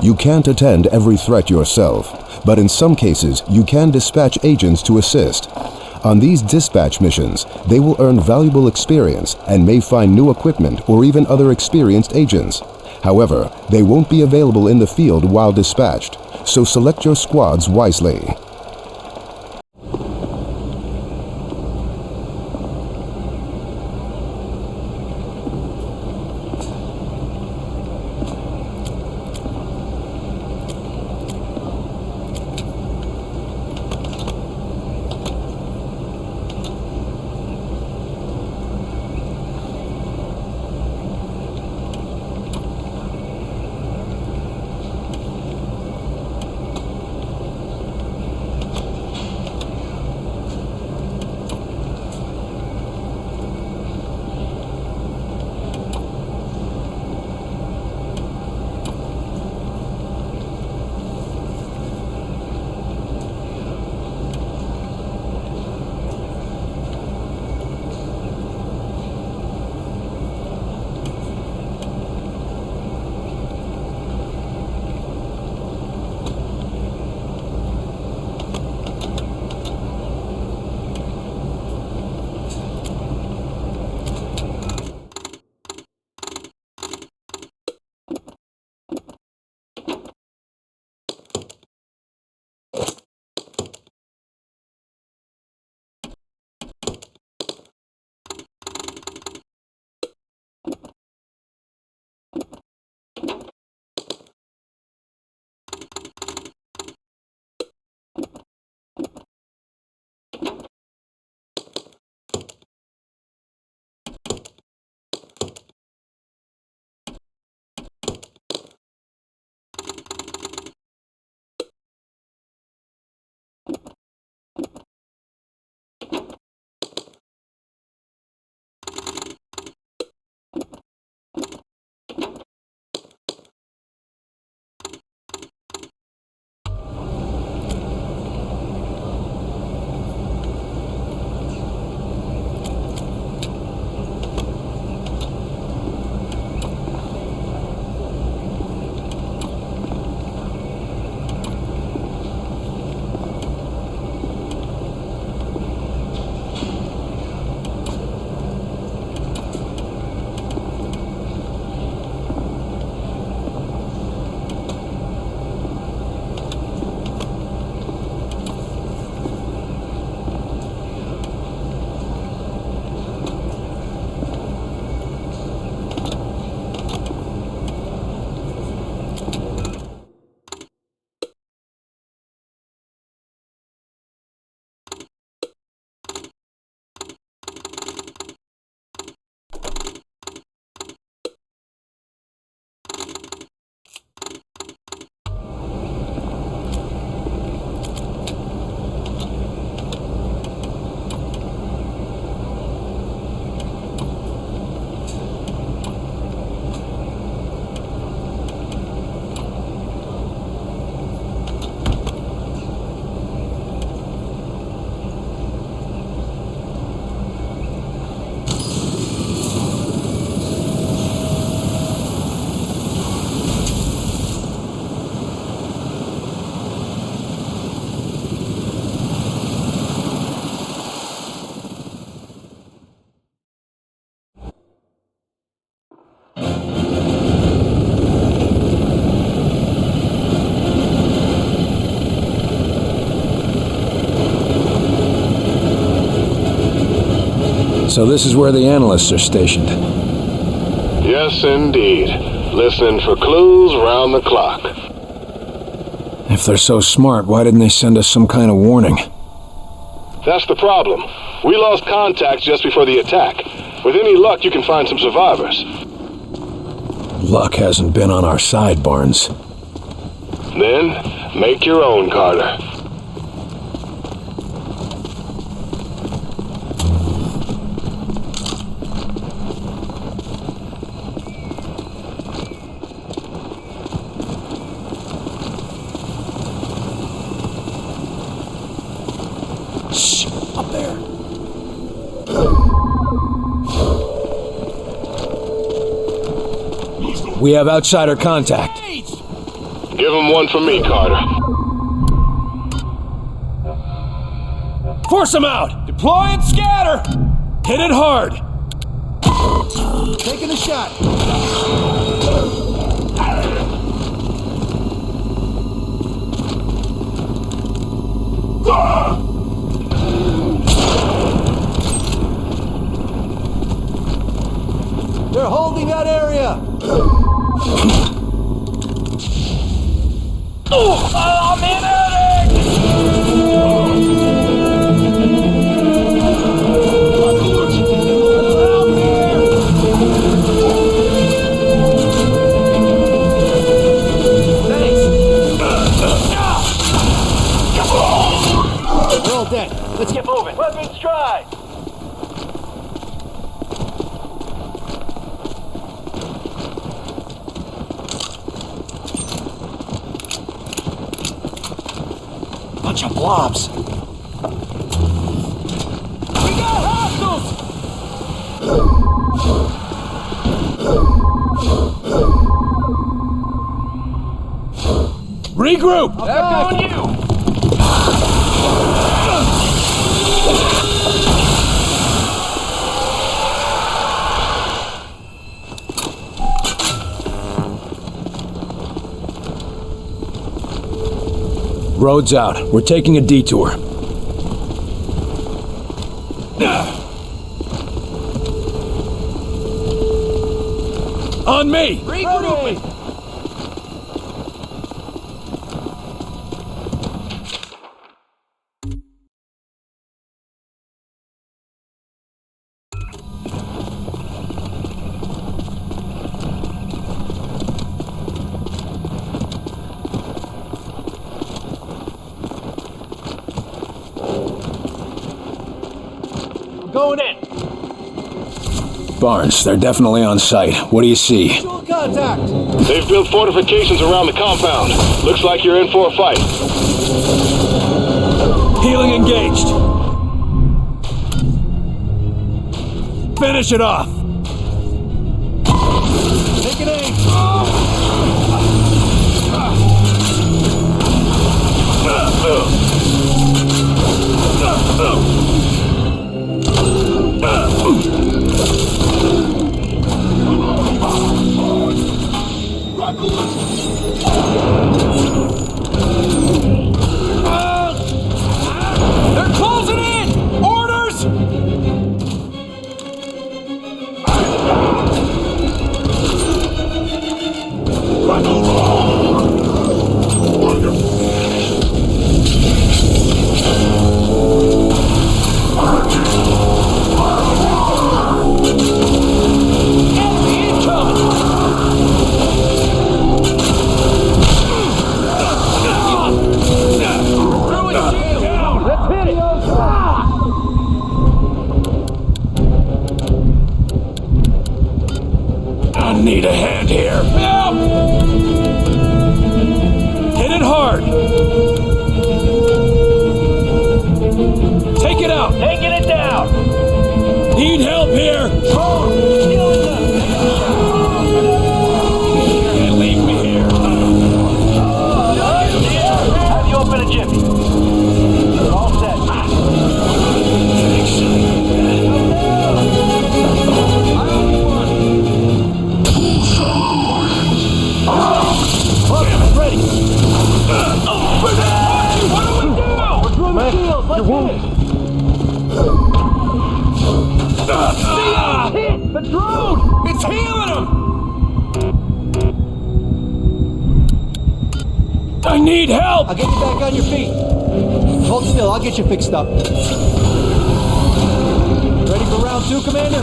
You can't attend every threat yourself, but in some cases you can dispatch agents to assist. On these dispatch missions, they will earn valuable experience and may find new equipment or even other experienced agents. However, they won't be available in the field while dispatched, so select your squads wisely. So this is where the analysts are stationed. Yes, indeed. Listening for clues round the clock. If they're so smart, why didn't they send us some kind of warning? That's the problem. We lost contact just before the attack. With any luck, you can find some survivors. Luck hasn't been on our side, Barnes. Then, make your own, Carter. Shh, up there. We have outsider contact. Give him one for me, Carter. Force him out! Deploy and scatter! Hit it hard! Taking a shot. They're holding that area! I'm in attic! We're all dead. Let's get moving. Weapons dry! Bunch of blobs. We got hostiles! Regroup! They're on you! Road's out. We're taking a detour. On me! Regrouping! Going in. Barnes, they're definitely on site. What do you see? Visual contact! They've built fortifications around the compound. Looks like you're in for a fight. Healing engaged. Finish it off. Take an aim! They're closing in! Orders! Enemy incoming! Through his shield! Let's hit it! I need a hand here. Help! Hit it hard. Take it out. Taking it down! Need help here. Killing them! Can't leave me here. Have you open a jiffy? They're all set. Ready! What do we do? We're through the shield! Let's hit it! Hit! The drone! It's healing him. I need help. I'll get you back on your feet. Hold still, I'll get you fixed up. Ready Ready for round 2, Commander?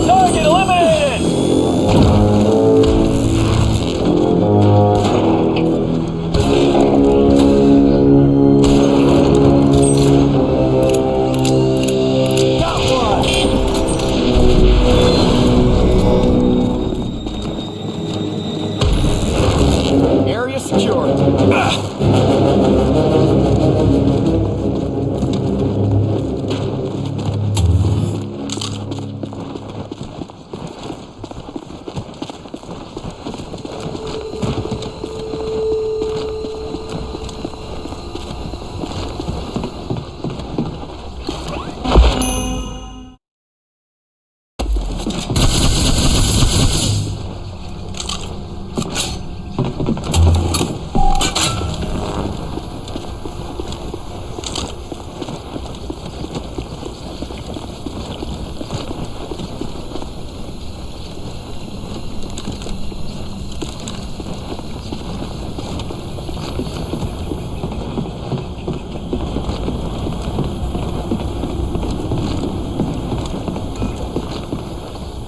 Target eliminated! Area secure.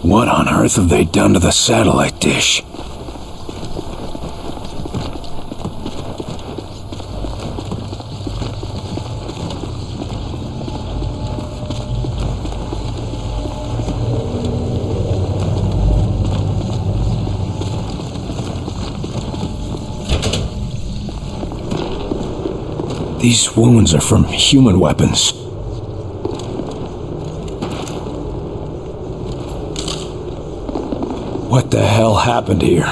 What on earth have they done to the satellite dish? These wounds are from human weapons. What the hell happened here?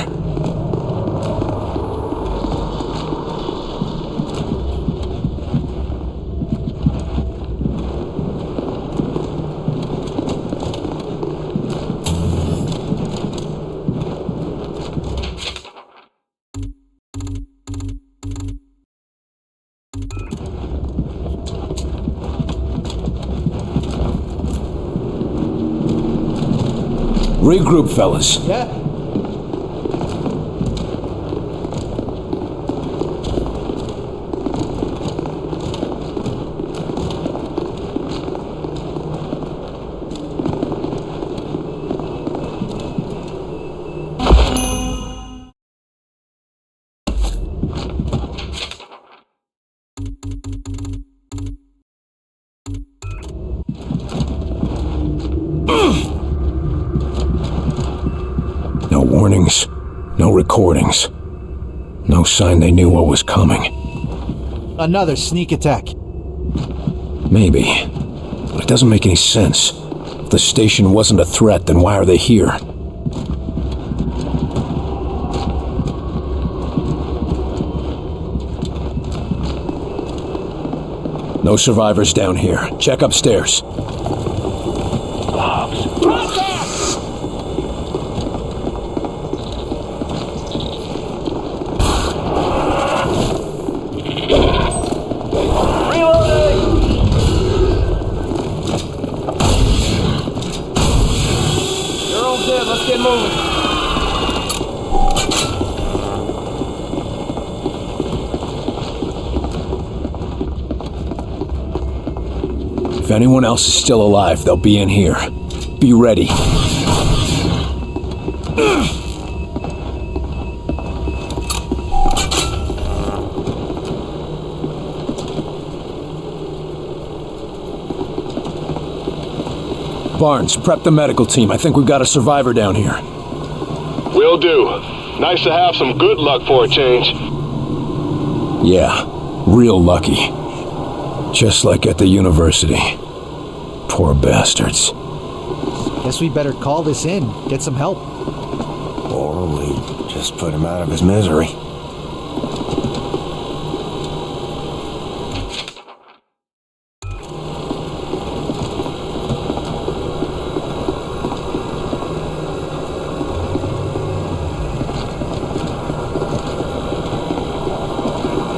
Regroup, fellas. Yeah. No warnings, no recordings. No sign they knew what was coming. Another sneak attack. Maybe, but it doesn't make any sense. If the station wasn't a threat, then why are they here? No survivors down here. Check upstairs. Let's get moving. If anyone else is still alive, they'll be in here. Be ready. Barnes, prep the medical team. I think we've got a survivor down here. Will do. Nice to have some good luck for a change. Yeah, real lucky. Just like at the university. Poor bastards. Guess we better call this in, get some help. Or we just put him out of his misery.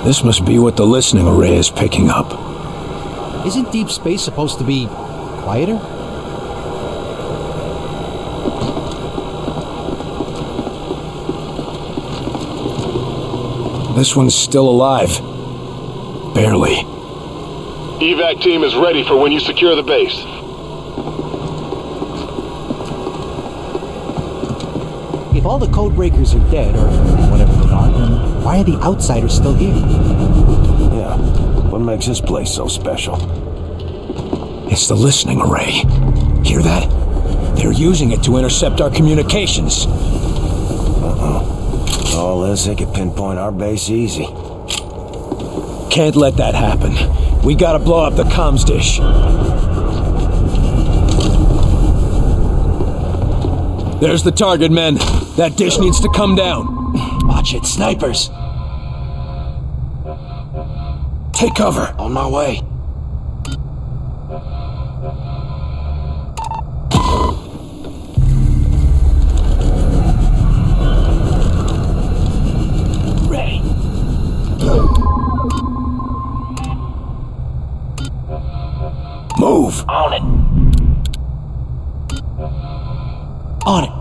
This must be what the listening array is picking up. Isn't deep space supposed to be quieter? This one's still alive. Barely. Evac team is ready for when you secure the base. If all the code breakers are dead, or whatever they are, then why are the outsiders still here? Yeah. What makes this place so special? It's the listening array. Hear that? They're using it to intercept our communications. All this, they could pinpoint our base easy. Can't let that happen. We gotta blow up the comms dish. There's the target, men. That dish needs to come down. Watch it, snipers! Take cover. On my way. Ready. Move. On it. On it.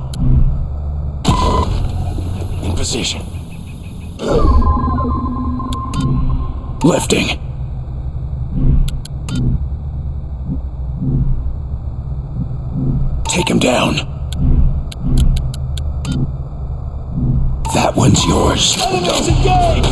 In position. Lifting. Take him down. That one's yours. Enemies engaged!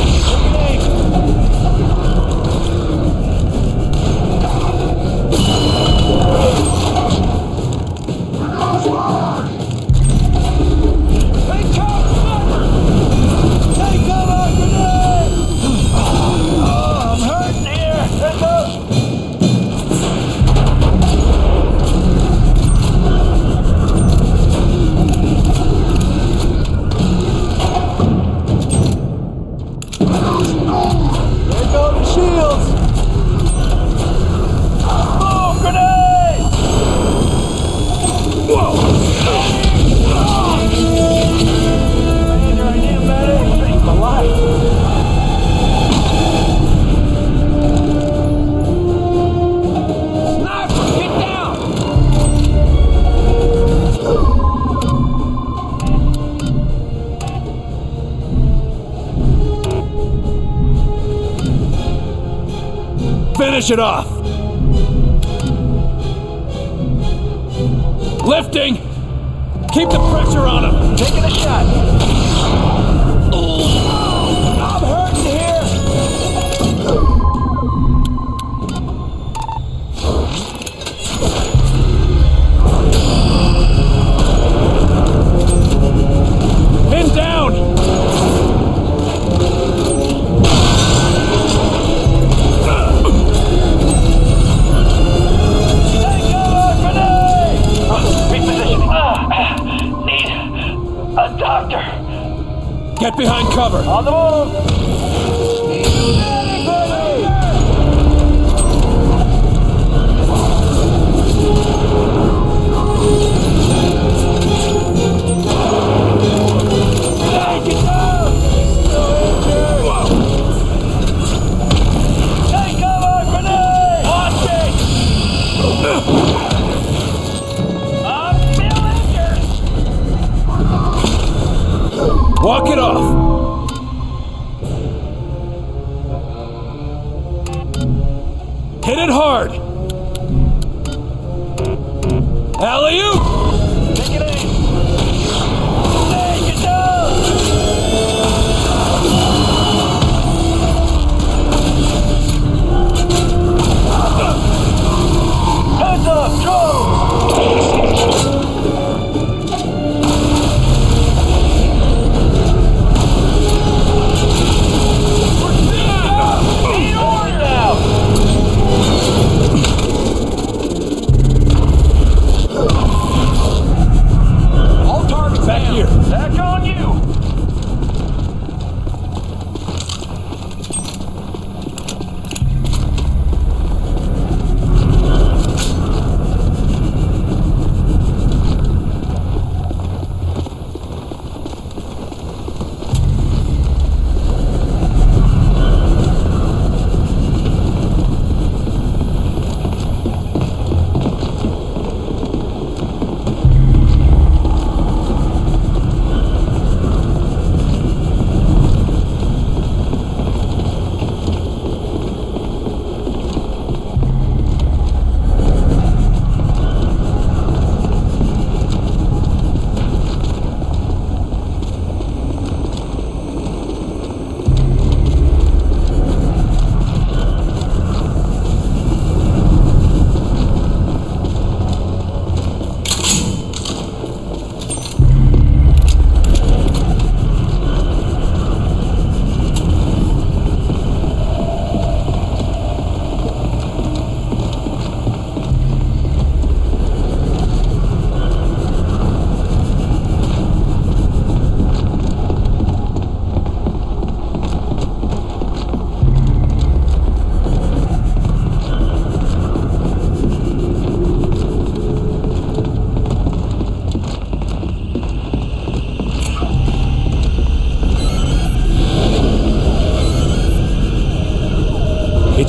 Finish it off! Lifting! Keep the pressure on him! Taking a shot! I'm hurting here! Pin down! Get behind cover! On the move! Take it down! Still injured! Take cover, grenade! Watch it! I'm still injured! Walk it off! Hit it hard! Alley-oop! Take it in! Take it down! Heads up, drone!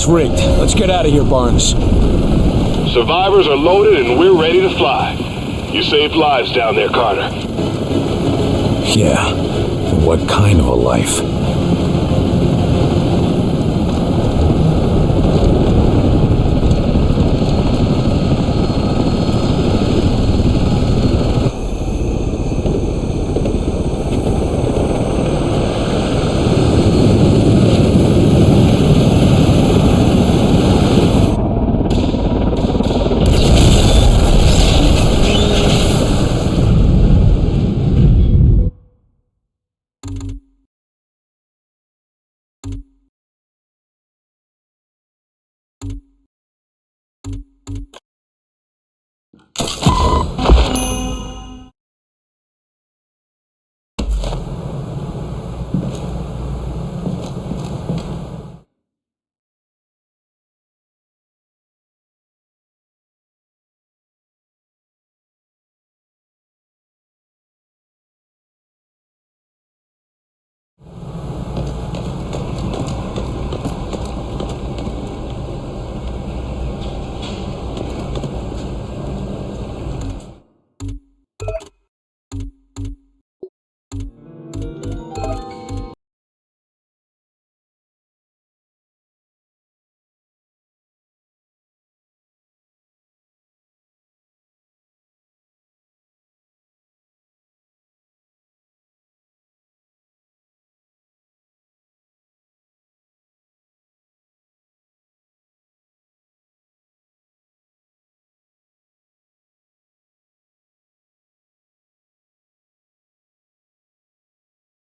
It's rigged. Let's get out of here, Barnes. Survivors are loaded and we're ready to fly. You saved lives down there, Carter. Yeah. What kind of a life?